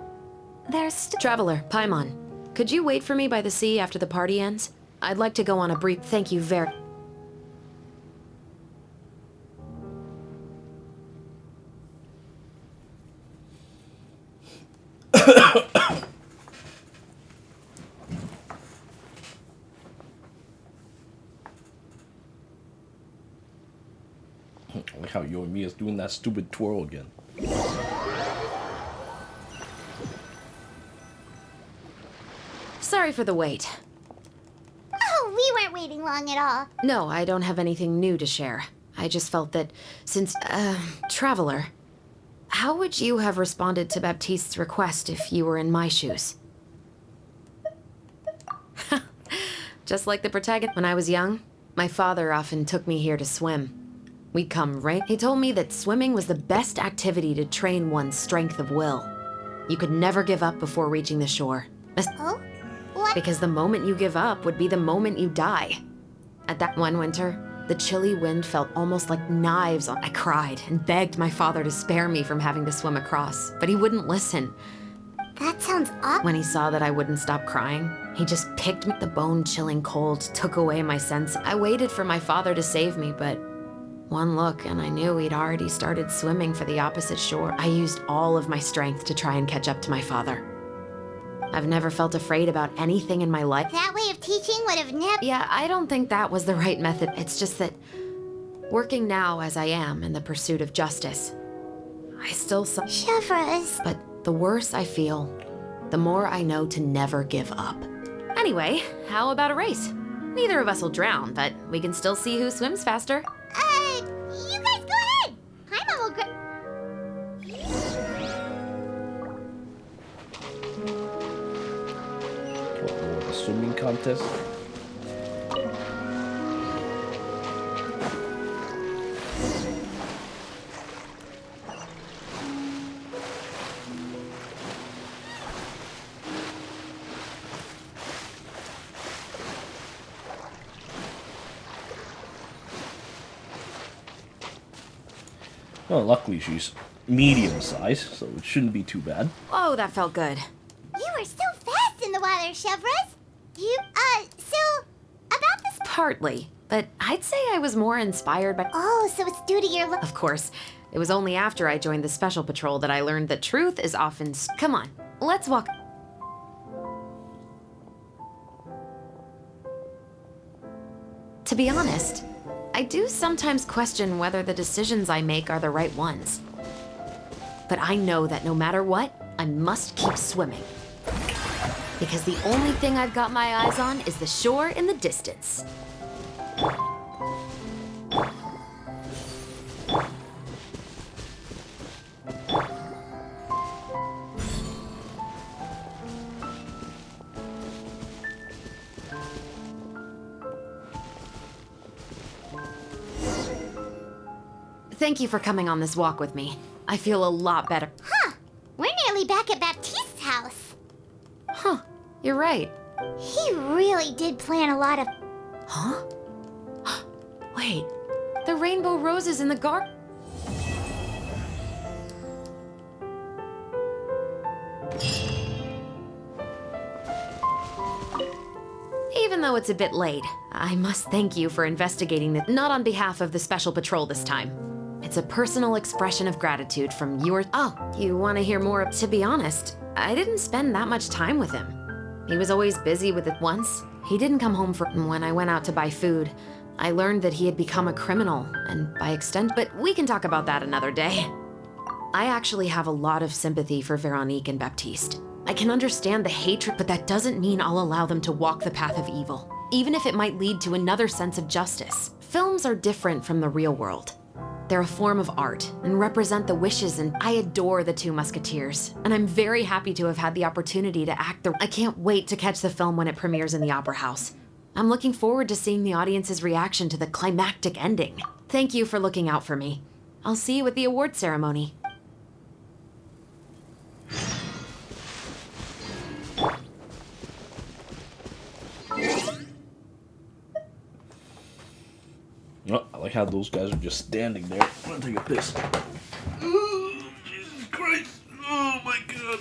There's Traveler, Paimon, could you wait for me by the sea after the party ends? I'd like to go on a brief... Thank you very... Like how Yoimiya's doing that stupid twirl again. Sorry for the wait. Oh, we weren't waiting long at all. No, I don't have anything new to share. I just felt that since, Traveler, how would you have responded to Baptiste's request if you were in my shoes? Just like the protagonist. When I was young, my father often took me here to swim. We'd come right... He told me that swimming was the best activity to train one's strength of will. You could never give up before reaching the shore. Oh? What? Because the moment you give up would be the moment you die. At that one winter, the chilly wind felt almost like knives on... I cried and begged my father to spare me from having to swim across, but he wouldn't listen. That sounds awful. When he saw that I wouldn't stop crying, he just picked me. The bone-chilling cold took away my sense. I waited for my father to save me, but one look and I knew he'd already started swimming for the opposite shore. I used all of my strength to try and catch up to my father. I've never felt afraid about anything in my life. That way of teaching would have never... Yeah, I don't think that was the right method. It's just that working now as I am in the pursuit of justice, I still... Chevres. But the worse I feel, the more I know to never give up. Anyway, how about a race? Neither of us will drown, but we can still see who swims faster. You guys go ahead. Paimon will What, more of a swimming contest? Well, luckily she's medium size, so it shouldn't be too bad. Oh, that felt good. You were so fast in the water, Chevres. So, about this... Partly, but I'd say I was more inspired by... Oh, so it's due to your... Of course. It was only after I joined the Special Patrol that I learned that truth is often... Come on, let's walk... To be honest, I do sometimes question whether the decisions I make are the right ones. But I know that no matter what, I must keep swimming. Because the only thing I've got my eyes on is the shore in the distance. Thank you for coming on this walk with me. I feel a lot better. Huh. We're nearly back at Baptiste's house. Huh. You're right. He really did plan a lot of... Huh? Wait. The rainbow roses in the garden. Even though it's a bit late, I must thank you for investigating this. Not on behalf of the Special Patrol this time. It's a personal expression of gratitude from your... Oh, you want to hear more? To be honest, I didn't spend that much time with him. He was always busy with it. Once, he didn't come home for... When I went out to buy food, I learned that he had become a criminal, and by extent... But we can talk about that another day. I actually have a lot of sympathy for Veronique and Baptiste. I can understand the hatred, but that doesn't mean I'll allow them to walk the path of evil, even if it might lead to another sense of justice. Films are different from the real world. They're a form of art and represent the wishes, and I adore the Two Musketeers, and I'm very happy to have had the opportunity to act I can't wait to catch the film when it premieres in the Opera House. I'm looking forward to seeing the audience's reaction to the climactic ending. Thank you for looking out for me. I'll see you at the award ceremony. Oh, I like how those guys are just standing there. I'm gonna take a piss. Jesus Christ! Oh my god!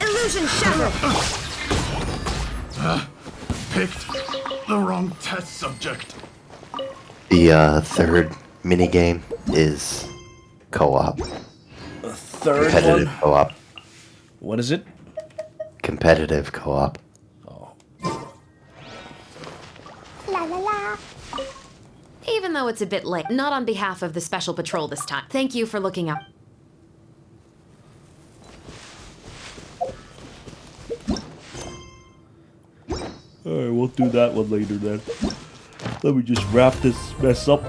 Illusion shattered! Picked the wrong test subject. The third minigame is co-op. A third Competitive one? co-op. What is it? Competitive co-op. La la la. Even though it's a bit late, not on behalf of the Special Patrol this time. Thank you for looking out. Alright, we'll do that one later then. Let me just wrap this mess up.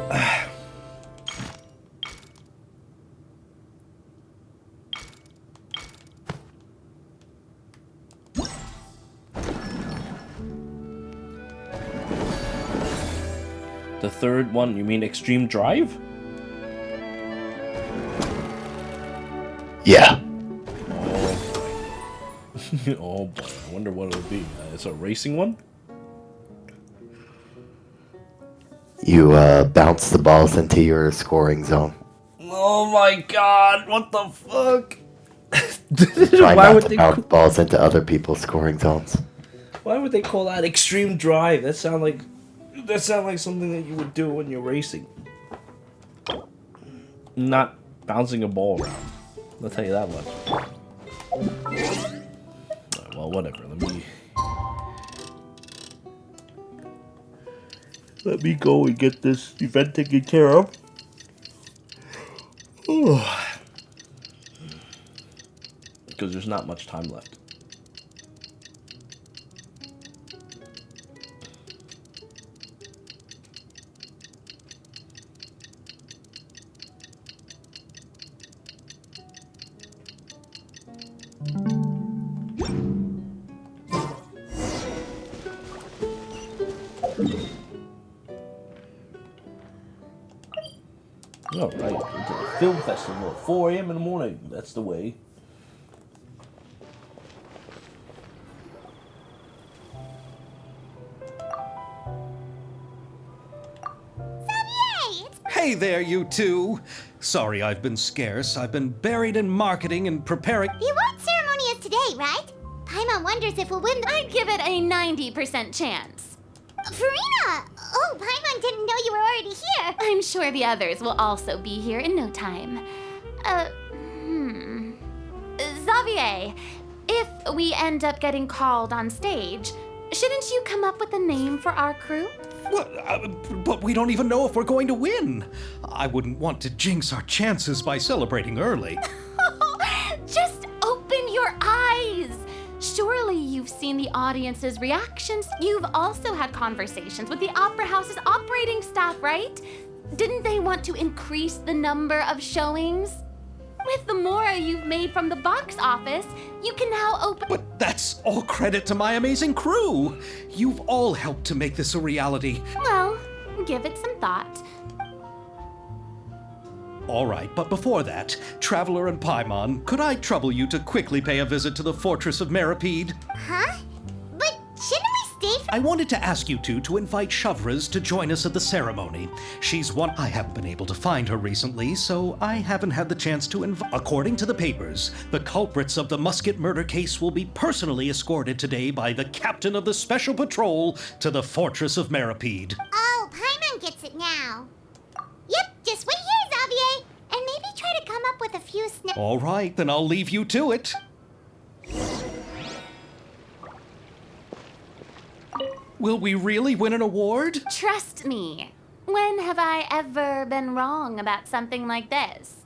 The third one, you mean Extreme Drive? Yeah. Oh boy, I wonder what it'll be. It's a racing one? You bounce the balls into your scoring zone. Oh my god, what the fuck? Try Why not would to they bounce balls into other people's scoring zones. Why would they call that Extreme Drive? That sound like something that you would do when you're racing. Not bouncing a ball around. I'll tell you that much. Well, whatever. Let me go and get this event taken care of. Because there's not much time left. Alright, into the film festival at 4 a.m. in the morning. That's the way. Hey there, you two! Sorry I've been scarce. I've been buried in marketing and preparing. The award ceremony is today, right? Paimon wonders if we'll win. I'd give it a 90% chance. Furina! Oh, Paimon didn't know you were already here. I'm sure the others will also be here in no time. Xavier, if we end up getting called on stage, shouldn't you come up with a name for our crew? What? But we don't even know if we're going to win. I wouldn't want to jinx our chances by celebrating early. Just open your eyes. Surely you've seen the audience's reactions. You've also had conversations with the Opera House's operating staff, right? Didn't they want to increase the number of showings? With the Mora you've made from the box office, you can now open— But that's all credit to my amazing crew. You've all helped to make this a reality. Well, give it some thought. All right, but before that, Traveler and Paimon, could I trouble you to quickly pay a visit to the Fortress of Meripede? Huh? But shouldn't we stay for— I wanted to ask you two to invite Shavraz to join us at the ceremony. She's one— I haven't been able to find her recently, so I haven't had the chance to invite— According to the papers, the culprits of the Musket murder case will be personally escorted today by the captain of the Special Patrol to the Fortress of Meripede. Oh, Paimon gets it now. Yep, just wait here, Xavier, and maybe try to come up with a few snippets. All right, then I'll leave you to it. Will we really win an award? Trust me. When have I ever been wrong about something like this?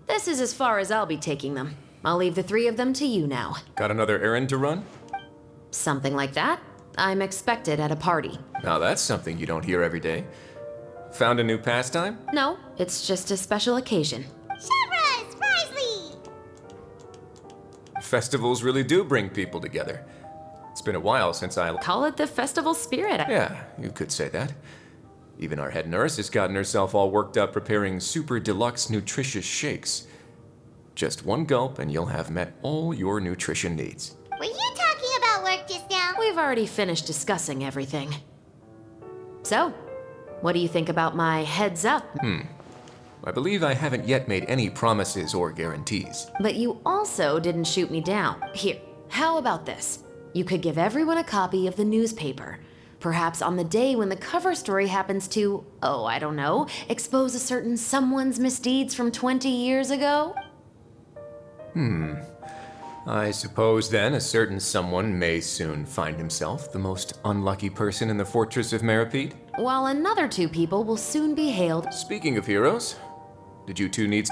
This is as far as I'll be taking them. I'll leave the three of them to you now. Got another errand to run? Something like that. I'm expected at a party. Now that's something you don't hear every day. Found a new pastime? No, it's just a special occasion. Shavraz! Risley! Festivals really do bring people together. It's been a while since I... Call it the festival spirit. Yeah, you could say that. Even our head nurse has gotten herself all worked up preparing super deluxe nutritious shakes. Just one gulp and you'll have met all your nutrition needs. Were you talking about work just now? We've already finished discussing everything. So, what do you think about my heads up? I believe I haven't yet made any promises or guarantees. But you also didn't shoot me down. Here, how about this? You could give everyone a copy of the newspaper. Perhaps on the day when the cover story happens to, oh, I don't know, expose a certain someone's misdeeds from 20 years ago? I suppose then a certain someone may soon find himself the most unlucky person in the Fortress of Meripede. While another two people will soon be hailed. Speaking of heroes, did you two need...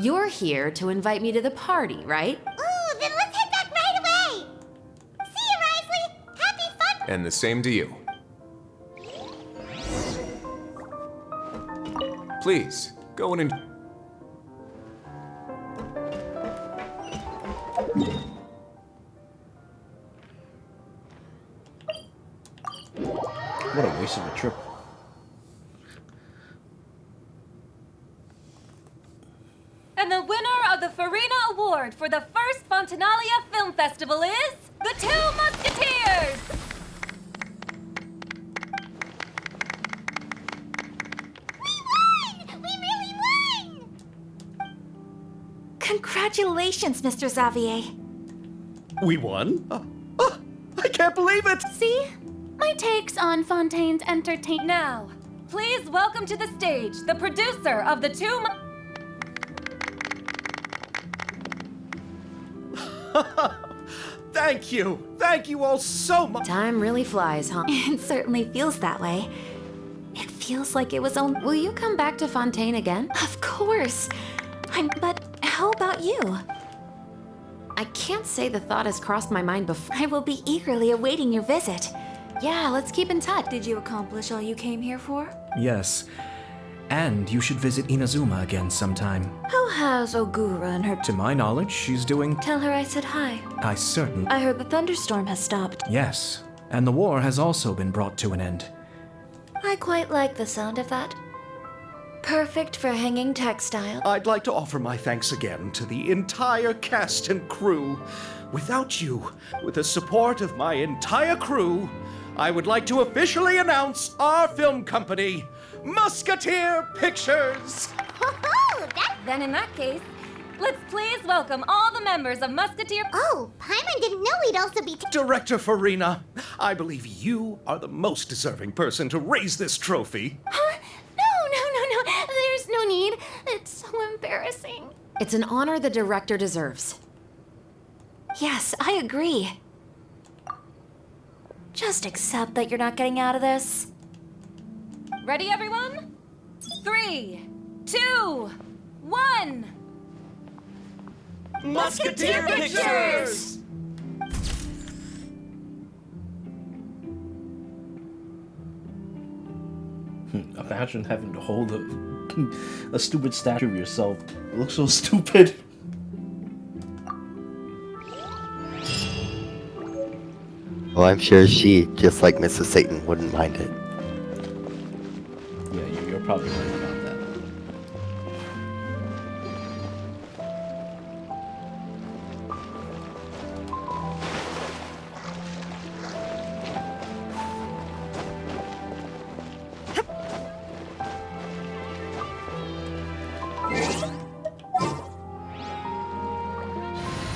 You're here to invite me to the party, right? Ooh, then let's head back right away! See you, Risley! Happy fun! And the same to you. Please, go and enjoy. What a waste of a trip. And the winner of the Furina Award for the first Fontanalia Film Festival is the Two Musketeers! We won! We really won! Congratulations, Mr. Xavier. We won? I can't believe it! See? My takes on Fontaine's entertainment. Now, please welcome to the stage the producer of the Two Thank you! Thank you all so much! Time really flies, huh? It certainly feels that way. It feels like it was only— Will you come back to Fontaine again? Of course. But how about you? I can't say the thought has crossed my mind before. I will be eagerly awaiting your visit. Yeah, let's keep in touch. Did you accomplish all you came here for? Yes. And you should visit Inazuma again sometime. How has Ogura and her... To my knowledge, she's doing... Tell her I said hi. I certainly... I heard the thunderstorm has stopped. Yes. And the war has also been brought to an end. I quite like the sound of that. Perfect for hanging textile. I'd like to offer my thanks again to the entire cast and crew. Without you, with the support of my entire crew, I would like to officially announce our film company, Musketeer Pictures. Then in that case, let's please welcome all the members of Musketeer... Oh, Paimon didn't know we'd also be... Director Furina, I believe you are the most deserving person to raise this trophy. Huh? No. There's no need. It's so embarrassing. It's an honor the director deserves. Yes, I agree. Just accept that you're not getting out of this. Ready, everyone? 3, 2, 1... Musketeer Pictures! Imagine having to hold a stupid statue of yourself. It looks so stupid. Well, I'm sure she, just like Mrs. Satan, wouldn't mind it. Yeah, you're probably right about that.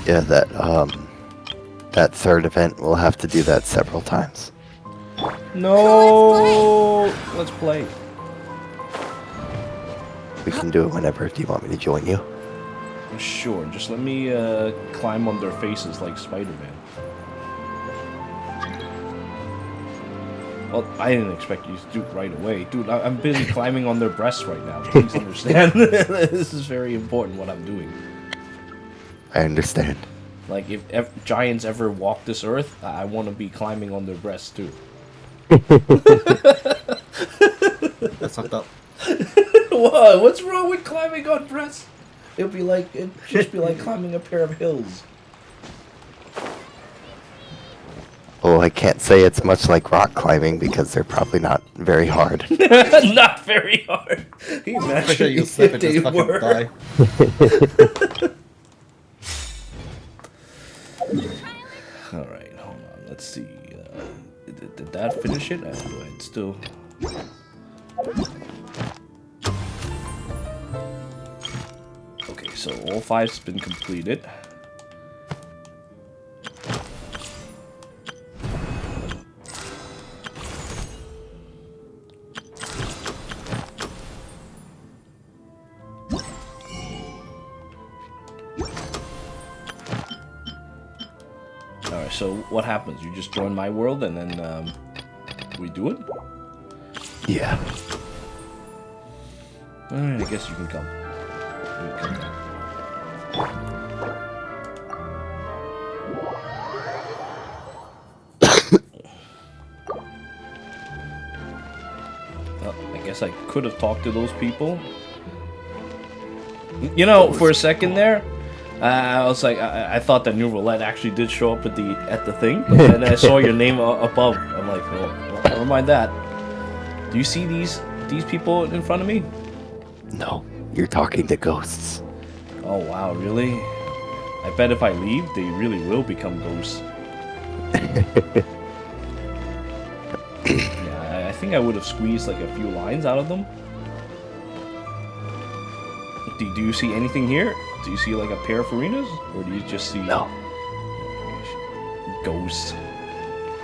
Yeah, that third event, we'll have to do that several times. No! Let's play. We can do it whenever. Do you want me to join you? Sure, just let me climb on their faces like Spider-Man. Well, I didn't expect you to do it right away. Dude, I'm busy climbing on their breasts right now. Please understand. This is very important what I'm doing. I understand. Like, if giants ever walk this earth, I want to be climbing on their breasts, too. That's fucked up. What? What's wrong with climbing on breasts? It'd just be like climbing a pair of hills. Oh, I can't say it's much like rock climbing because they're probably not very hard. Not very hard. Can you imagine Sure you'll slip and just fucking die. Alright, hold on. Let's see. Did that finish it? Go ahead. Still. Okay, so all 5's been completed. Alright, so what happens? You just join my world and then we do it? Yeah. Alright, I guess you can come. You can come down. Well, I guess I could have talked to those people. You know, for a second there, I was like, I thought that New Roulette actually did show up at the thing, but then I saw your name above. I'm like, well, never mind that. Do you see these people in front of me? No, you're talking to ghosts. Oh wow, really? I bet if I leave, they really will become ghosts. Yeah, I think I would have squeezed like a few lines out of them. Do you see anything here? Do you see like a pair of Furinas? Or do you just see... No. Ghosts?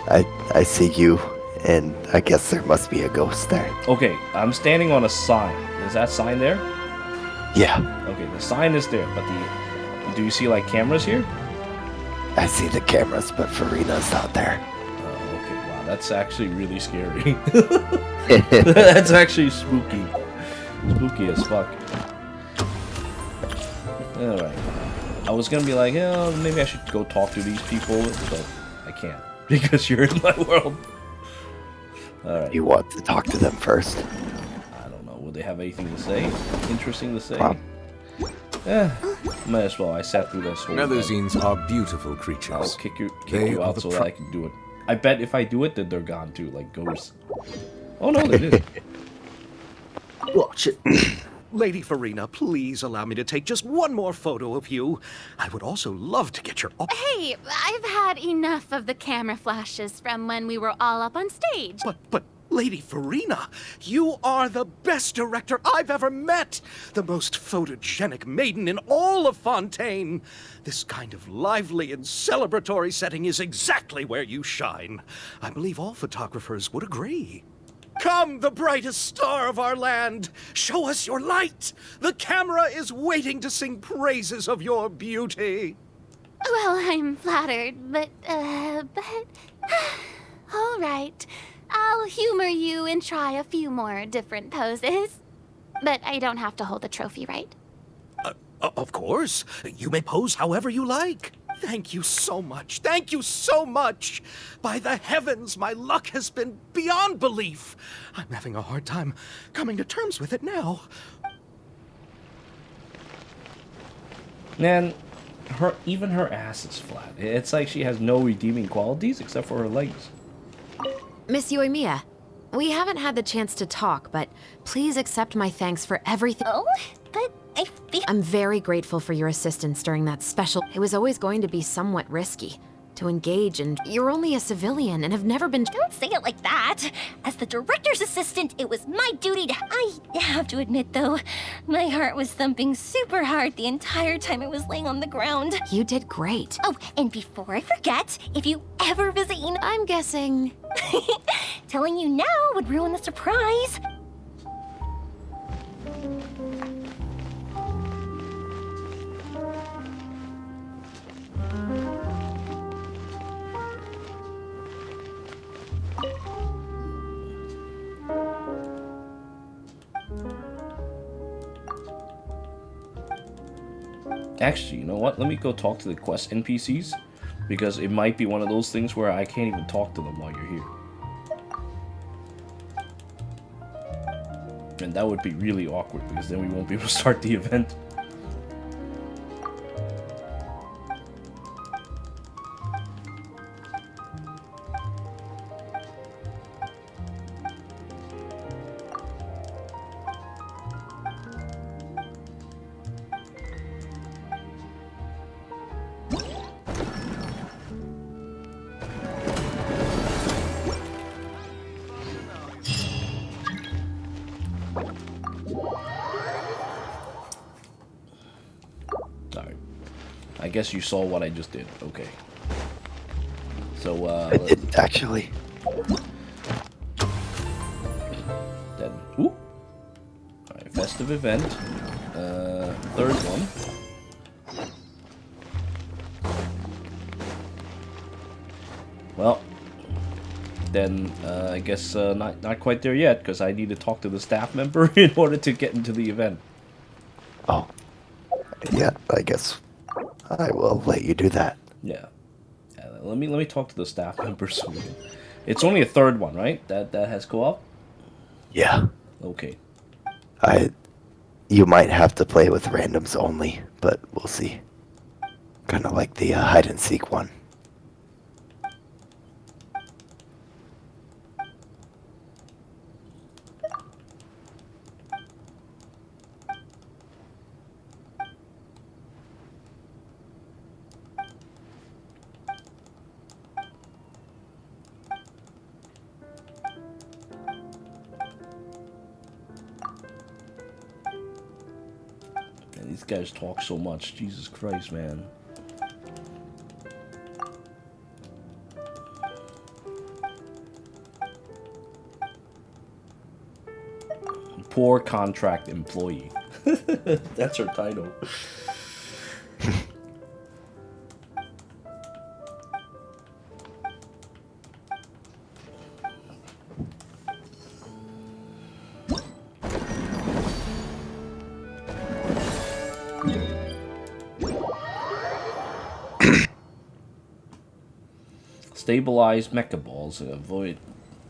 I see you, and I guess there must be a ghost there. Okay, I'm standing on a sign. Is that sign there? Yeah. Okay, the sign is there, but do you see like cameras here? I see the cameras, but Furina's not there. Oh, okay, wow, that's actually really scary. That's actually spooky. Spooky as fuck. Alright. I was gonna be like, oh, maybe I should go talk to these people, but I can't. Because you're in my world. Alright. You want to talk to them first? I don't know. Will they have anything to say? Interesting to say? Might as well. I sat through this whole Netherzines are beautiful creatures. I'll kick you out so that I can do it. I bet if I do it, then they're gone too, like ghosts. Oh no, they did. Watch it. Lady Furina, please allow me to take just one more photo of you. I would also love to get your... Hey, I've had enough of the camera flashes from when we were all up on stage. But, Lady Furina, you are the best director I've ever met! The most photogenic maiden in all of Fontaine! This kind of lively and celebratory setting is exactly where you shine. I believe all photographers would agree. Come, the brightest star of our land! Show us your light! The camera is waiting to sing praises of your beauty! Well, I'm flattered, but... all right. I'll humor you and try a few more different poses. But I don't have to hold the trophy, right? Of course. You may pose however you like. Thank you so much. Thank you so much. By the heavens, my luck has been beyond belief. I'm having a hard time coming to terms with it now. Man, even her ass is flat. It's like she has no redeeming qualities except for her legs. Miss Yoimiya, we haven't had the chance to talk, but please accept my thanks for everything. Oh, but I feel... I'm very grateful for your assistance during that special... It was always going to be somewhat risky to engage, and you're only a civilian and have never been... Don't say it like that. As the director's assistant, it was my duty to... I have to admit, though, my heart was thumping super hard the entire time I was laying on the ground. You did great. Oh, and before I forget, if you ever visit... I'm guessing... Telling you now would ruin the surprise. Actually, you know what? Let me go talk to the quest NPCs, because it might be one of those things where I can't even talk to them while you're here. And that would be really awkward, because then we won't be able to start the event. I guess you saw what I just did. Okay. So, I didn't actually. Then, ooh. Alright, festive event. Third one. Well, then, I guess not quite there yet, because I need to talk to the staff member in order to get into the event. Oh. Yeah, I guess I will let you do that. Yeah. Let me talk to the staff members. It's only a third one, right? That has co-op? Yeah. Okay. You might have to play with randoms only, but we'll see. Kind of like the hide and seek one. These guys talk so much. Jesus Christ, man. Poor contract employee. That's her title. Stabilize mecha balls, avoid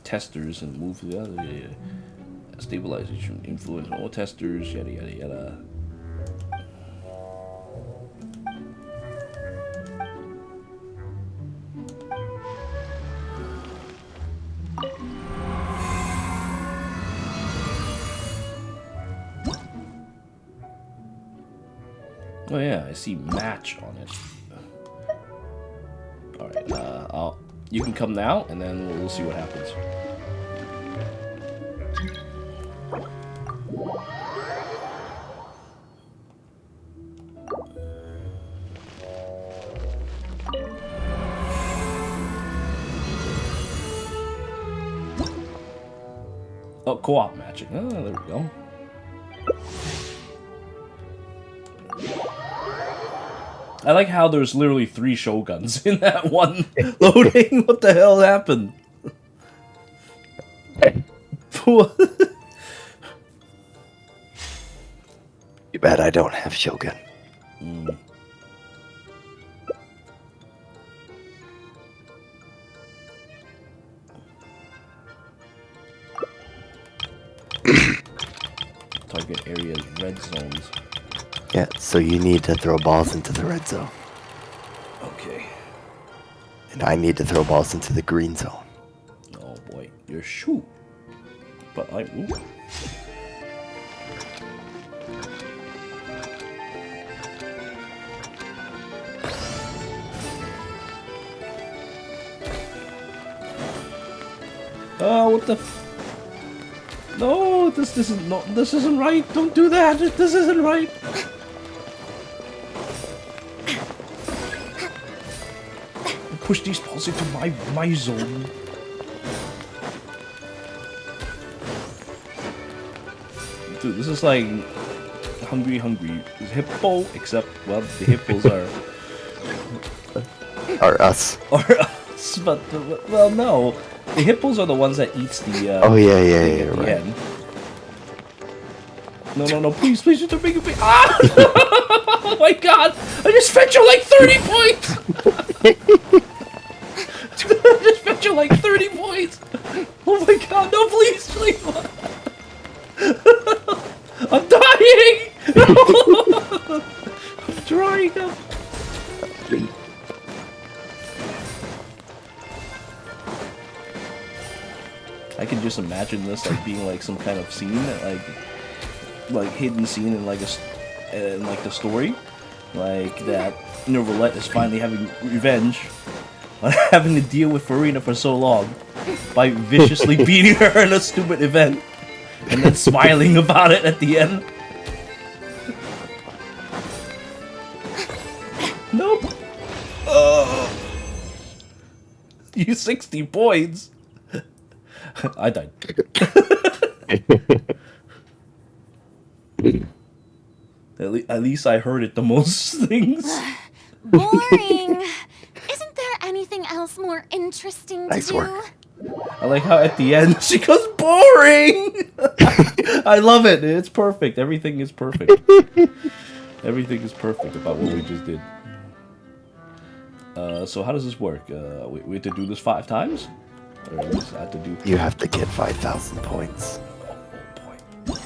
testers and move to the other. Stabilization, influence all testers, yada yada yada. Oh yeah, I see match on it. Alright, you can come now, and then we'll see what happens. Oh, co-op matching. Oh, there we go. I like how there's literally 3 Shoguns in that one loading. What the hell happened? Too bad I don't have Shogun. Target areas, red zones. Yeah, so you need to throw balls into the red zone. Okay. And I need to throw balls into the green zone. Oh boy, you're shoot. But I. Ooh. Oh, what the? No, this isn't right. Don't do that. This isn't right. Push these balls into my zone. Dude, this is like Hungry Hippo, except well, the hippos are us. Are us, but well, no. The hippos are the ones that eats the. Oh yeah, right. End. No, please, don't make it. Ah! Oh my God! I just spent you like 30 points. I just spent you like 30 points. Oh my God! No, please. I'm dying. I'm drying up. I can just imagine this like being like some kind of scene, like hidden scene in like the story, like that Roulette is finally having revenge, having to deal with Furina for so long by viciously beating her in a stupid event, and then smiling about it at the end. Nope. You 60 points. I died. At least I heard it the most things. Boring. Isn't there anything else more interesting to do? Work. I like how at the end she goes boring. I love it. It's perfect. Everything is perfect. Everything is perfect about what we just did. So how does this work? We have to do this 5 times? Or at least I have to do... You have to get 5,000 points. Oh boy.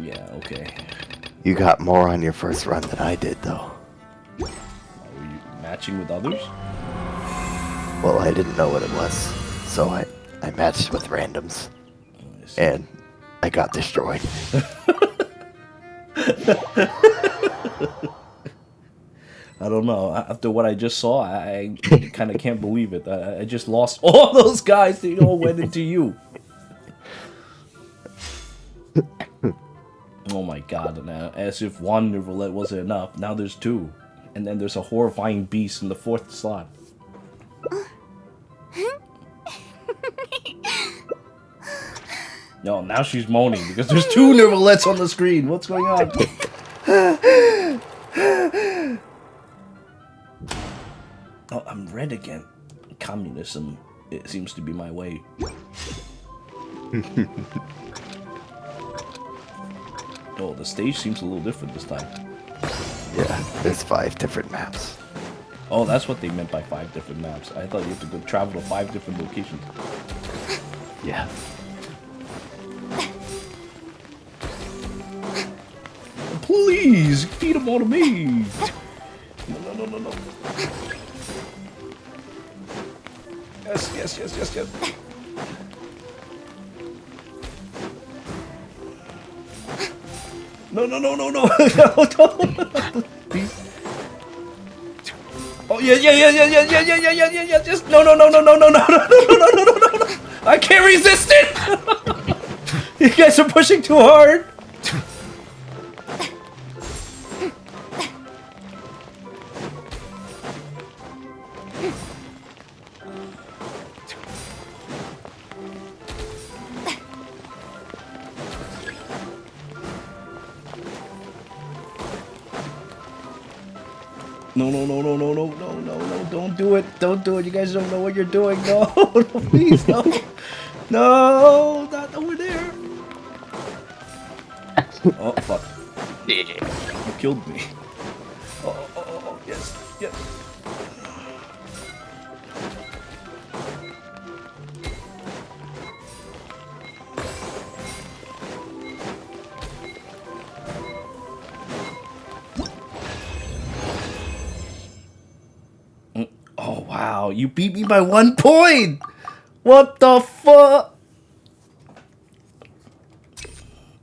Yeah, okay. You got more on your first run than I did, though. Were you matching with others? Well, I didn't know what it was, so I matched with randoms. And I got destroyed. I don't know. After what I just saw, I kind of can't believe it. I just lost all those guys. They all went into you. Oh my God. Now, as if one roulette wasn't enough, now there's 2. And then there's a horrifying beast in the 4th slot. No, now she's moaning because there's 2 roulettes on the screen. What's going on? Oh, I'm red again. Communism, it seems to be my way. Oh, the stage seems a little different this time. Yeah, there's 5 different maps. Oh, that's what they meant by 5 different maps. I thought you had to go travel to 5 different locations. Yeah. Please, feed them all to me. No. Yes. No, no, no, no, no. No. Oh yeah, yeah, yeah, yeah, yeah, yeah, yeah, yeah, yeah, yeah, yeah. Just no, no, no, no, no, no, no, no, no, no, no, no, no, no. I can't resist it. You guys are pushing too hard. No, no, no, no, no, no, no, no, no, don't do it. Don't do it. You guys don't know what you're doing. No, no, please, no. No, not over there. Oh, fuck. You killed me. Oh, oh, oh, oh, yes, yes. Oh, wow. You beat me by 1 point. What the fuck?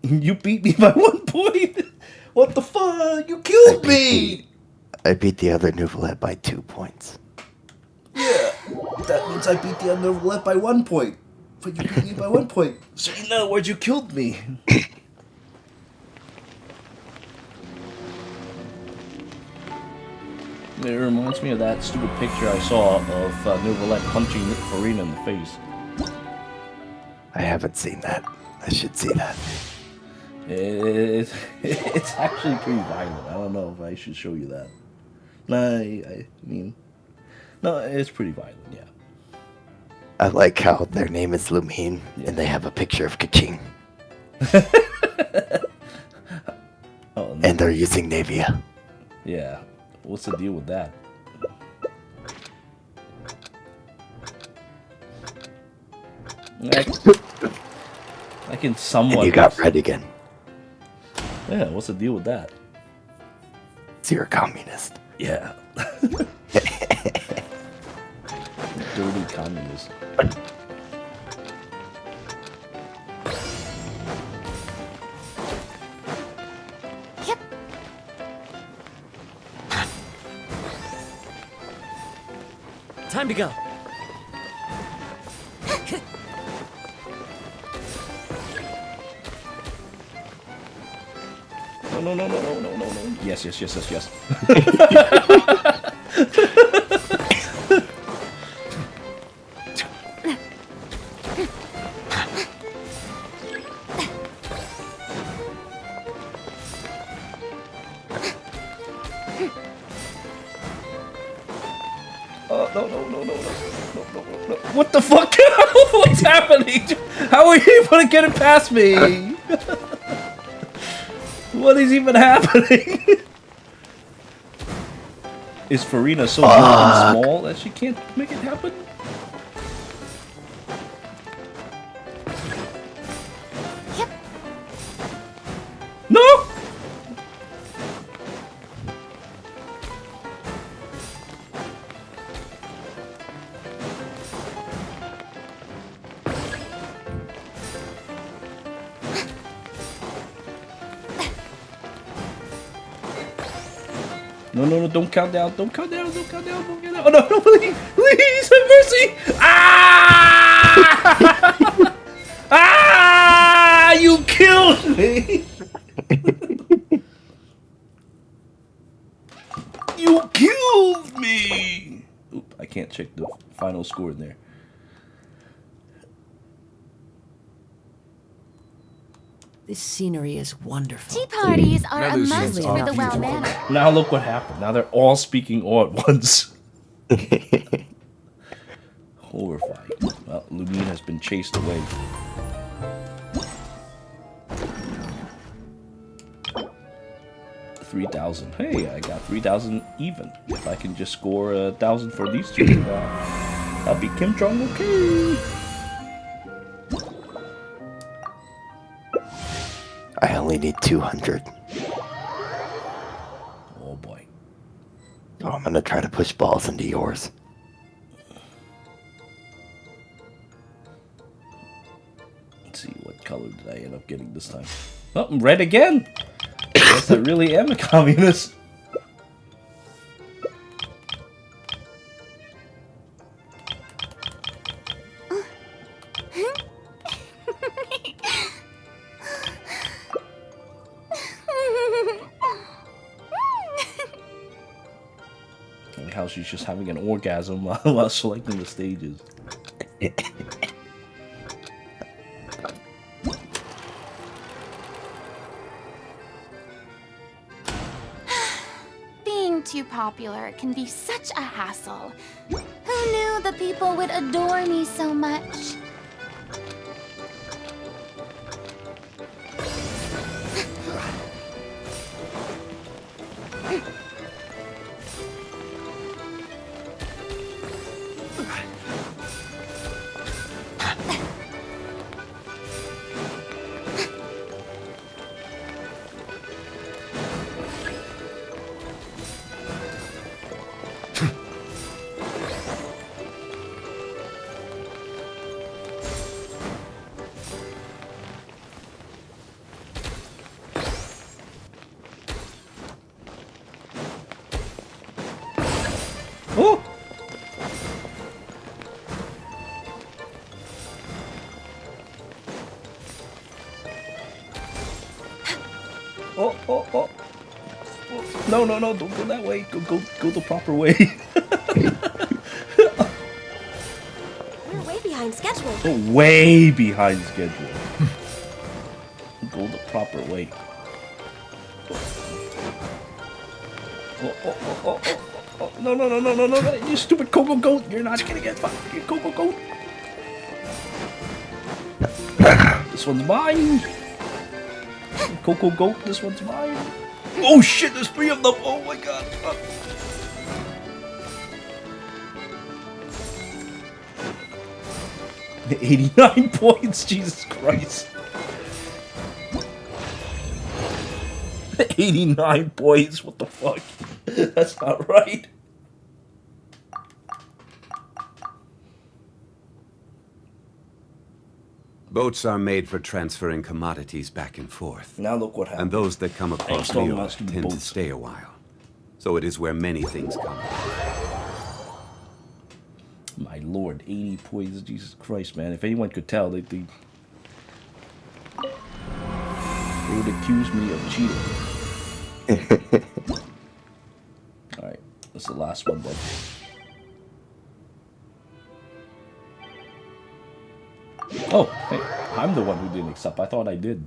You beat me by 1 point. What the fuck? You killed me. I beat the other Nouvelette by 2 points. Yeah. That means I beat the other Nouvelette by 1 point. But you beat me by 1 point. So in other words, you killed me. It reminds me of that stupid picture I saw of Nouvelette punching Furina in the face. I haven't seen that. I should see that. It's actually pretty violent. I don't know if I should show you that. No, I mean, no, it's pretty violent, yeah. I like how their name is Lumine, and they have a picture of Kaching. Oh, no. And they're using Navia. Yeah. What's the deal with that? I can somewhat... And you got red again. Yeah, what's the deal with that? So you're a communist. Yeah. Dirty communist. Time to go. No, no, no, no, no, no, no, no. Yes, yes, yes, yes, yes. No, no, no, no, no, no, no, no. What the fuck? What's happening? How are you able to get it past me? What is even happening? Is Furina so weak and small that she can't make it happen? Yep. No! No, no, no, don't count down, don't count down, don't count down, don't count down. Oh, no, no, please, please, have mercy. Ah! Ah! You killed me. You killed me. Oop, I can't check the final score in there. This scenery is wonderful. Tea parties are a must for the well-mannered. Now look what happened. Now they're all speaking all at once. Horrifying. Well, Lumine has been chased away. $3,000. Hey, I got 3,000 even. If I can just score 1,000 for these two, I'll be Kim Jong okay. I only need 200. Oh boy. Oh, I'm gonna try to push balls into yours. Let's see, what color did I end up getting this time? Oh, red again! I really am a communist. Like how she's just having an orgasm while selecting the stages. Being too popular can be such a hassle. Who knew the people would adore me so much? Oh! Oh, oh, oh. No, no, no, don't go that way. Go the proper way. We're way behind schedule. Oh, way behind schedule. Go the proper way. Oh, oh, oh, oh, oh, oh. No, no, no, no, no, no, no, you stupid Coco Goat. You're not gonna get fucked, you Coco Goat. This one's mine. Coco Goat, this one's mine. Oh shit, there's 3 of them. Oh my god. 89 points, Jesus Christ. 89 points, what the fuck? That's not right. Boats are made for transferring commodities back and forth. Now look what happened. And those that come across talking New about York stupid tend to boats. stay a while. So it is where many things come. My lord, 80 points, Jesus Christ, man. If anyone could tell, they would accuse me of cheating. Alright, that's the last one then. Oh, hey, I'm the one who didn't accept. I thought I did.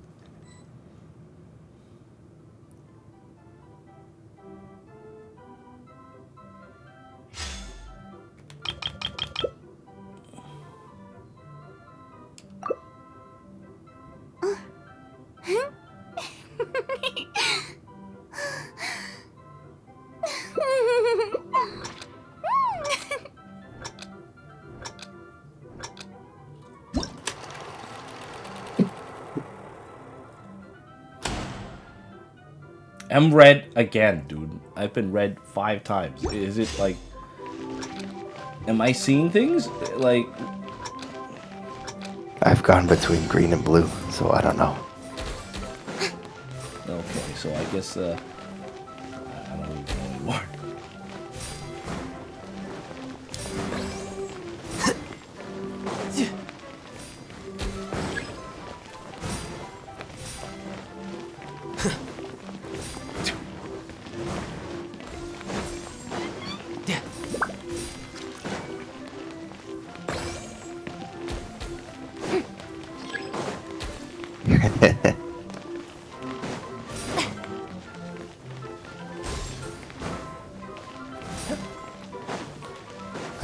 I'm red again, dude. I've been red 5 times. Is it like... Am I seeing things? Like... I've gone between green and blue, so I don't know. Okay, so I guess, I don't even know anymore.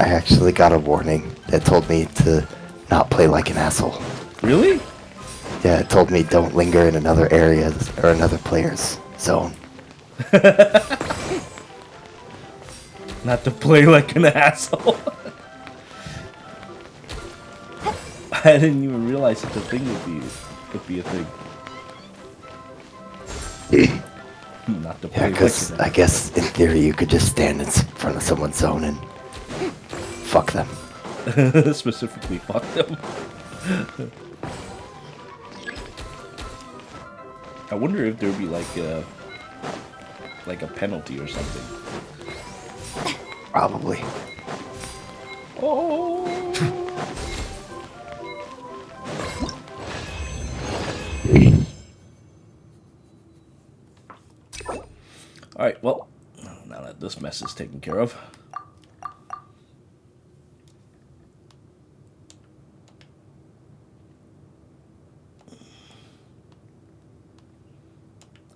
I actually got a warning that told me to not play like an asshole. Really? Yeah, it told me don't linger in another area or another player's zone. Not to play like an asshole. I didn't even realize such a thing would be a thing. Not to play Yeah, like because an I guess in theory you could just stand in front of someone's zone and fuck them. Specifically, fuck them. I wonder if there'd be like like a penalty or something. Probably. Oh. Alright, well, now that this mess is taken care of.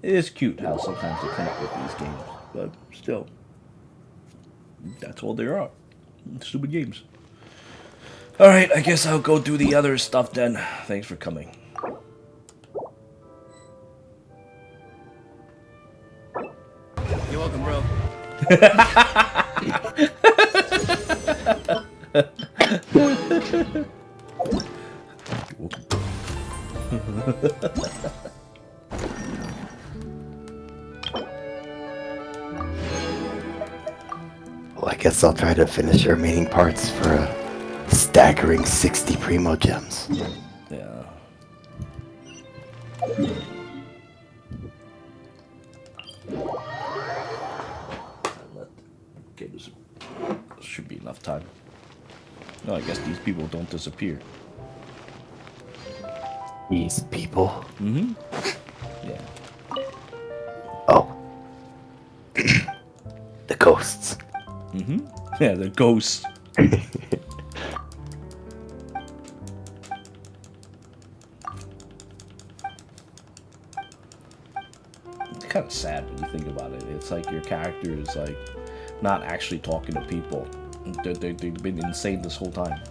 It is cute how sometimes they come up with these games, but still, that's all they are. Stupid games. Alright, I guess I'll go do the other stuff then. Thanks for coming. You're welcome, bro. Well, I guess I'll try to finish the remaining parts for a staggering 60 Primo Gems. Yeah. Okay, this should be enough time. No, I guess these people don't disappear. These people? Mm-hmm. Yeah. Oh. The ghosts. Mm-hmm. Yeah, the ghosts. It's kind of sad when you think about it. It's like your character is like not actually talking to people. They've been insane this whole time.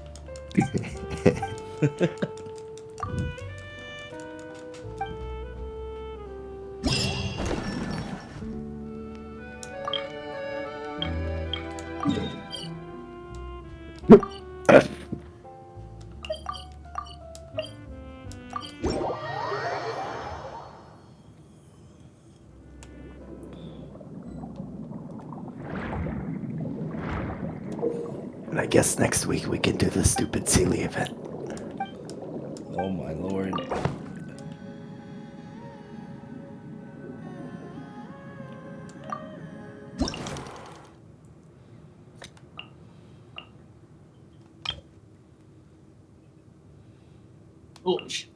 And I guess next week we can do the stupid Sealy event. Oh my lord. Ouch.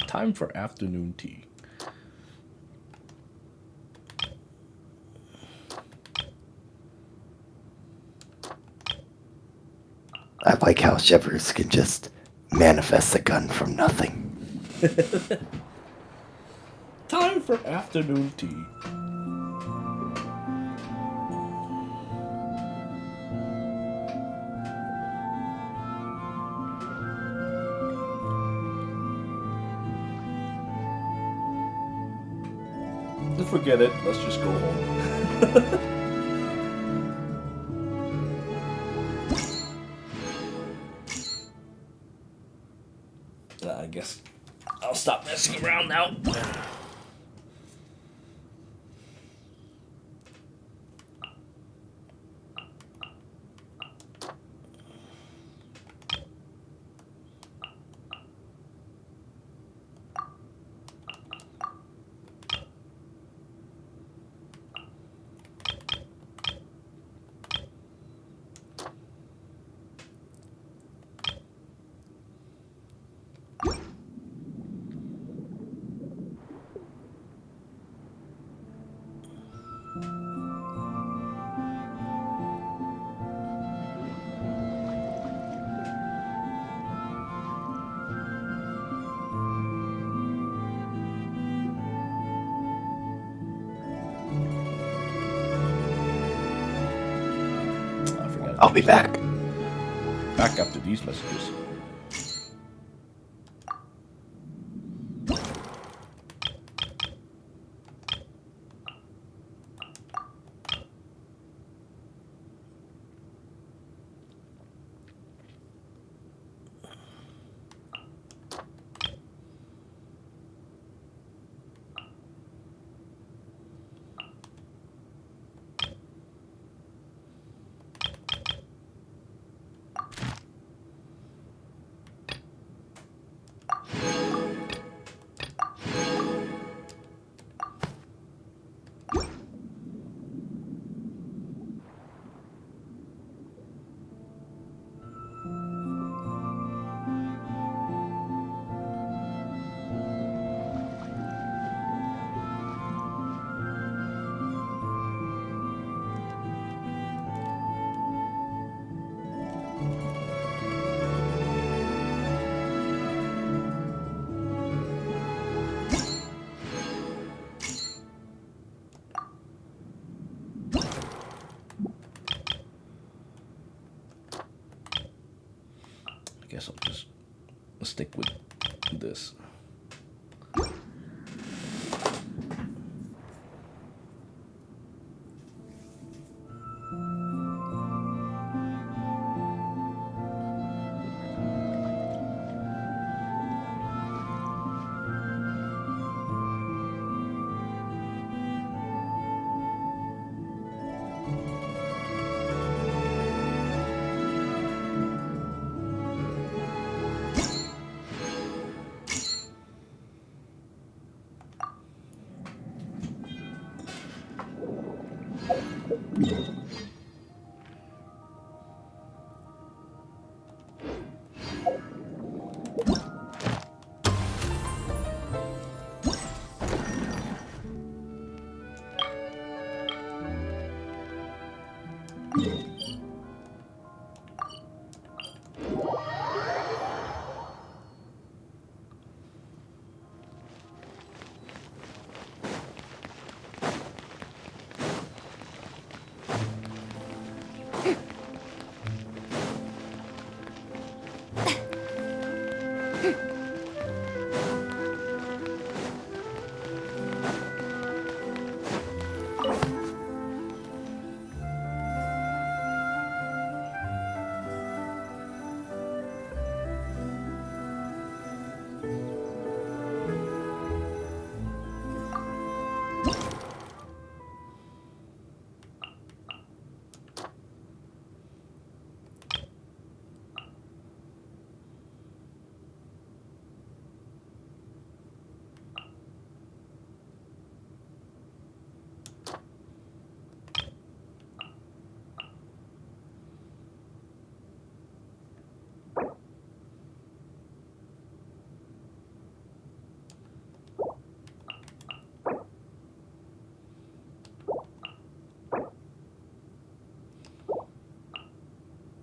Time for afternoon tea. I like how Shivers can just manifest a gun from nothing. Time for afternoon tea. Forget it. Let's just go home. I guess I'll stop messing around now. I'll be back. Back after these messages. guess I'll just stick with this.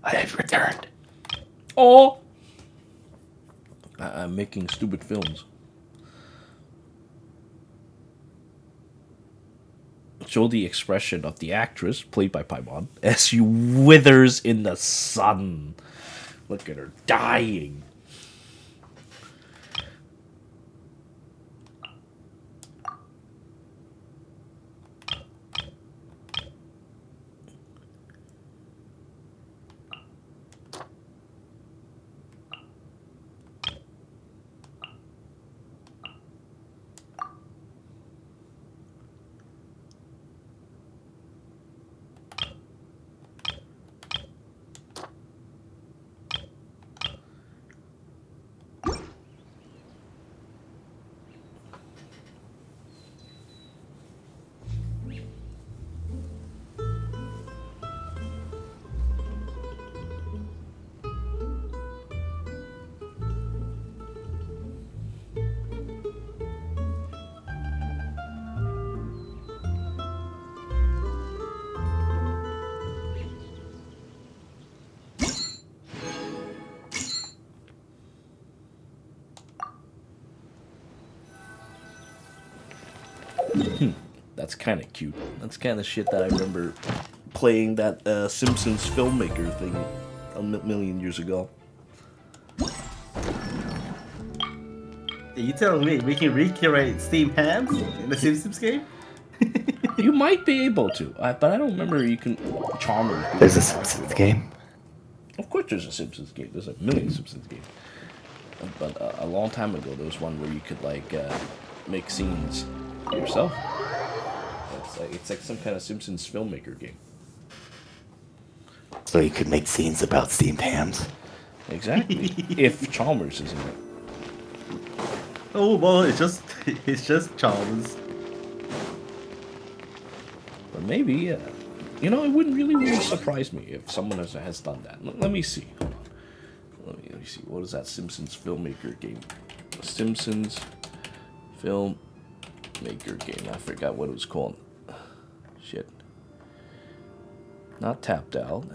I have returned. Oh! I'm making stupid films. Show the expression of the actress, played by Paimon, as she withers in the sun. Look at her dying. That's kind of cute. That's kind of shit that I remember playing that Simpsons filmmaker thing a million years ago. Are you telling me we can recreate Steam Hams in the Simpsons game? You might be able to, but I don't remember you can Chalmers. There's a Simpsons game? Of course there's a Simpsons game. There's a million Simpsons games. But a long time ago, there was one where you could, like, make scenes yourself. It's like some kind of Simpsons filmmaker game. So you could make scenes about steamed hams? Exactly. If Chalmers is in it. Oh, well, it's just Chalmers. But maybe, you know, it wouldn't really surprise me if someone has done that. Let me see. Hold on. Let me see. What is that Simpsons filmmaker game? The Simpsons filmmaker game. I forgot what it was called. Shit. Not Tapped Out.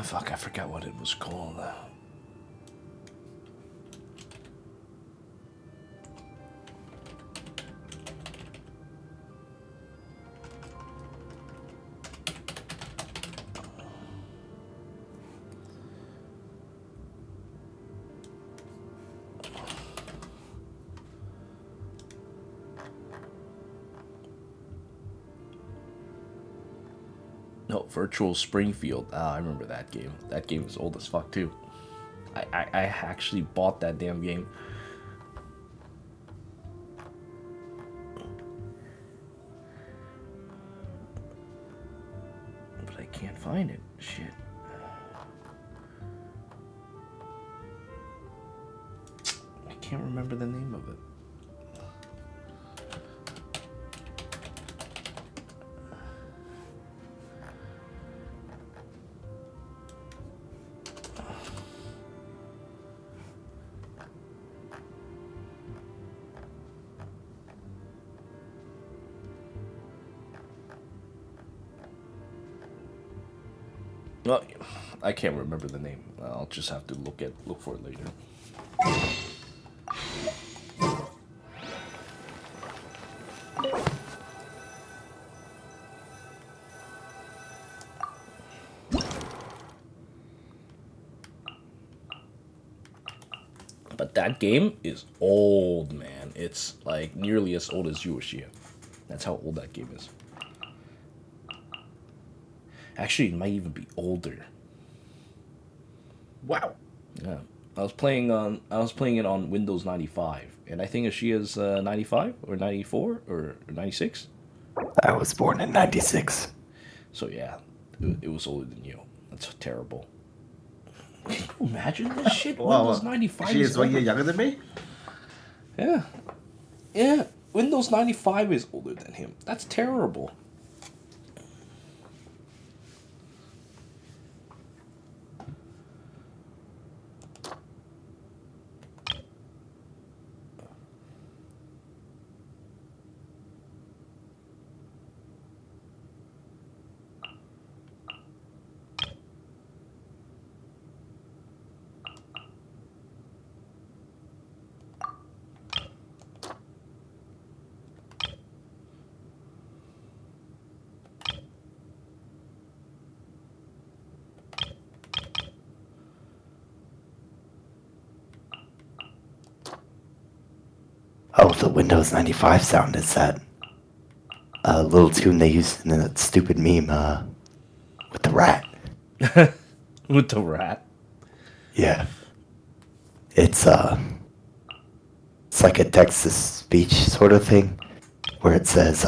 Fuck, I forgot what it was called. No, Virtual Springfield. I remember that game. That game is old as fuck too. I actually bought that damn game. But I can't find it. Shit. I can't remember the name of it. Well, I can't remember the name. I'll just have to look for it later. But that game is old, man. It's like nearly as old as Yuashia. That's how old that game is. Actually, it might even be older. Wow. Yeah. I was playing it on Windows 95, and I think Ashia's 95 or 94 or 96. I was born in 96. So yeah, it was older than you. That's terrible. Can you imagine this shit? Windows 95 She is 1 year younger than me? Yeah. Yeah. Windows 95 is older than him. That's terrible. Oh, the Windows 95 sound is that little tune they used in that stupid meme with the rat. With the rat? Yeah. It's like a text-to-speech sort of thing where it says,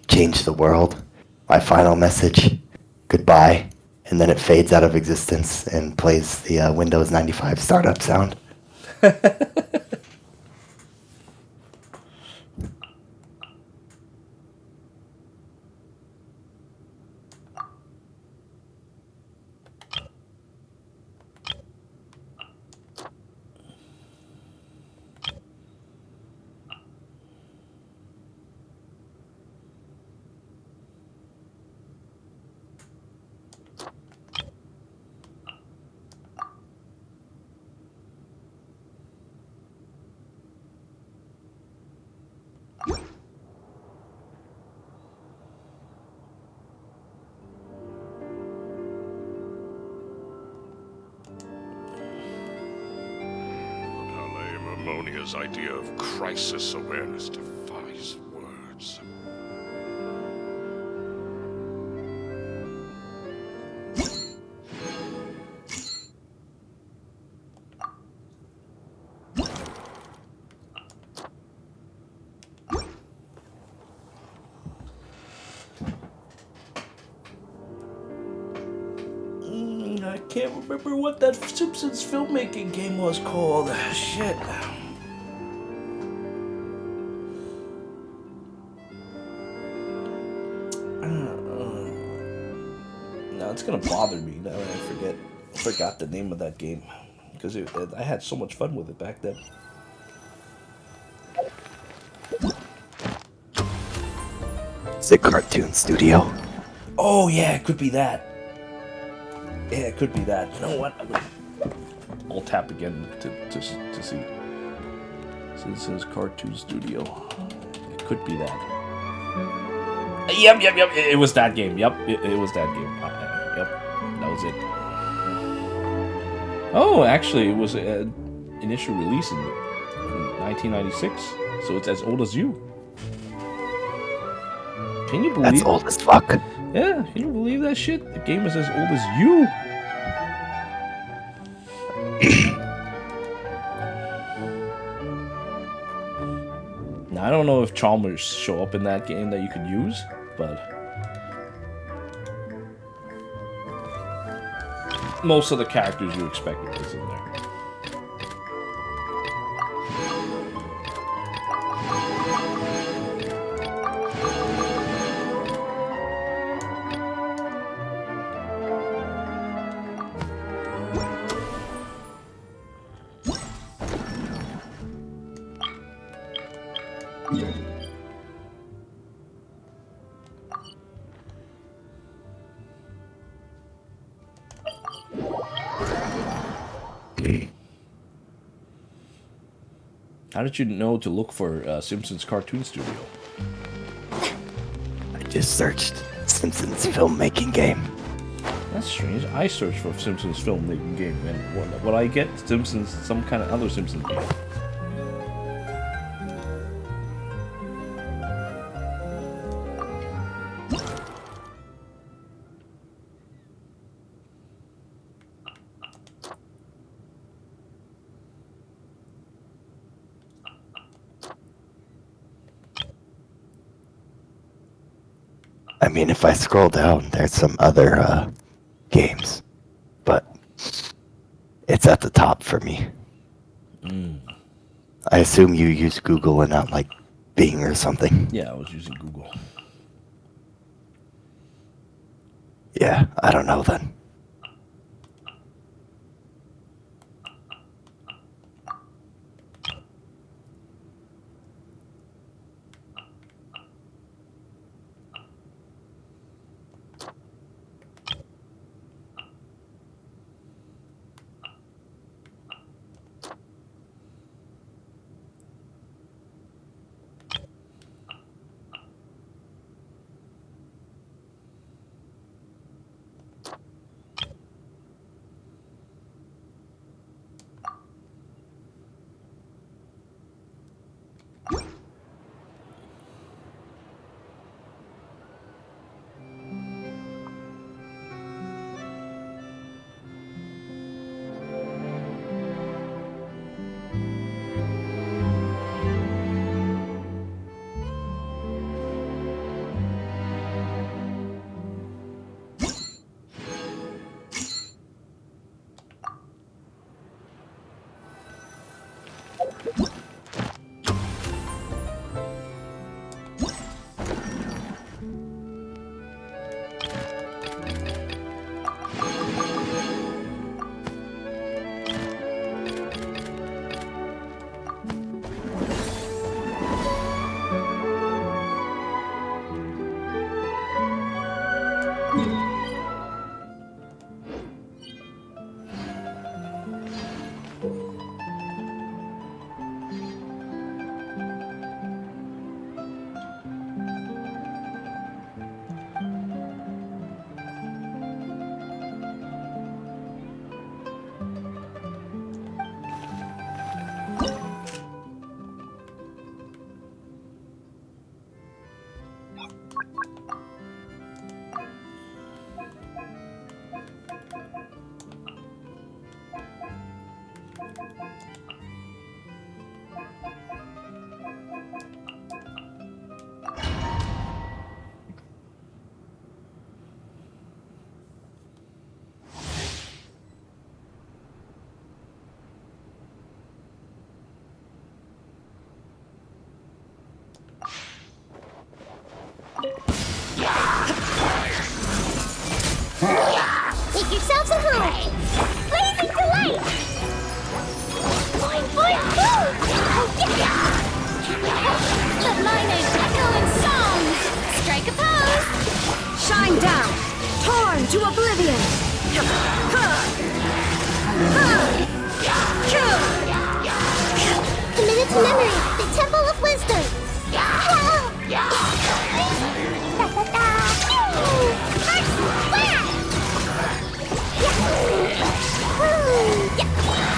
change the world, my final message, goodbye, and then it fades out of existence and plays the Windows 95 startup sound. Ammonia's idea of crisis awareness defies words. I can't remember what that Simpsons filmmaking game was called. Shit. No, it's gonna bother me now that I forgot the name of that game, because I had so much fun with it back then. It's a cartoon studio. Oh yeah, it could be that. Yeah, it could be that. You know what? I'll tap again to see. Citizens Cartoon Studio. It could be that. Yep. It was that game. Yep, it was that game. Yep, that was it. Oh, actually, it was an initial release in 1996, so it's as old as you. Can you believe? That's old as fuck. Yeah, can you believe that shit? The game is as old as you. Now I don't know if Chalmers show up in that game that you could use, but most of the characters you expect is in there. How did you know to look for Simpsons Cartoon Studio? I just searched Simpsons filmmaking game. That's strange. I searched for Simpsons filmmaking game, and what I get? Simpsons, some kind of other Simpsons game. I mean, if I scroll down, there's some other games, but it's at the top for me. I assume you use Google and not like Bing or something. Yeah, I was using Google. Yeah, I don't know then. Make yourselves at home. Blazing delight. Boing, boing, boom. Oh, yeah. Let my name echo in song. Strike a pose. Shine down, torn to oblivion. Committed to memory, the Temple of Wisdom.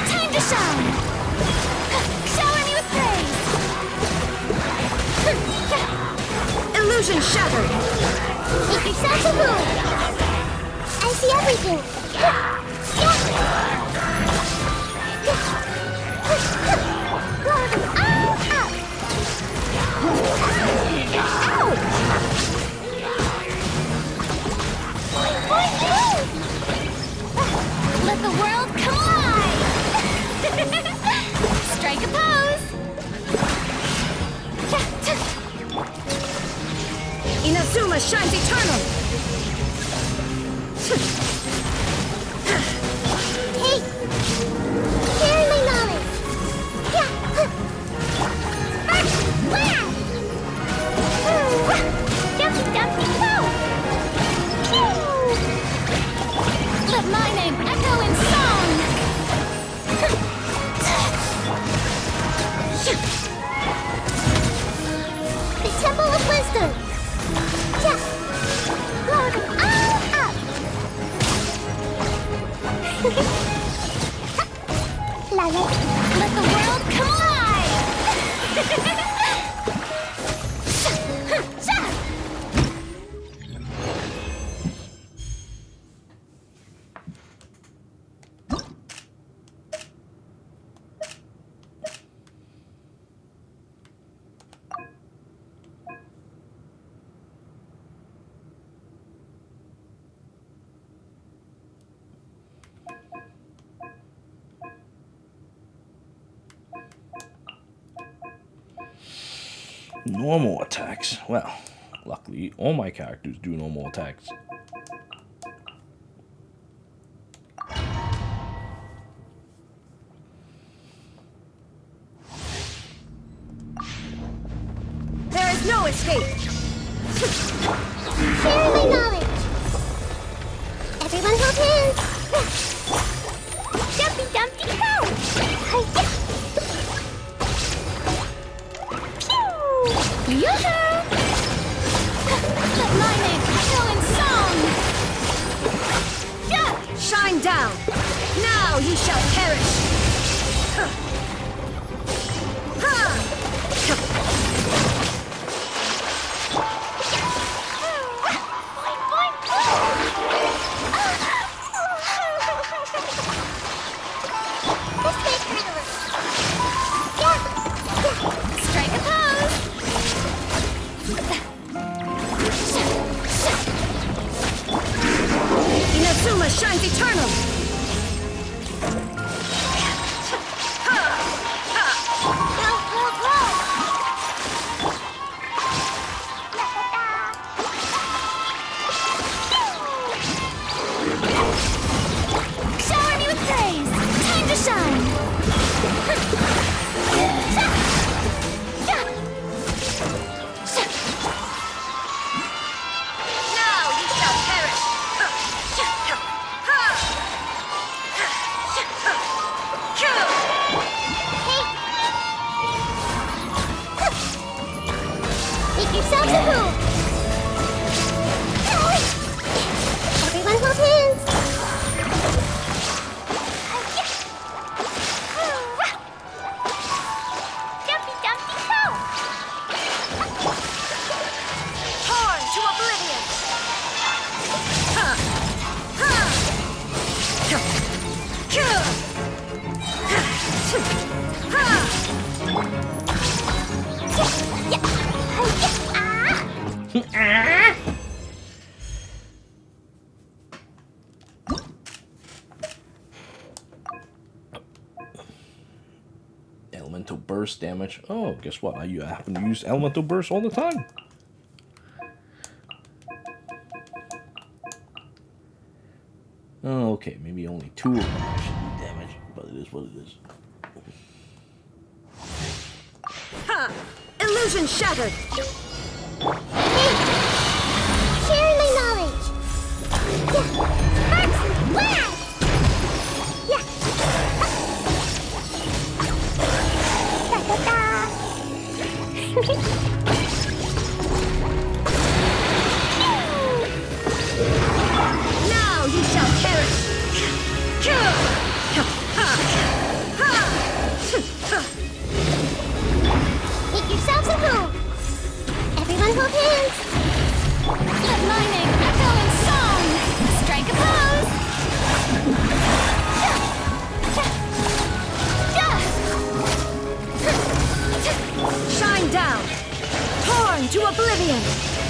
Time to shine. Shower me with praise. Illusion shattered! Make yourself a move! I see everything! Let the world collide! Strike a pose! Inazuma shines eternal! Hey! Share my knowledge! Jumpy, jumpy, go! Let my name echo in song! The Temple of Wisdom! Load them all up! Let the world collide! Normal attacks. Well, luckily all my characters do normal attacks. There is no escape! Share my knowledge! Everyone hold hands! Jumpy, jumpy, go! Yoo-hoo! Let my name echo in song! Shine down! Now you shall perish! Strike a pose! Inazuma shines eternal! Shower me with praise! Time to shine! Now you shall perish! Make yourselves a move! Everyone hold hands! Jumpy, jumpy, go! Torn to oblivion! Elemental burst damage. Oh, guess what? I happen to use elemental burst all the time. Oh, okay, maybe only 2 of them actually do damage, but it is what it is. Ha! Illusion shattered! Hey! Sharing my knowledge! Sparks and flash! Now you shall perish! Make yourselves a move! Everyone hold hands! Let lightning echo in song! Strike a pose! Shine down! Torn to oblivion!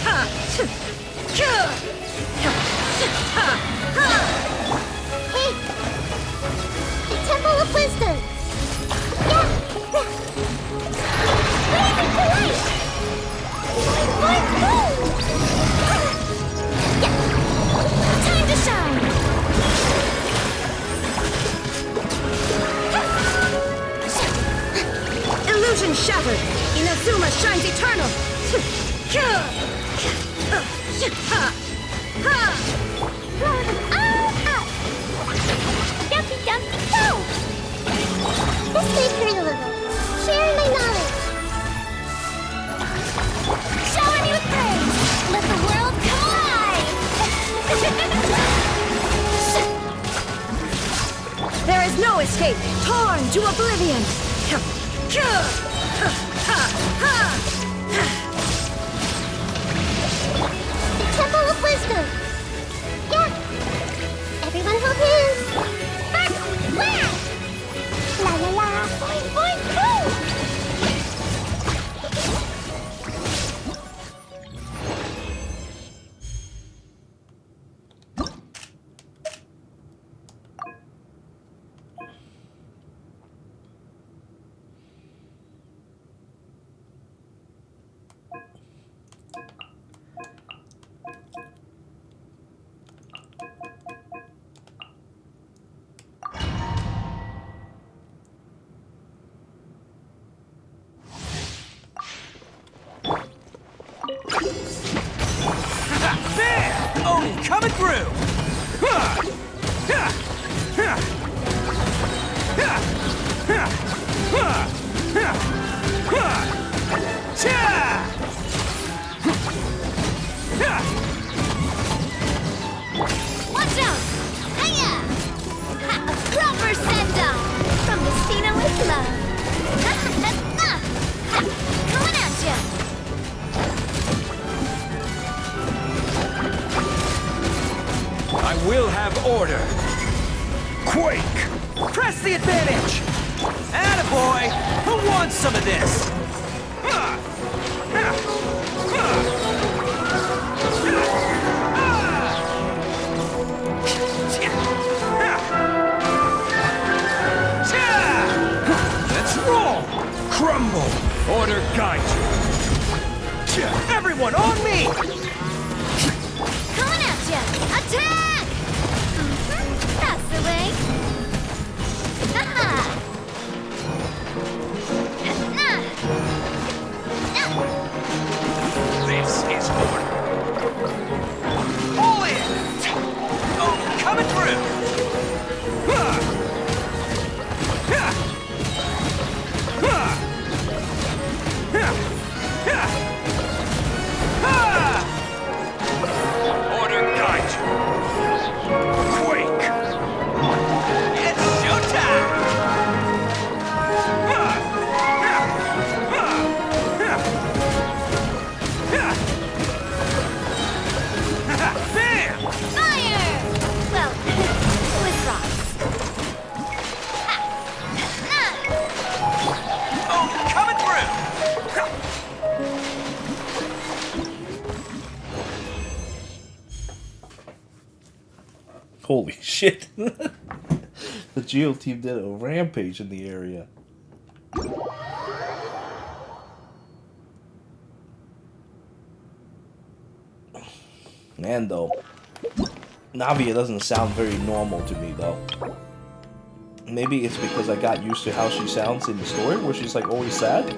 Ha! Hey! The Temple of Wisdom! Time to shine! Illusion shattered! Inazuma shines eternal! Dumpty Dumpty Go! This may hurt a little. Sharing my knowledge. Shower me with praise! Let the world come alive! There is no escape! Torn to oblivion! The Temple of Wisdom. Yeah. Everyone hold hands. First, wham! La la la. Boing boing boom! Coming through! Watch out! Hiya! A proper send-off from Messina with love. Coming at ya! I will have order. Quake! Press the advantage! Attaboy! Who wants some of this? Let's roll! Crumble! Order guide you. Everyone on me! Coming at ya! Attack! That's the way. This is order. All in! Oh, coming through! Order guide you. Quake! It's showtime! Bam! Fire! Well, with rocks. Oh, coming through! Holy shit. The Geo team did a rampage in the area. Man, though, Navia doesn't sound very normal to me, though. Maybe it's because I got used to how she sounds in the story, where she's like always sad.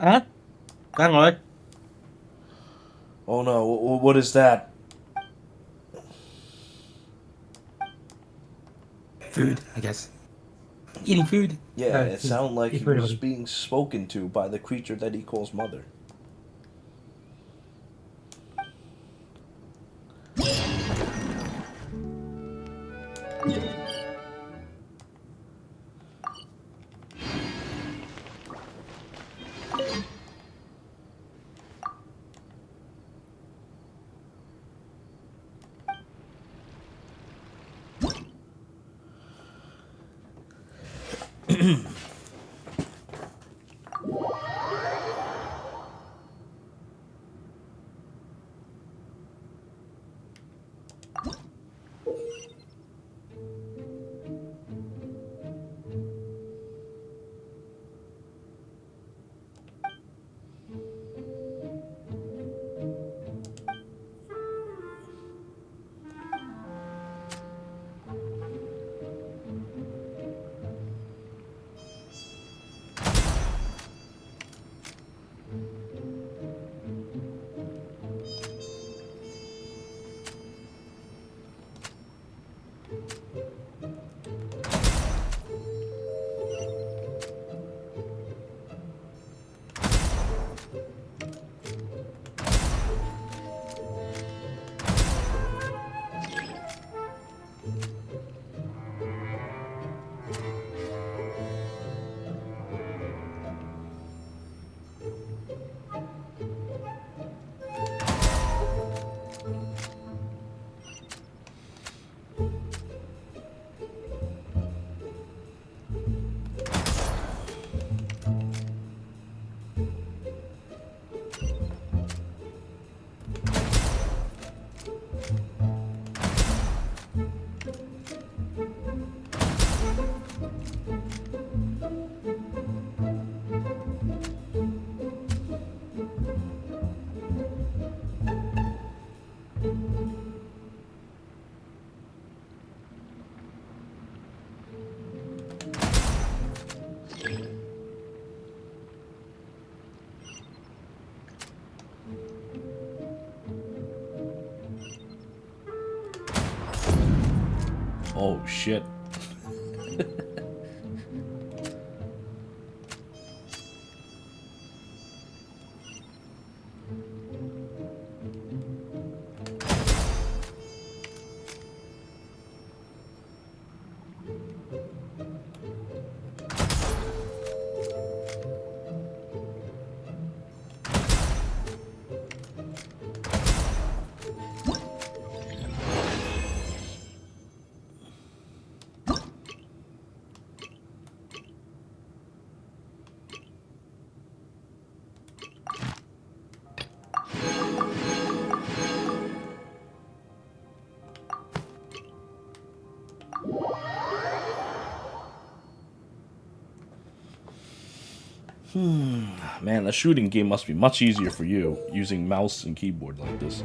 Hả? Sao rồi? Oh no, what is that? Food, I guess. Eating food. Yeah, it sounded like he food, was everybody. being spoken to by the creature that he calls mother. Oh shit. Man, the shooting game must be much easier for you, using mouse and keyboard like this.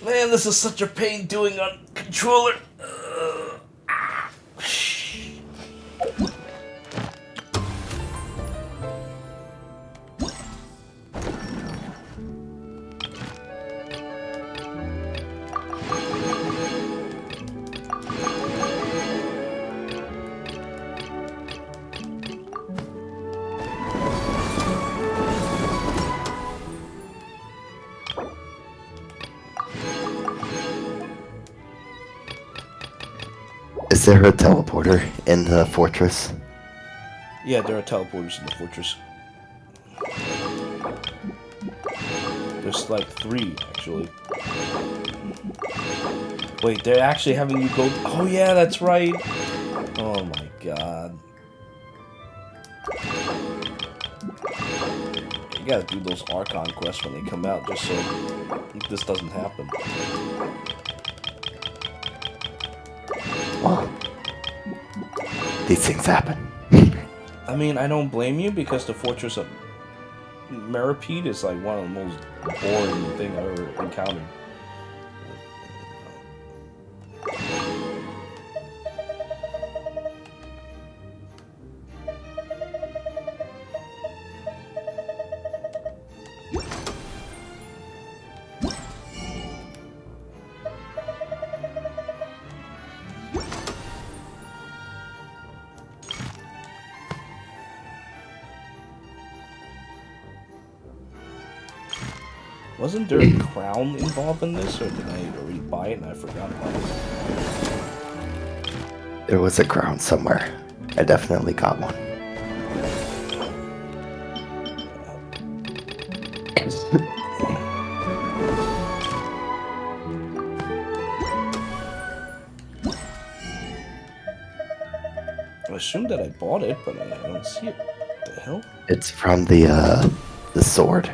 Man, this is such a pain doing on controller. Is there a teleporter in the fortress? Yeah, there are teleporters in the fortress. There's like 3, actually. Wait, they're actually having you go... Oh, yeah, that's right. Oh, my God. You gotta do those Archon quests when they come out, just so this doesn't happen. Well, these things happen. I mean, I don't blame you, because the Fortress of Meripede is like one of the most boring thing I've ever encountered. Wasn't there a crown involved in this, or did I already buy it and I forgot about it? There was a crown somewhere. I definitely got one. I assumed that I bought it, but I don't see it. What the hell? It's from the sword.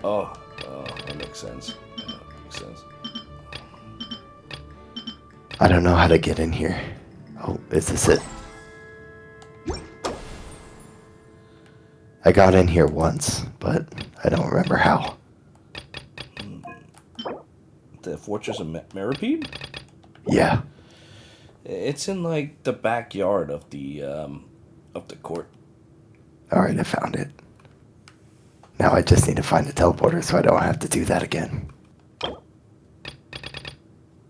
Oh, that makes sense. Makes sense. I don't know how to get in here. Oh, is this it? I got in here once, but I don't remember how. The Fortress of Meripede? Yeah. It's in like the backyard of the court. Alright, I found it. Now I just need to find a teleporter so I don't have to do that again.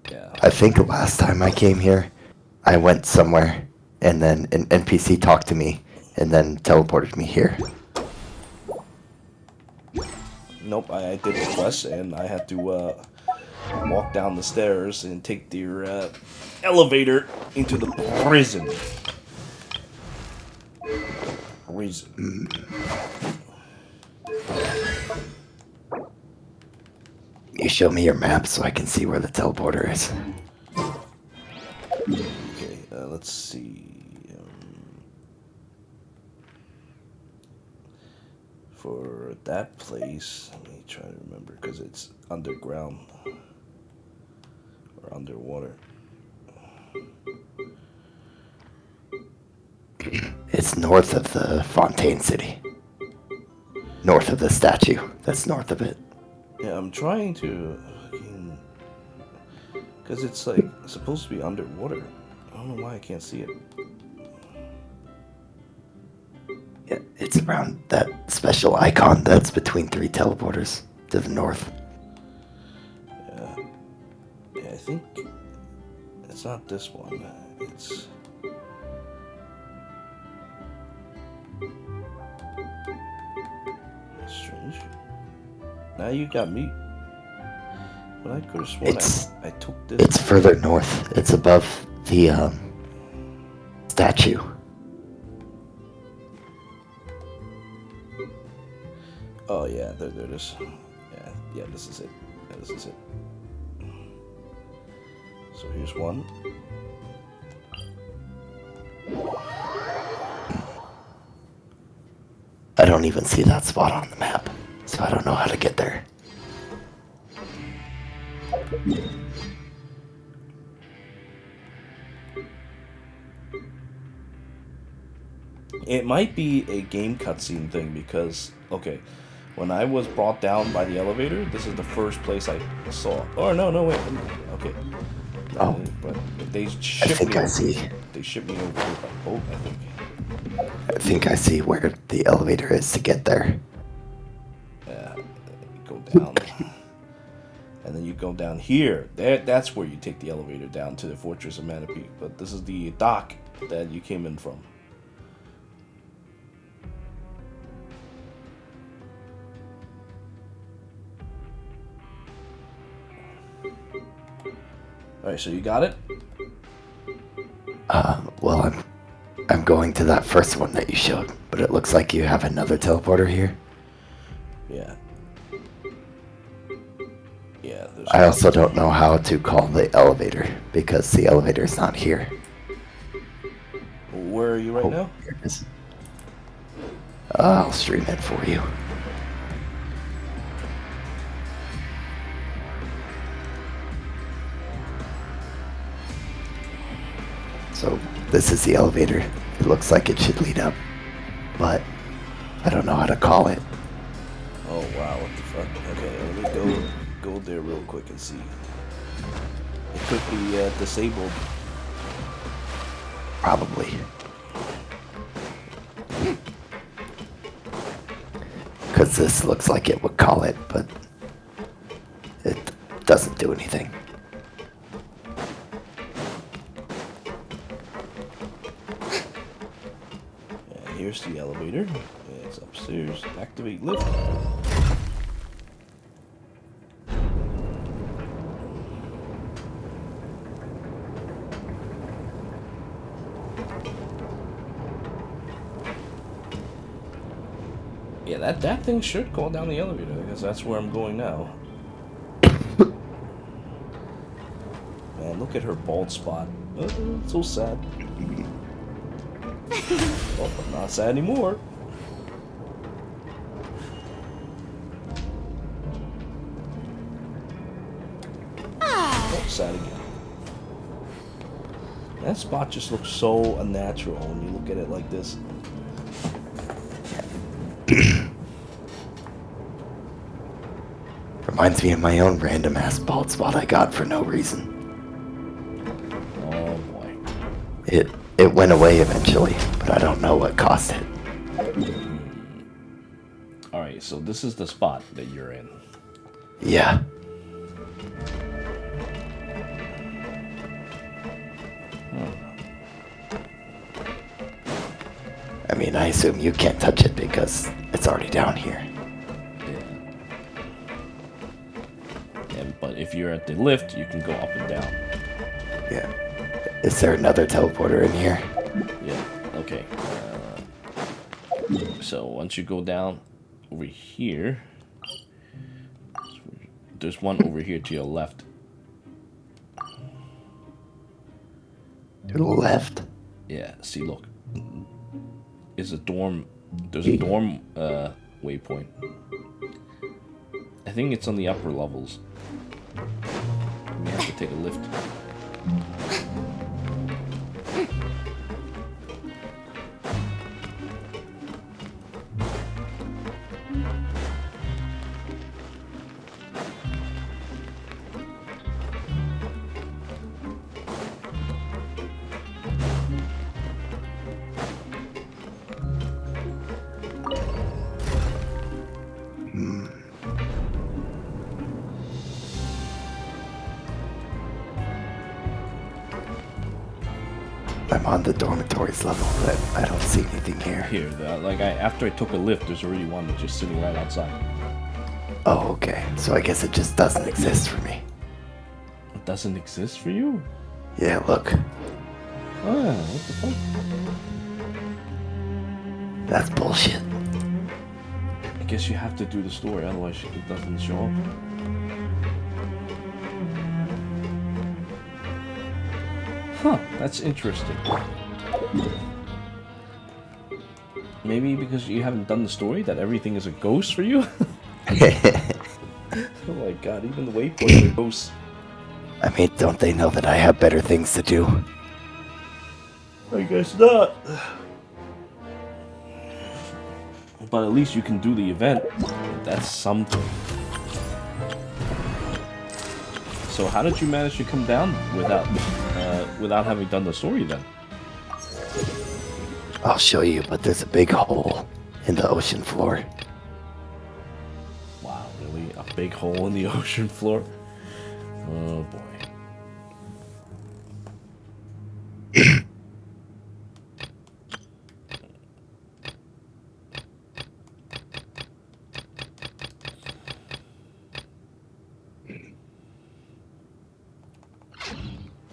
Yeah. I think last time I came here, I went somewhere and then an NPC talked to me and then teleported me here. Nope, I did the quest and I had to walk down the stairs and take the elevator into the prison. Prison. You show me your map so I can see where the teleporter is. Okay, let's see. For that place, let me try to remember because it's underground or underwater. It's north of the Fontaine City. North of the statue. That's north of it. Yeah, I'm trying to... Because it's like supposed to be underwater. I don't know why I can't see it. Yeah, it's around that special icon that's between 3 teleporters to the north. Yeah, I think it's not this one. It's... Strange. Now you got me. But I could have sworn I took this. It's further north. It's above the statue. Oh yeah, there it is. Yeah, this is it. Yeah, this is it. So here's one. I don't even see that spot on the map, so I don't know how to get there. It might be a game cutscene thing because, okay, when I was brought down by the elevator, this is the first place I saw. Oh, no, wait. Okay. Oh. But they shipped me I see. They shipped me over here by boat, I think. I think I see where the elevator is to get there. Yeah, go down. And then you go down here. That's where you take the elevator down to the Fortress of Manapee. But this is the dock that you came in from. Alright, so you got it? Well, I'm going to that first one that you showed, but it looks like you have another teleporter here. Yeah. I also don't know how to call the elevator because the elevator's not here. Where are you right now? Here it is. I'll stream it for you. So this is the elevator. It looks like it should lead up, but I don't know how to call it. Oh wow, what the fuck? Okay, let me go there real quick and see. It could be disabled. Probably. Because this looks like it would call it, but it doesn't do anything. Here's the elevator. It's upstairs. Activate lift. Yeah, that thing should call down the elevator, because that's where I'm going now. Man, look at her bald spot. So sad. Oh, but not sad anymore. Oh, sad again. That spot just looks so unnatural when you look at it like this. Reminds me of my own random ass bald spot I got for no reason. Oh boy. It went away eventually, but I don't know what caused it. Alright, so this is the spot that you're in. Yeah. I mean, I assume you can't touch it because it's already down here. But if you're at the lift, you can go up and down. Yeah. Is there another teleporter in here? Yeah, okay. So once you go down over here, there's one over here to your left. To the left? Yeah, see, look. There's a dorm waypoint. I think it's on the upper levels. We have to take a lift. I'm on the dormitories level, but I don't see anything here. Here, after I took a lift, there's already one just sitting right outside. Oh, okay. So I guess it just doesn't exist for me. It doesn't exist for you? Yeah, look. Ah, what the fuck? That's bullshit. I guess you have to do the story, otherwise it doesn't show up. Huh, that's interesting. Maybe because you haven't done the story that everything is a ghost for you? Oh my god, even the waypoints are ghosts. I mean, don't they know that I have better things to do? I guess not. But at least you can do the event. That's something. So how did you manage to come down without having done the story then? I'll show you, but there's a big hole in the ocean floor. Wow, really? A big hole in the ocean floor? Oh boy.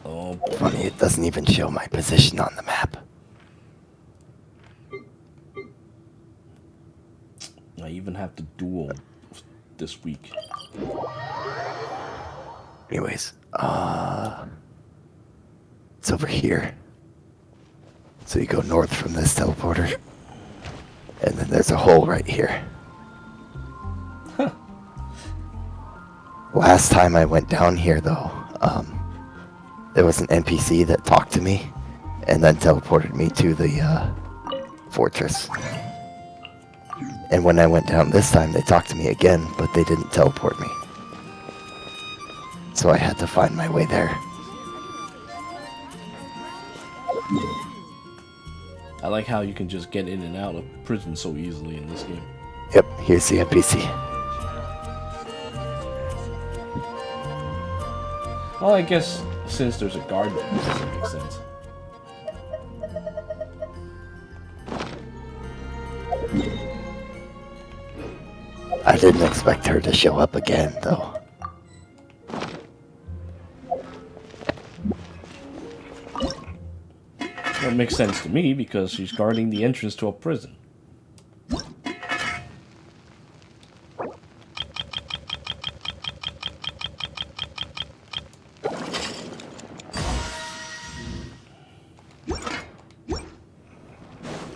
Oh boy. Funny, it doesn't even show my position on the map. I even have to duel this week. Anyways, it's over here. So you go north from this teleporter, and then there's a hole right here. Huh. Last time I went down here, though, there was an NPC that talked to me, and then teleported me to the fortress. And when I went down this time, they talked to me again, but they didn't teleport me. So I had to find my way there. I like how you can just get in and out of prison so easily in this game. Yep, here's the NPC. Well, I guess since there's a guard there, it doesn't make sense. I didn't expect her to show up again, though. That makes sense to me because she's guarding the entrance to a prison.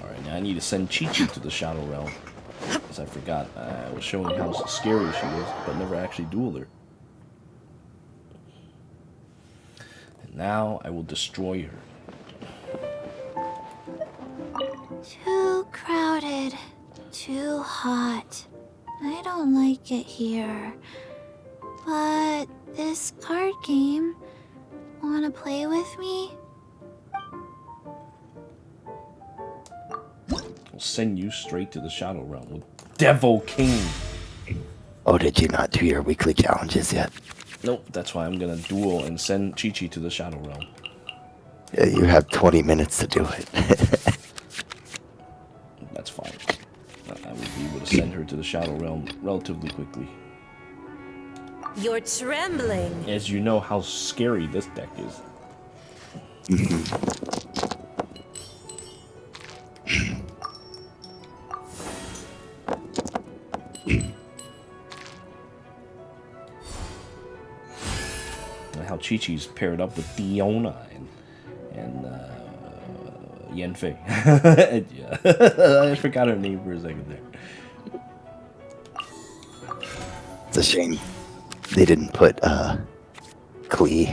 Alright, now I need to send Chi-Chi to the Shadow Realm. Because I forgot, I was showing how scary she is, but never actually dueled her. And now I will destroy her. Too crowded. Too hot. I don't like it here. But this card game... Wanna play with me? I'll send you straight to the Shadow Realm with Devil King. Oh, did you not do your weekly challenges yet? Nope, that's why I'm gonna duel and send Chi-Chi to the Shadow Realm. Yeah, you have 20 minutes to do it. That's fine. I will be able to send her to the Shadow Realm relatively quickly. You're trembling. As you know how scary this deck is. How Chi-Chi's paired up with Fiona and Yanfei. Yeah. I forgot her name for a second there. It's a shame they didn't put Klee.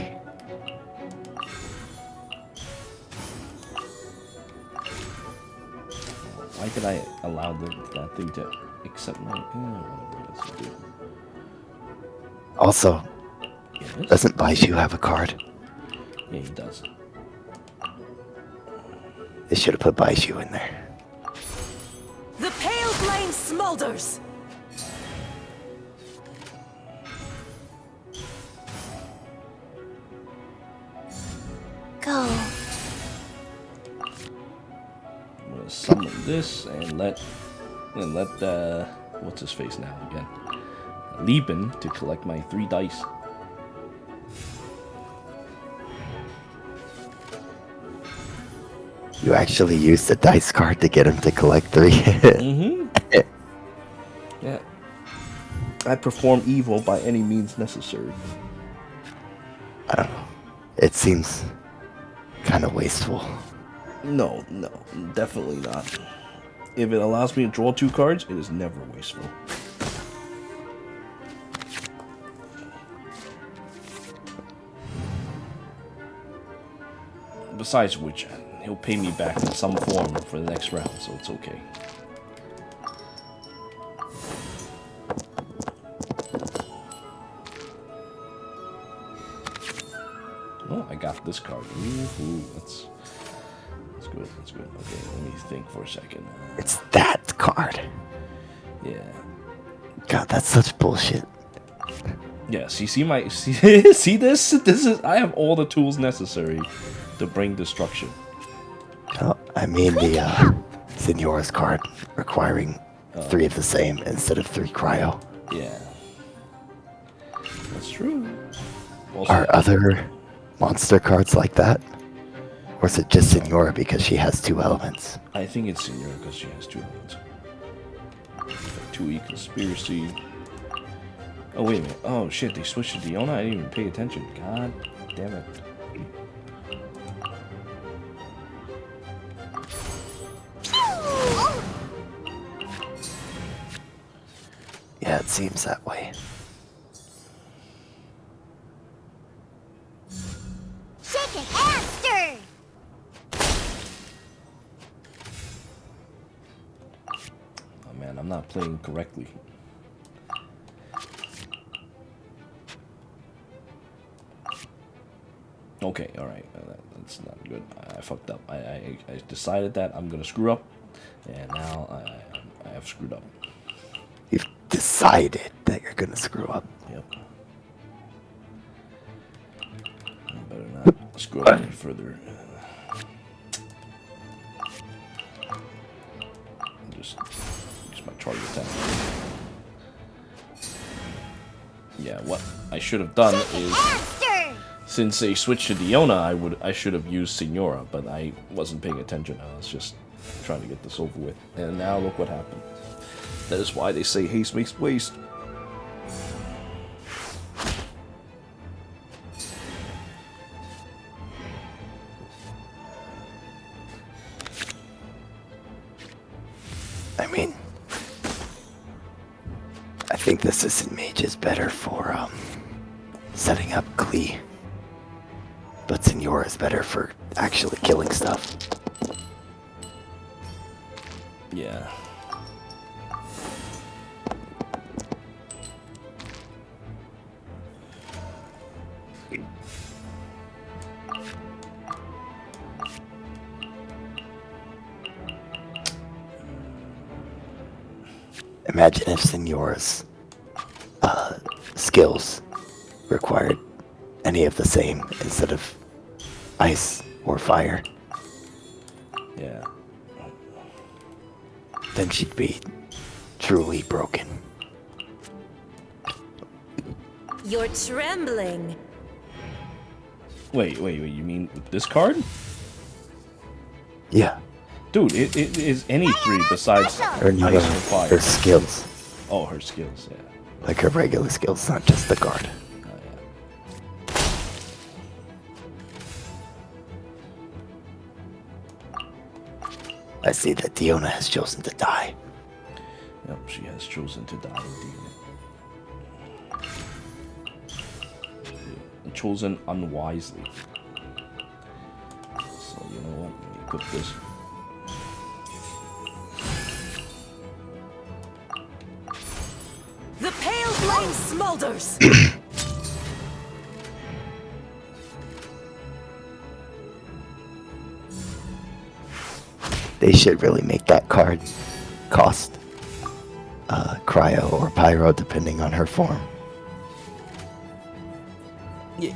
Why could I allow that thing to accept my whatever it is to do? Also, Yes? doesn't Baishu have a card? Yeah, he does. They should have put Baishu in there. The pale flame smolders. Go. I'm gonna summon this and let what's his face now again? Lieben to collect my 3 dice. You actually used the dice card to get him to collect 3. Yeah. I perform evil by any means necessary. I don't know. It seems kind of wasteful. No, definitely not. If it allows me to draw 2 cards, it is never wasteful. Besides which, he'll pay me back in some form for the next round, so it's okay. Oh, I got this card. Ooh, that's good. That's good. Okay, let me think for a second. It's that card. Yeah. God, that's such bullshit. Yeah. See this? This is. I have all the tools necessary to bring destruction. Oh, I mean the Senora's card requiring 3 of the same instead of 3 cryo. Yeah. That's true. Also, Are other monster cards like that? Or is it just Senora because she has 2 elements? I think it's Senora because she has 2 elements. 2E Conspiracy. Oh, wait a minute. Oh, shit, they switched to Diona? I didn't even pay attention. God damn it. Yeah, it seems that way. Shake it and stir! Oh, man, I'm not playing correctly. Okay, alright. That's not good. I fucked up. I decided that I'm gonna screw up, and now I have screwed up. You've decided that you're gonna screw up. Yep. I better not screw up any further. Just use my charge attack. Yeah, what I should have done is, since they switched to Diona, I should have used Signora, but I wasn't paying attention. I was just trying to get this over with, and now look what happened. That is why they say haste makes waste. I mean, I think the assistant mage is better for setting up Klee, but Signora is better for actually killing stuff. Yeah. Imagine if Signora's skills required any of the same instead of ice or fire. Yeah. Then she'd be truly broken. You're trembling. Wait, you mean with this card? Yeah. Dude, it is any three besides Her, ice or fire. her skills. Oh, her skills, yeah. Like her regular skills, not just the guard. I see that Diona has chosen to die. Yep, she has chosen to die indeed. Chosen unwisely. So, you know what? Let me equip this. The pale flame smolders. They should really make that card cost cryo or pyro depending on her form. Yeah.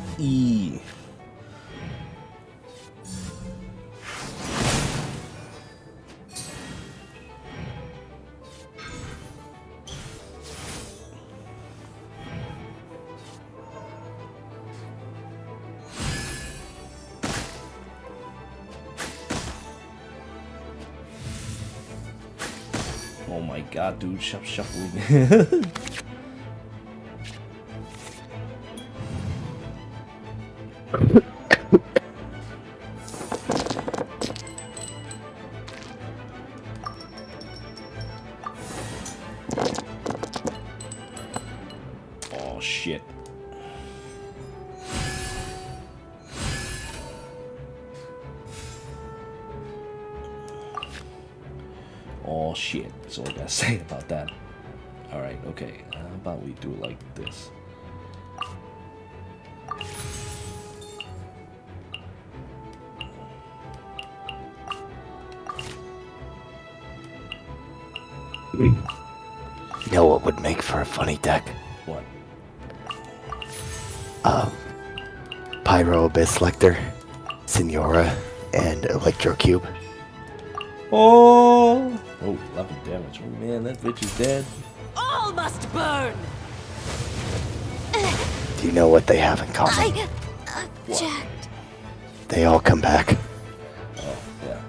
Oh my god, dude, stop shuffling. Oh shit. Oh shit, that's all I gotta say about that. Alright, okay, how about we do it like this? You know what would make for a funny deck? What? Pyro Abyss Lecter, Signora, and Electrocube. Oh! Oh, 11 damage. Oh man, that bitch is dead. All must burn. Do you know what they have in common? I object. They all come back. Oh, yeah.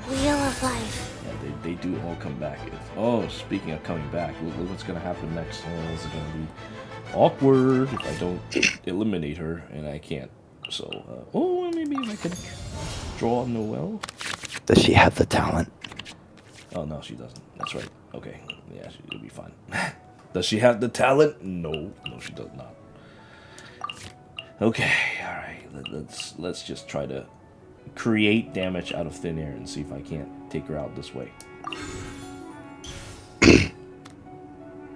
Wheel of Life. Yeah, they do all come back. Oh, speaking of coming back, look what's gonna happen next. Oh, this is gonna be awkward if I don't eliminate her, and I can't. So, oh, maybe if I could draw Noelle. Does she have the talent? Oh, no, she doesn't. That's right. Okay, yeah, she'll be fine. Does she have the talent? No, she does not. Okay, all right. Let's just try to create damage out of thin air and see if I can't take her out this way.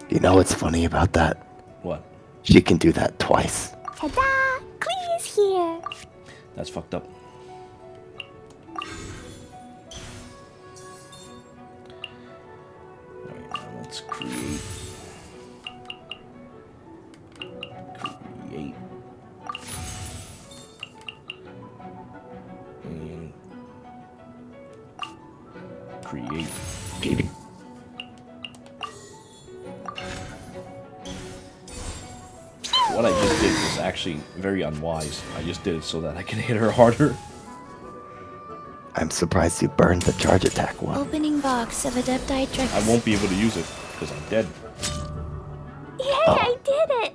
You know what's funny about that? What? She can do that twice. Ta-da! Clee's here. That's fucked up. Alright, now let's create. And create. What I just did was actually very unwise. I just did it so that I can hit her harder. I'm surprised you burned the charge attack one. Opening box of Adepti. I won't be able to use it because I'm dead. Yay, I did it!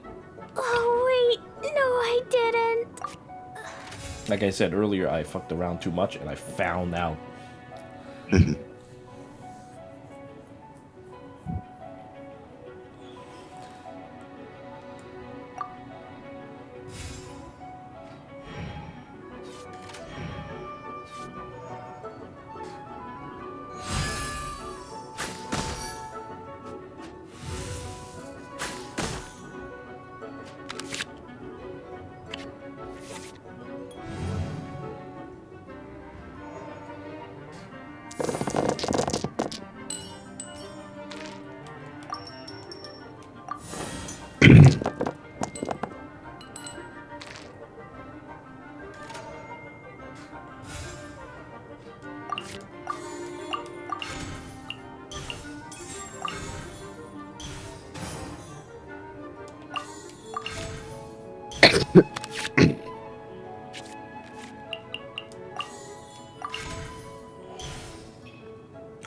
Oh, wait. No, I didn't. Like I said earlier, I fucked around too much and I found out.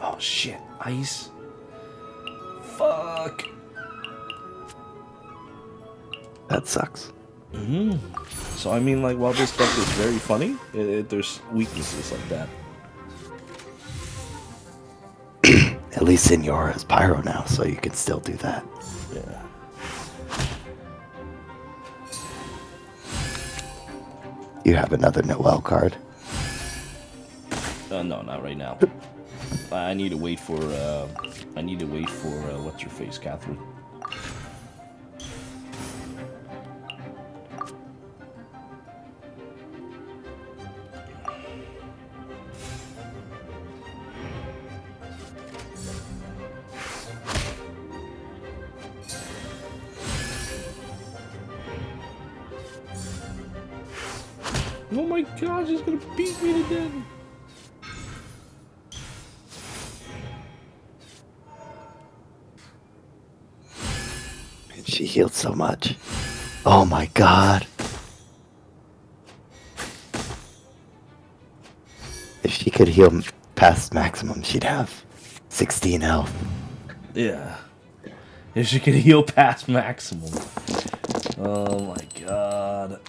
Oh shit, ice. Fuck. That sucks. So I mean, like, while this stuff is very funny, there's weaknesses like that. At least Senora is Pyro now, so you can still do that. Yeah. You have another Noelle card. No, not right now. I need to wait for. What's your face, Catherine? Oh my gosh, he's gonna beat me to death. She healed so much. Oh my god. If she could heal past maximum, she'd have 16 health. Yeah. If she could heal past maximum. Oh my god.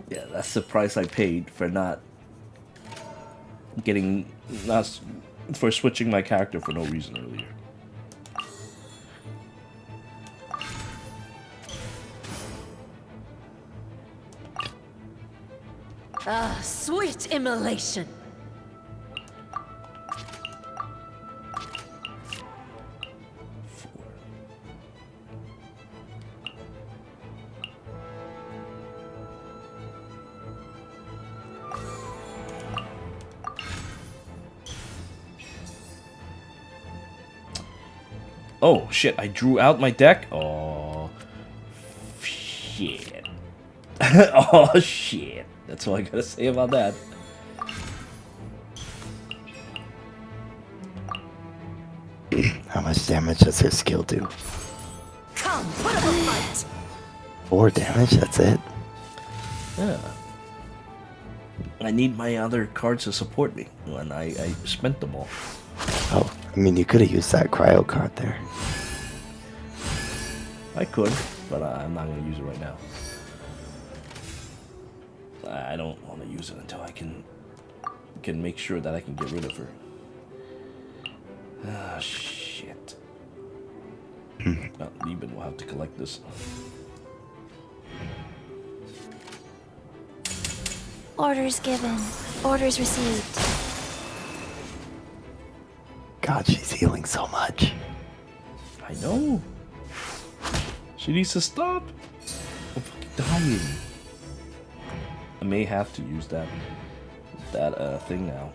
Yeah, that's the price I paid for for switching my character for no reason earlier. Ah, sweet immolation. Oh shit, I drew out my deck? Oh shit. Oh shit. That's all I gotta say about that. How much damage does her skill do? Come, put up a fight. 4 damage, that's it? Yeah. I need my other cards to support me when I spent them all. Oh, I mean, you could have used that cryo card there. I could, but I'm not going to use it right now. I don't want to use it until I can make sure that I can get rid of her. Ah, shit. Well, Lieben will have to collect this. Orders given. Orders received. God, she's healing so much. I know. She needs to stop. I'm fucking dying. I may have to use that thing now.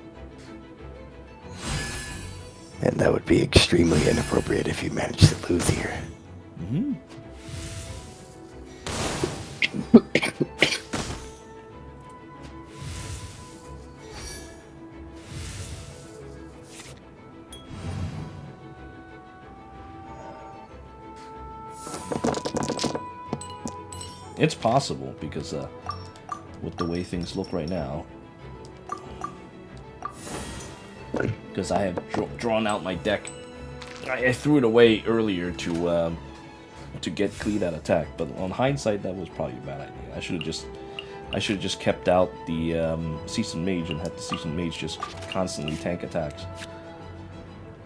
And that would be extremely inappropriate if you managed to lose here. Mm-hmm. It's possible because with the way things look right now, because I have drawn out my deck. I threw it away earlier to get clean that attack, but on hindsight, that was probably a bad idea. I should have just kept out the Seasoned Mage and had the Seasoned Mage just constantly tank attacks.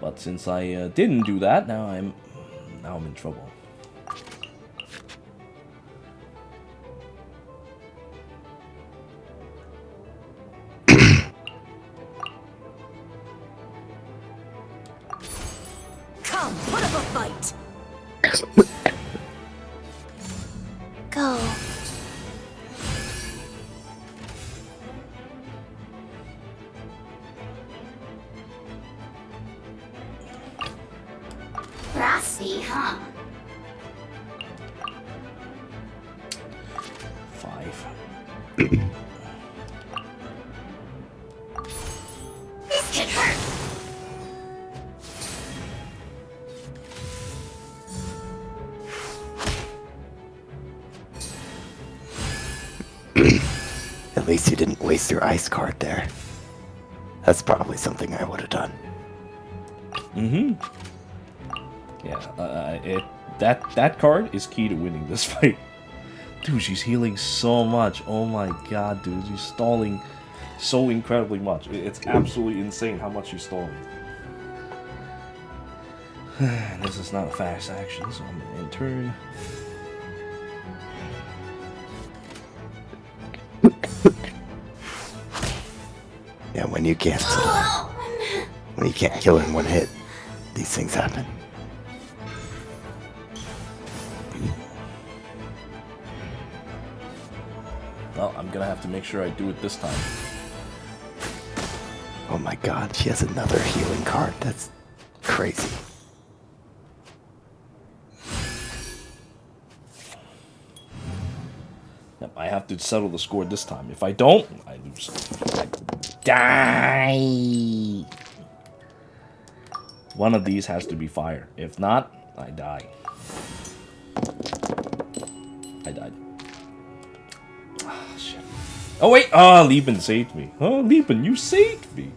But since I didn't do that, now I'm in trouble. Come, put up a fight. Go. Brassy, huh? 5. This could hurt. At least you didn't waste your ice card there. That's probably something I would have done. Mm-hmm. Yeah, that card is key to winning this fight. Dude, she's healing so much. Oh my god, dude. She's stalling so incredibly much. It's absolutely insane how much she's stalling. This is not a fast action, so I'm gonna end turn. Yeah, when you can't kill in one hit, these things happen. Well, I'm gonna have to make sure I do it this time. Oh my god, she has another healing card. That's crazy. Yep, I have to settle the score this time. If I don't, I lose. I die. One of these has to be fire. If not, I die. I died. Oh, shit. Oh, wait. Oh, Lieben saved me. Oh, Lieben, you saved me.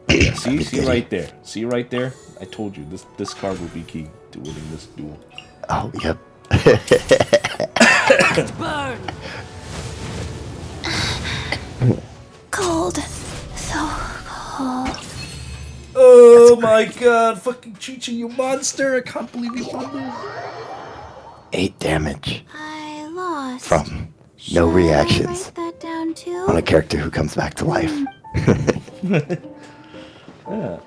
Yeah, see right there. See right there? I told you, this card will be key to winning this duel. Oh, yep. Burn. Cold. So cold. Oh my god, fucking Chichi, you monster! I can't believe you won this. 8 damage I lost. from no reactions Write that down too. on a character who comes back to life. Yeah.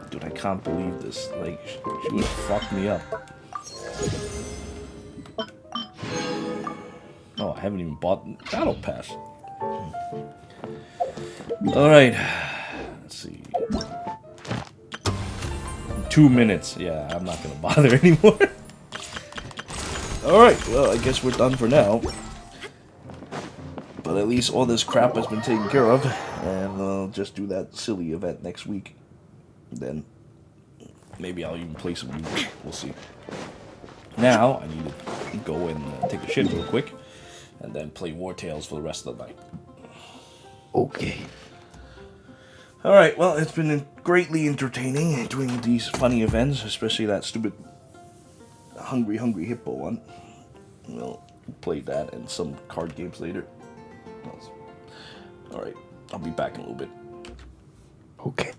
Dude, I can't believe this. Like, she would have fucked me up. Oh, I haven't even bought Battle Pass. Alright. Let's see. 2 minutes. Yeah, I'm not gonna bother anymore. Alright, well, I guess we're done for now. But at least all this crap has been taken care of. And I'll just do that silly event next week. Then maybe I'll even play some music. We'll see. Now, I need to go and take a shit real quick. and then play War Tales for the rest of the night. Okay. Alright, well, it's been greatly entertaining doing these funny events, especially that stupid Hungry Hippo one. We'll play that and some card games later. Alright, I'll be back in a little bit. Okay.